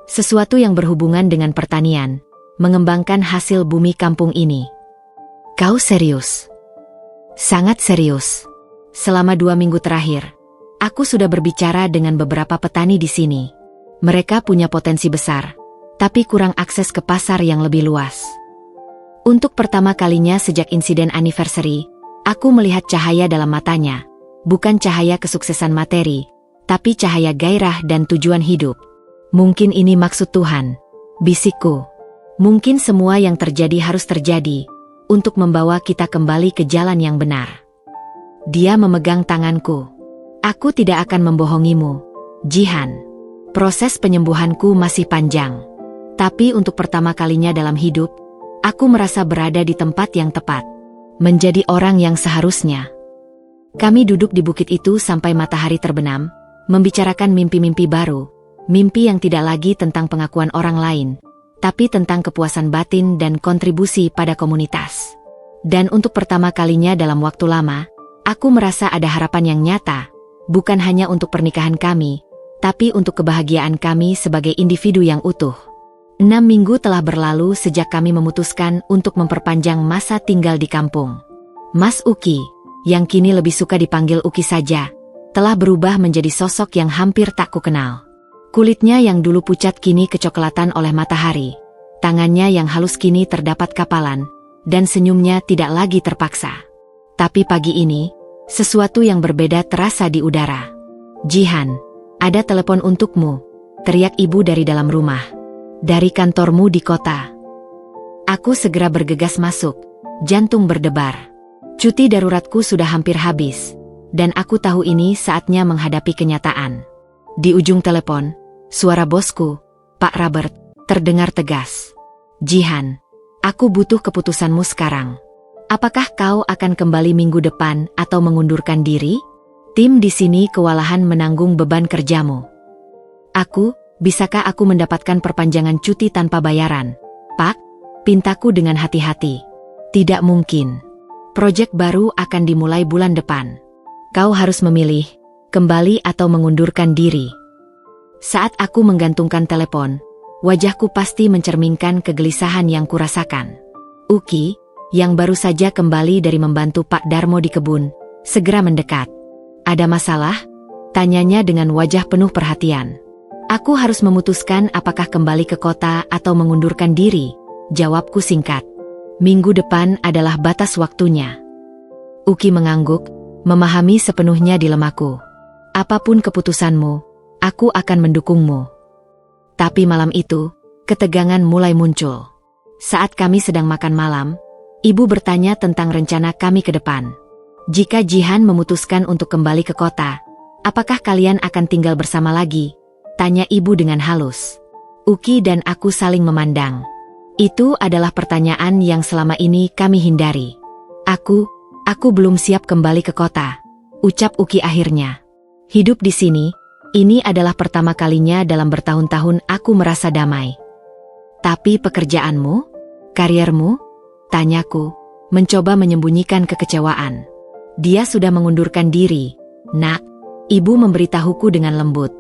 Sesuatu yang berhubungan dengan pertanian, mengembangkan hasil bumi kampung ini. Kau serius? Sangat serius. Selama 2 minggu terakhir, aku sudah berbicara dengan beberapa petani di sini. Mereka punya potensi besar, tapi kurang akses ke pasar yang lebih luas. Untuk pertama kalinya sejak insiden anniversary, aku melihat cahaya dalam matanya. Bukan cahaya kesuksesan materi, tapi cahaya gairah dan tujuan hidup. Mungkin ini maksud Tuhan, bisikku. Mungkin semua yang terjadi harus terjadi, untuk membawa kita kembali ke jalan yang benar. Dia memegang tanganku. Aku tidak akan membohongimu, Jihan. Proses penyembuhanku masih panjang. Tapi untuk pertama kalinya dalam hidup, aku merasa berada di tempat yang tepat. Menjadi orang yang seharusnya. Kami duduk di bukit itu sampai matahari terbenam, membicarakan mimpi-mimpi baru, mimpi yang tidak lagi tentang pengakuan orang lain, tapi tentang kepuasan batin dan kontribusi pada komunitas. Dan untuk pertama kalinya dalam waktu lama, aku merasa ada harapan yang nyata, bukan hanya untuk pernikahan kami, tapi untuk kebahagiaan kami sebagai individu yang utuh. 6 minggu telah berlalu sejak kami memutuskan untuk memperpanjang masa tinggal di kampung. Mas Uki, yang kini lebih suka dipanggil Uki saja, telah berubah menjadi sosok yang hampir tak kukenal. Kulitnya yang dulu pucat kini kecoklatan oleh matahari. Tangannya yang halus kini terdapat kapalan, dan senyumnya tidak lagi terpaksa. Tapi pagi ini, sesuatu yang berbeda terasa di udara. Jihan, ada telepon untukmu, teriak ibu dari dalam rumah. Dari kantormu di kota. Aku segera bergegas masuk, jantung berdebar. Cuti daruratku sudah hampir habis, dan aku tahu ini saatnya menghadapi kenyataan. Di ujung telepon, suara bosku, Pak Robert, terdengar tegas. Jihan, aku butuh keputusanmu sekarang. Apakah kau akan kembali minggu depan atau mengundurkan diri? Tim di sini kewalahan menanggung beban kerjamu. Bisakah aku mendapatkan perpanjangan cuti tanpa bayaran? Pak, pintaku dengan hati-hati. Tidak mungkin. Proyek baru akan dimulai bulan depan. Kau harus memilih, kembali atau mengundurkan diri. Saat aku menggantungkan telepon, wajahku pasti mencerminkan kegelisahan yang kurasakan. Uki, yang baru saja kembali dari membantu Pak Darmo di kebun, segera mendekat. Ada masalah? Tanyanya dengan wajah penuh perhatian. Aku harus memutuskan apakah kembali ke kota atau mengundurkan diri, jawabku singkat. Minggu depan adalah batas waktunya. Uki mengangguk, memahami sepenuhnya dilemaku. Apapun keputusanmu, aku akan mendukungmu. Tapi malam itu, ketegangan mulai muncul. Saat kami sedang makan malam, ibu bertanya tentang rencana kami ke depan. Jika Jihan memutuskan untuk kembali ke kota, apakah kalian akan tinggal bersama lagi? Tanya ibu dengan halus. Uki dan aku saling memandang. Itu adalah pertanyaan yang selama ini kami hindari. Aku belum siap kembali ke kota, ucap Uki akhirnya. Hidup di sini, ini adalah pertama kalinya dalam bertahun-tahun aku merasa damai. Tapi pekerjaanmu? Kariermu? Tanyaku, mencoba menyembunyikan kekecewaan. Dia sudah mengundurkan diri, nak, ibu memberitahuku dengan lembut.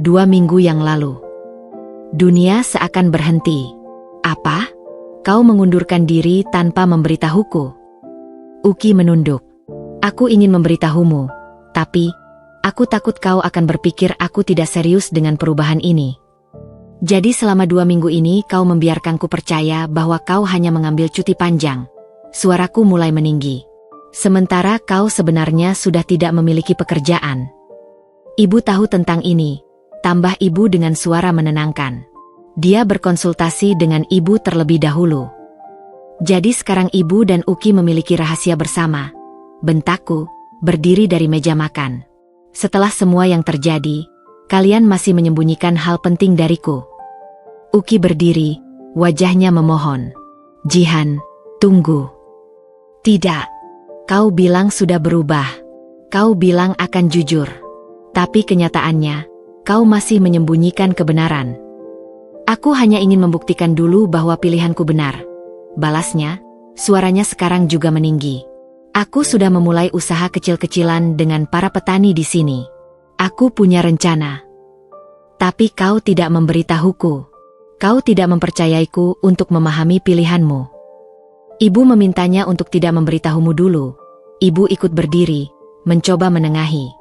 2 minggu yang lalu. Dunia seakan berhenti. Apa? Kau mengundurkan diri tanpa memberitahuku? Uki menunduk. Aku ingin memberitahumu, tapi aku takut kau akan berpikir aku tidak serius dengan perubahan ini. Jadi selama 2 minggu ini kau membiarkanku percaya bahwa kau hanya mengambil cuti panjang. Suaraku mulai meninggi. Sementara kau sebenarnya sudah tidak memiliki pekerjaan. Ibu tahu tentang ini, tambah ibu dengan suara menenangkan. Dia berkonsultasi dengan ibu terlebih dahulu. Jadi sekarang ibu dan Uki memiliki rahasia bersama. Bentakku, berdiri dari meja makan. Setelah semua yang terjadi, kalian masih menyembunyikan hal penting dariku. Uki berdiri, wajahnya memohon. Jihan, tunggu. Tidak. Kau bilang sudah berubah. Kau bilang akan jujur. Tapi kenyataannya, kau masih menyembunyikan kebenaran. Aku hanya ingin membuktikan dulu bahwa pilihanku benar. Balasnya, suaranya sekarang juga meninggi. Aku sudah memulai usaha kecil-kecilan dengan para petani di sini. Aku punya rencana. Tapi kau tidak memberitahuku. Kau tidak mempercayaiku untuk memahami pilihanmu. Ibu memintanya untuk tidak memberitahumu dulu. Ibu ikut berdiri, mencoba menengahi.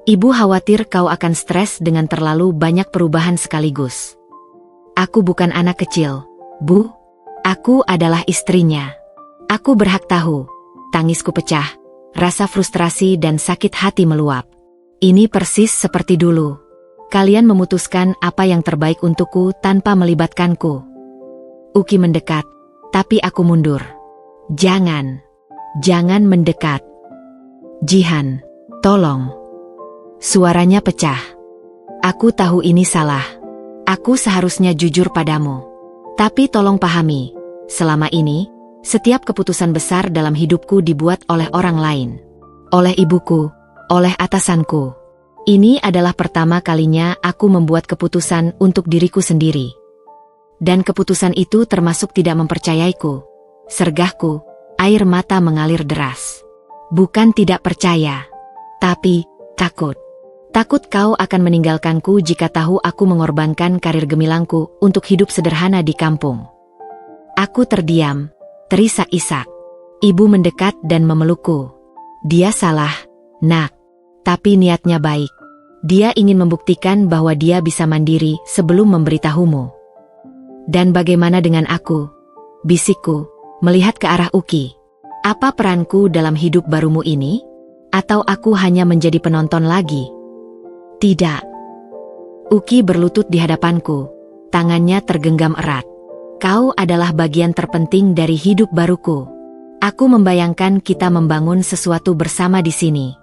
Ibu khawatir kau akan stres dengan terlalu banyak perubahan sekaligus. Aku bukan anak kecil, Bu. Aku adalah istrinya. Aku berhak tahu. Tangisku pecah. Rasa frustrasi dan sakit hati meluap. Ini persis seperti dulu. Kalian memutuskan apa yang terbaik untukku tanpa melibatkanku. Uki mendekat, tapi aku mundur. Jangan mendekat. Jihan, tolong. Suaranya pecah. Aku tahu ini salah. Aku seharusnya jujur padamu. Tapi tolong pahami, selama ini, setiap keputusan besar dalam hidupku dibuat oleh orang lain. Oleh ibuku, oleh atasanku. Ini adalah pertama kalinya aku membuat keputusan untuk diriku sendiri. Dan keputusan itu termasuk tidak mempercayaiku. Sergahku, air mata mengalir deras. Bukan tidak percaya, tapi takut. Takut kau akan meninggalkanku jika tahu aku mengorbankan karir gemilangku untuk hidup sederhana di kampung. Aku terdiam, terisak-isak. Ibu mendekat dan memelukku. Dia salah, nak. Tapi niatnya baik. Dia ingin membuktikan bahwa dia bisa mandiri sebelum memberitahumu. Dan bagaimana dengan aku? Bisikku, melihat ke arah Uki. Apa peranku dalam hidup barumu ini? Atau aku hanya menjadi penonton lagi? Tidak. Uki berlutut di hadapanku. Tangannya tergenggam erat. Kau adalah bagian terpenting dari hidup baruku. Aku membayangkan kita membangun sesuatu bersama di sini.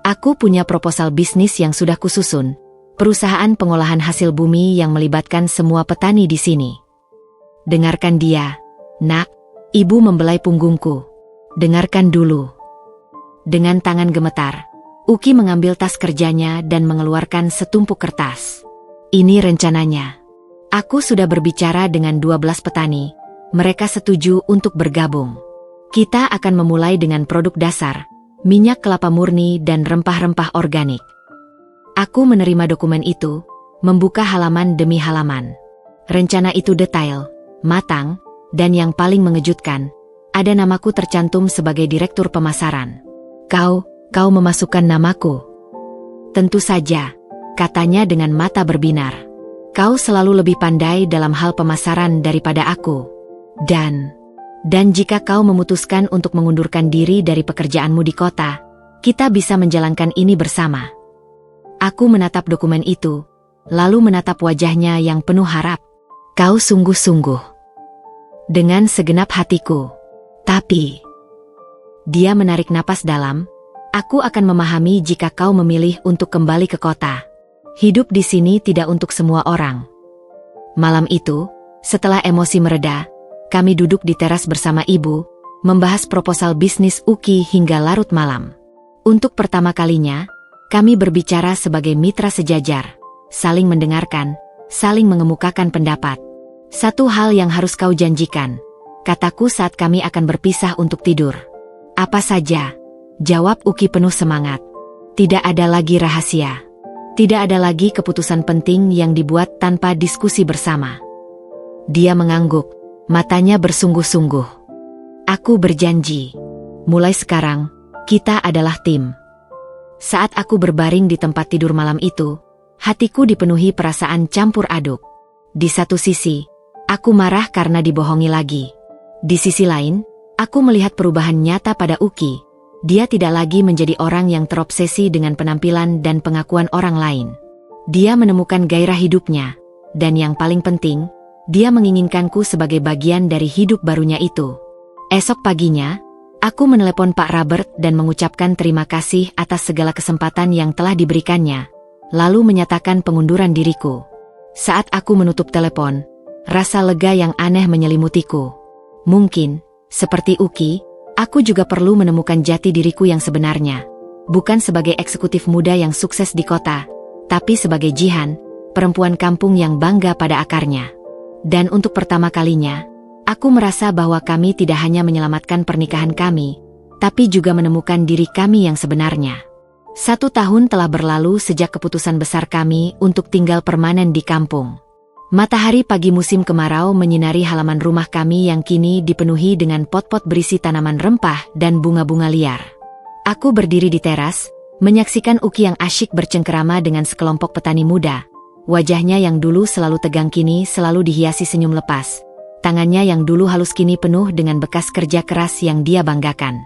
Aku punya proposal bisnis yang sudah kususun. Perusahaan pengolahan hasil bumi yang melibatkan semua petani di sini. Dengarkan dia, nak. Ibu membelai punggungku. Dengarkan dulu. Dengan tangan gemetar, Uki mengambil tas kerjanya dan mengeluarkan setumpuk kertas. Ini rencananya. Aku sudah berbicara dengan 12 petani. Mereka setuju untuk bergabung. Kita akan memulai dengan produk dasar, minyak kelapa murni dan rempah-rempah organik. Aku menerima dokumen itu, membuka halaman demi halaman. Rencana itu detail, matang, dan yang paling mengejutkan, ada namaku tercantum sebagai direktur pemasaran. Kau memasukkan namaku. Tentu saja, katanya dengan mata berbinar. Kau selalu lebih pandai dalam hal pemasaran daripada aku. Dan jika kau memutuskan untuk mengundurkan diri dari pekerjaanmu di kota, kita bisa menjalankan ini bersama. Aku menatap dokumen itu, lalu menatap wajahnya yang penuh harap. Kau sungguh-sungguh. Dengan segenap hatiku. Tapi, dia menarik napas dalam. Aku akan memahami jika kau memilih untuk kembali ke kota. Hidup di sini tidak untuk semua orang. Malam itu, setelah emosi mereda, kami duduk di teras bersama ibu, membahas proposal bisnis Uki hingga larut malam. Untuk pertama kalinya, kami berbicara sebagai mitra sejajar, saling mendengarkan, saling mengemukakan pendapat. Satu hal yang harus kau janjikan, kataku saat kami akan berpisah untuk tidur. Apa saja? Jawab Uki penuh semangat. Tidak ada lagi rahasia. Tidak ada lagi keputusan penting yang dibuat tanpa diskusi bersama. Dia mengangguk, matanya bersungguh-sungguh. Aku berjanji. Mulai sekarang, kita adalah tim. Saat aku berbaring di tempat tidur malam itu, hatiku dipenuhi perasaan campur aduk. Di satu sisi, aku marah karena dibohongi lagi. Di sisi lain, aku melihat perubahan nyata pada Uki. Dia tidak lagi menjadi orang yang terobsesi dengan penampilan dan pengakuan orang lain. Dia menemukan gairah hidupnya, dan yang paling penting, dia menginginkanku sebagai bagian dari hidup barunya itu. Esok paginya, aku menelepon Pak Robert dan mengucapkan terima kasih atas segala kesempatan yang telah diberikannya, lalu menyatakan pengunduran diriku. Saat aku menutup telepon, rasa lega yang aneh menyelimutiku. Mungkin, seperti Uki, aku juga perlu menemukan jati diriku yang sebenarnya. Bukan sebagai eksekutif muda yang sukses di kota, tapi sebagai Jihan, perempuan kampung yang bangga pada akarnya. Dan untuk pertama kalinya, aku merasa bahwa kami tidak hanya menyelamatkan pernikahan kami, tapi juga menemukan diri kami yang sebenarnya. 1 tahun telah berlalu sejak keputusan besar kami untuk tinggal permanen di kampung. Matahari pagi musim kemarau menyinari halaman rumah kami yang kini dipenuhi dengan pot-pot berisi tanaman rempah dan bunga-bunga liar. Aku berdiri di teras, menyaksikan Uki yang asyik bercengkerama dengan sekelompok petani muda. Wajahnya yang dulu selalu tegang kini selalu dihiasi senyum lepas. tangannya yang dulu halus kini penuh dengan bekas kerja keras yang dia banggakan.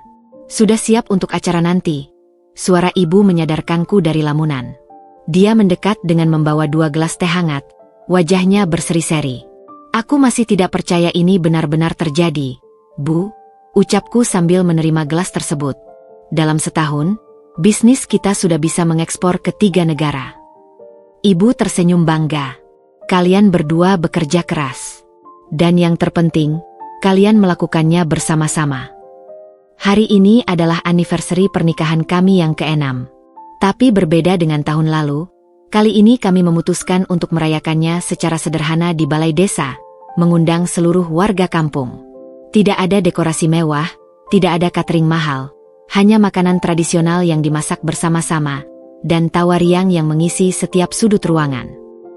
"Sudah siap untuk acara nanti?" Suara ibu menyadarkanku dari lamunan. Dia mendekat dengan membawa 2 gelas teh hangat, wajahnya berseri-seri. "Aku masih tidak percaya ini benar-benar terjadi, Bu," ucapku sambil menerima gelas tersebut. "Dalam setahun, bisnis kita sudah bisa mengekspor ke 3 negara." Ibu tersenyum bangga. "Kalian berdua bekerja keras. Dan yang terpenting, kalian melakukannya bersama-sama. Hari ini adalah anniversary pernikahan kami yang ke-6. Tapi berbeda dengan tahun lalu, kali ini kami memutuskan untuk merayakannya secara sederhana di balai desa, mengundang seluruh warga kampung. Tidak ada dekorasi mewah, tidak ada catering mahal, hanya makanan tradisional yang dimasak bersama-sama, dan tawa riang yang mengisi setiap sudut ruangan."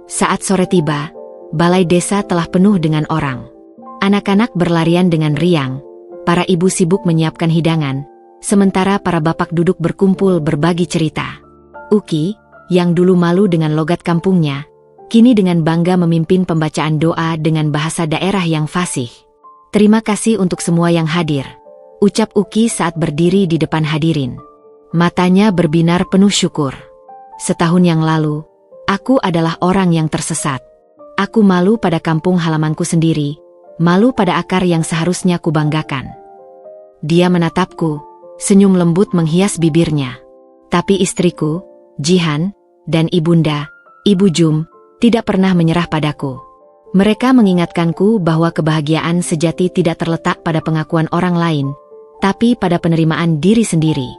Saat sore tiba, balai desa telah penuh dengan orang. Anak-anak berlarian dengan riang, para ibu sibuk menyiapkan hidangan, sementara para bapak duduk berkumpul berbagi cerita. Uki, yang dulu malu dengan logat kampungnya, kini dengan bangga memimpin pembacaan doa dengan bahasa daerah yang fasih. "Terima kasih untuk semua yang hadir," ucap Uki saat berdiri di depan hadirin. Matanya berbinar penuh syukur. "Setahun yang lalu, aku adalah orang yang tersesat. Aku malu pada kampung halamanku sendiri, malu pada akar yang seharusnya kubanggakan." Dia menatapku, senyum lembut menghias bibirnya. Tapi istriku, Jihan, dan ibunda, Ibu Jum, tidak pernah menyerah padaku. Mereka mengingatkanku bahwa kebahagiaan sejati tidak terletak pada pengakuan orang lain, tapi pada penerimaan diri sendiri.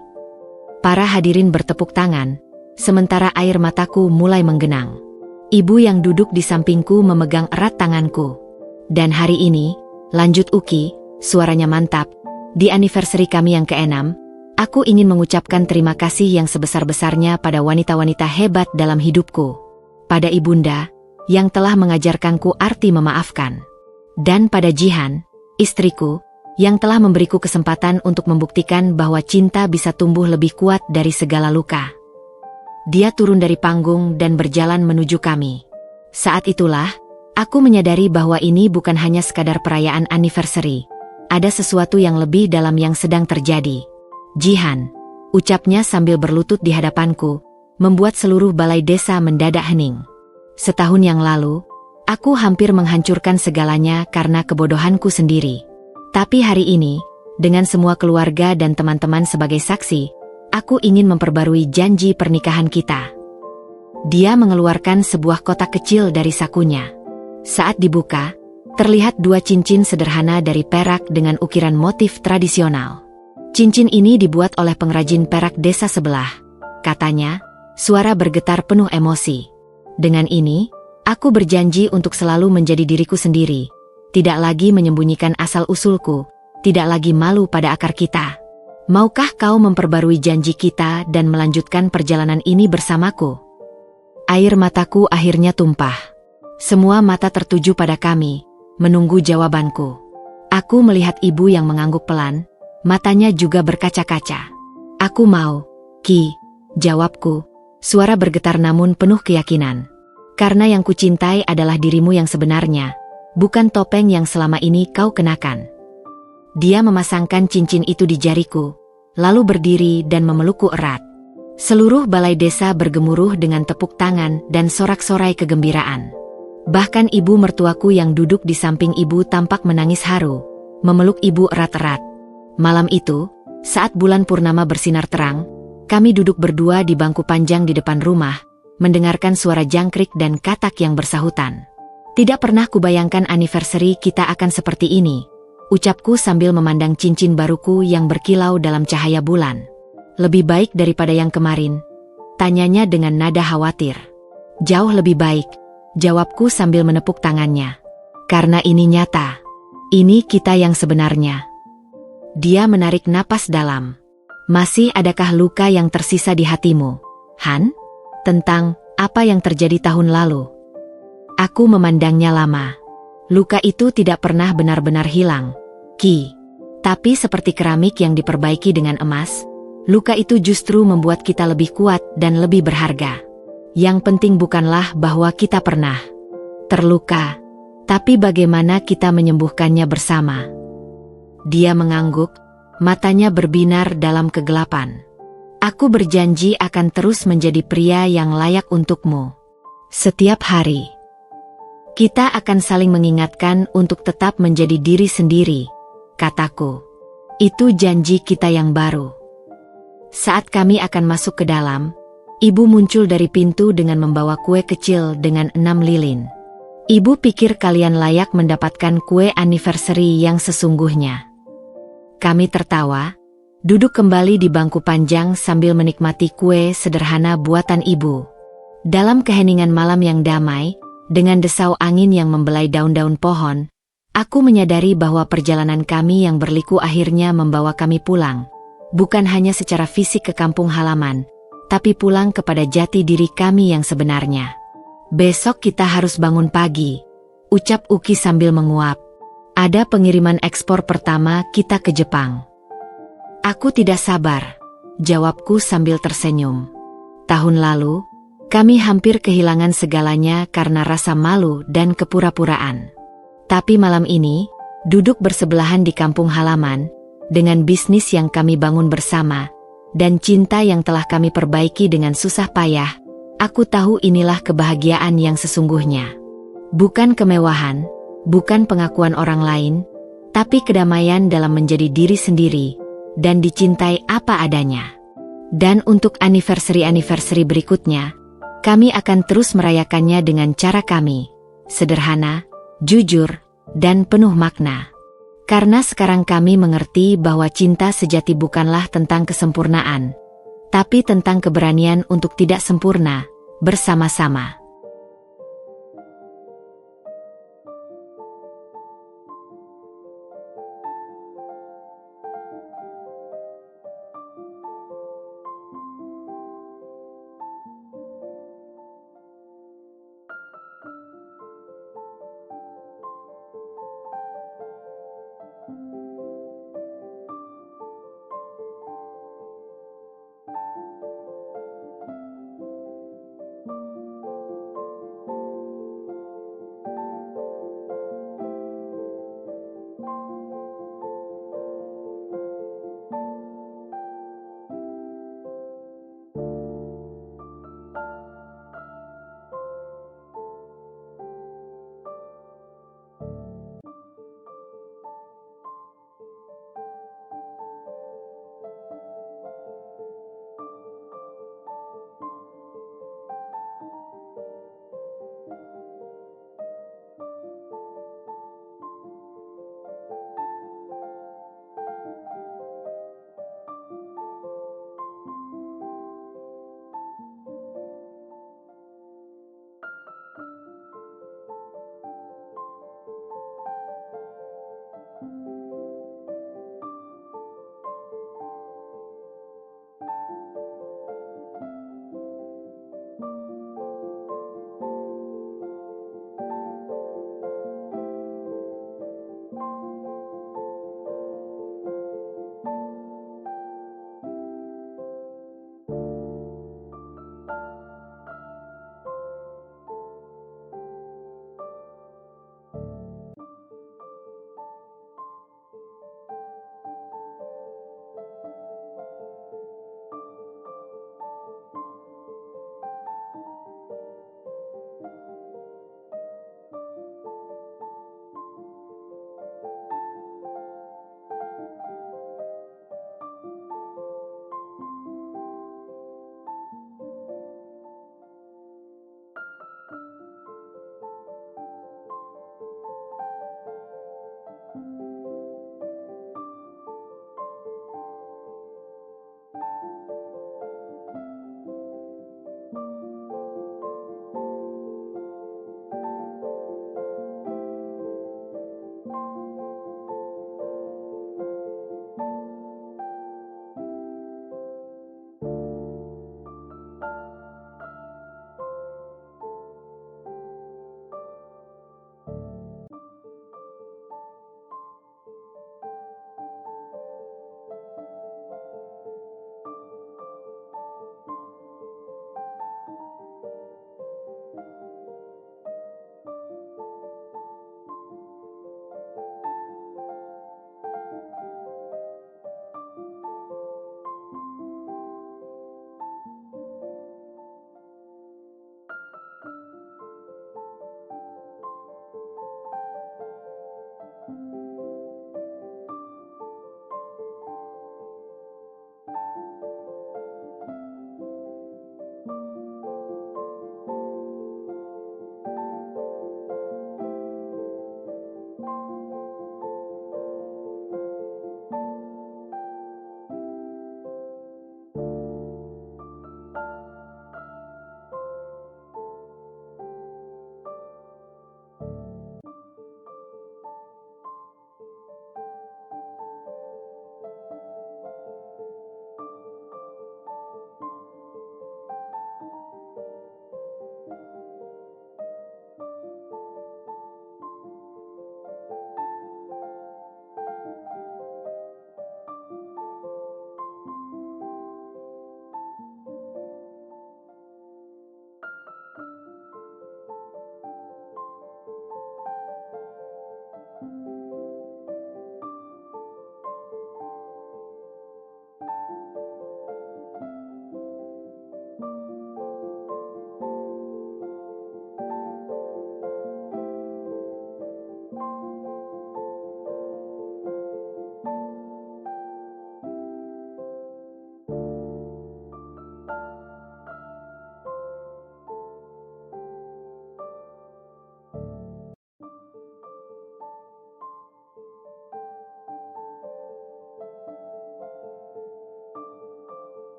Para hadirin bertepuk tangan, sementara air mataku mulai menggenang. Ibu yang duduk di sampingku memegang erat tanganku. "Dan hari ini," lanjut Uki, suaranya mantap, "di anniversary kami yang ke-6, aku ingin mengucapkan terima kasih yang sebesar-besarnya pada wanita-wanita hebat dalam hidupku. Pada ibunda, yang telah mengajarkanku arti memaafkan. Dan pada Jihan, istriku, yang telah memberiku kesempatan untuk membuktikan bahwa cinta bisa tumbuh lebih kuat dari segala luka." Dia turun dari panggung dan berjalan menuju kami. Saat itulah, aku menyadari bahwa ini bukan hanya sekadar perayaan anniversary. Ada sesuatu yang lebih dalam yang sedang terjadi. "Jihan," ucapnya sambil berlutut di hadapanku, membuat seluruh balai desa mendadak hening. "Setahun yang lalu, aku hampir menghancurkan segalanya karena kebodohanku sendiri. Tapi hari ini, dengan semua keluarga dan teman-teman sebagai saksi, aku ingin memperbarui janji pernikahan kita." Dia mengeluarkan sebuah kotak kecil dari sakunya. Saat dibuka, terlihat 2 cincin sederhana dari perak dengan ukiran motif tradisional. "Cincin ini dibuat oleh pengrajin perak desa sebelah," katanya, suara bergetar penuh emosi. "Dengan ini, aku berjanji untuk selalu menjadi diriku sendiri, tidak lagi menyembunyikan asal-usulku, tidak lagi malu pada akar kita. Maukah kau memperbarui janji kita dan melanjutkan perjalanan ini bersamaku?" Air mataku akhirnya tumpah. Semua mata tertuju pada kami, menunggu jawabanku. Aku melihat ibu yang mengangguk pelan, matanya juga berkaca-kaca. "Aku mau, Ki," jawabku, suara bergetar namun penuh keyakinan. "Karena yang kucintai adalah dirimu yang sebenarnya, bukan topeng yang selama ini kau kenakan." Dia memasangkan cincin itu di jariku, lalu berdiri dan memelukku erat. Seluruh balai desa bergemuruh dengan tepuk tangan dan sorak-sorai kegembiraan. Bahkan ibu mertuaku yang duduk di samping ibu tampak menangis haru, memeluk ibu erat-erat. Malam itu, saat bulan purnama bersinar terang, kami duduk berdua di bangku panjang di depan rumah, mendengarkan suara jangkrik dan katak yang bersahutan. "Tidak pernah kubayangkan anniversary kita akan seperti ini," ucapku sambil memandang cincin baruku yang berkilau dalam cahaya bulan. "Lebih baik daripada yang kemarin?" tanyanya dengan nada khawatir. "Jauh lebih baik," jawabku sambil menepuk tangannya. "Karena ini nyata. Ini kita yang sebenarnya." Dia menarik napas dalam. "Masih adakah luka yang tersisa di hatimu, Han? Tentang apa yang terjadi tahun lalu?" Aku memandangnya lama. Luka itu tidak pernah benar-benar hilang, Ki. Tapi seperti keramik yang diperbaiki dengan emas, luka itu justru membuat kita lebih kuat dan lebih berharga. Yang penting bukanlah bahwa kita pernah terluka, Tapi bagaimana kita menyembuhkannya bersama? Dia mengangguk, matanya berbinar dalam kegelapan. Aku berjanji akan terus menjadi pria yang layak untukmu. Setiap hari. Kita akan saling mengingatkan untuk tetap menjadi diri sendiri, kataku. Itu janji kita yang baru. Saat kami akan masuk ke dalam, ibu muncul dari pintu dengan membawa kue kecil dengan 6 lilin. Ibu pikir kalian layak mendapatkan kue anniversary yang sesungguhnya. Kami tertawa, duduk kembali di bangku panjang sambil menikmati kue sederhana buatan ibu. Dalam keheningan malam yang damai, dengan desau angin yang membelai daun-daun pohon, aku menyadari bahwa perjalanan kami yang berliku akhirnya membawa kami pulang. Bukan hanya secara fisik ke kampung halaman, tapi pulang kepada jati diri kami yang sebenarnya. Besok kita harus bangun pagi, ucap Uki sambil menguap. Ada pengiriman ekspor pertama kita ke Jepang. Aku tidak sabar, jawabku sambil tersenyum. Tahun lalu, kami hampir kehilangan segalanya karena rasa malu dan kepura-puraan. Tapi malam ini, duduk bersebelahan di kampung halaman, dengan bisnis yang kami bangun bersama, dan cinta yang telah kami perbaiki dengan susah payah, aku tahu inilah kebahagiaan yang sesungguhnya. Bukan kemewahan, bukan pengakuan orang lain, tapi kedamaian dalam menjadi diri sendiri, dan dicintai apa adanya. Dan untuk anniversary berikutnya, kami akan terus merayakannya dengan cara kami, sederhana, jujur, dan penuh makna. Karena sekarang kami mengerti bahwa cinta sejati bukanlah tentang kesempurnaan, tapi tentang keberanian untuk tidak sempurna, bersama-sama.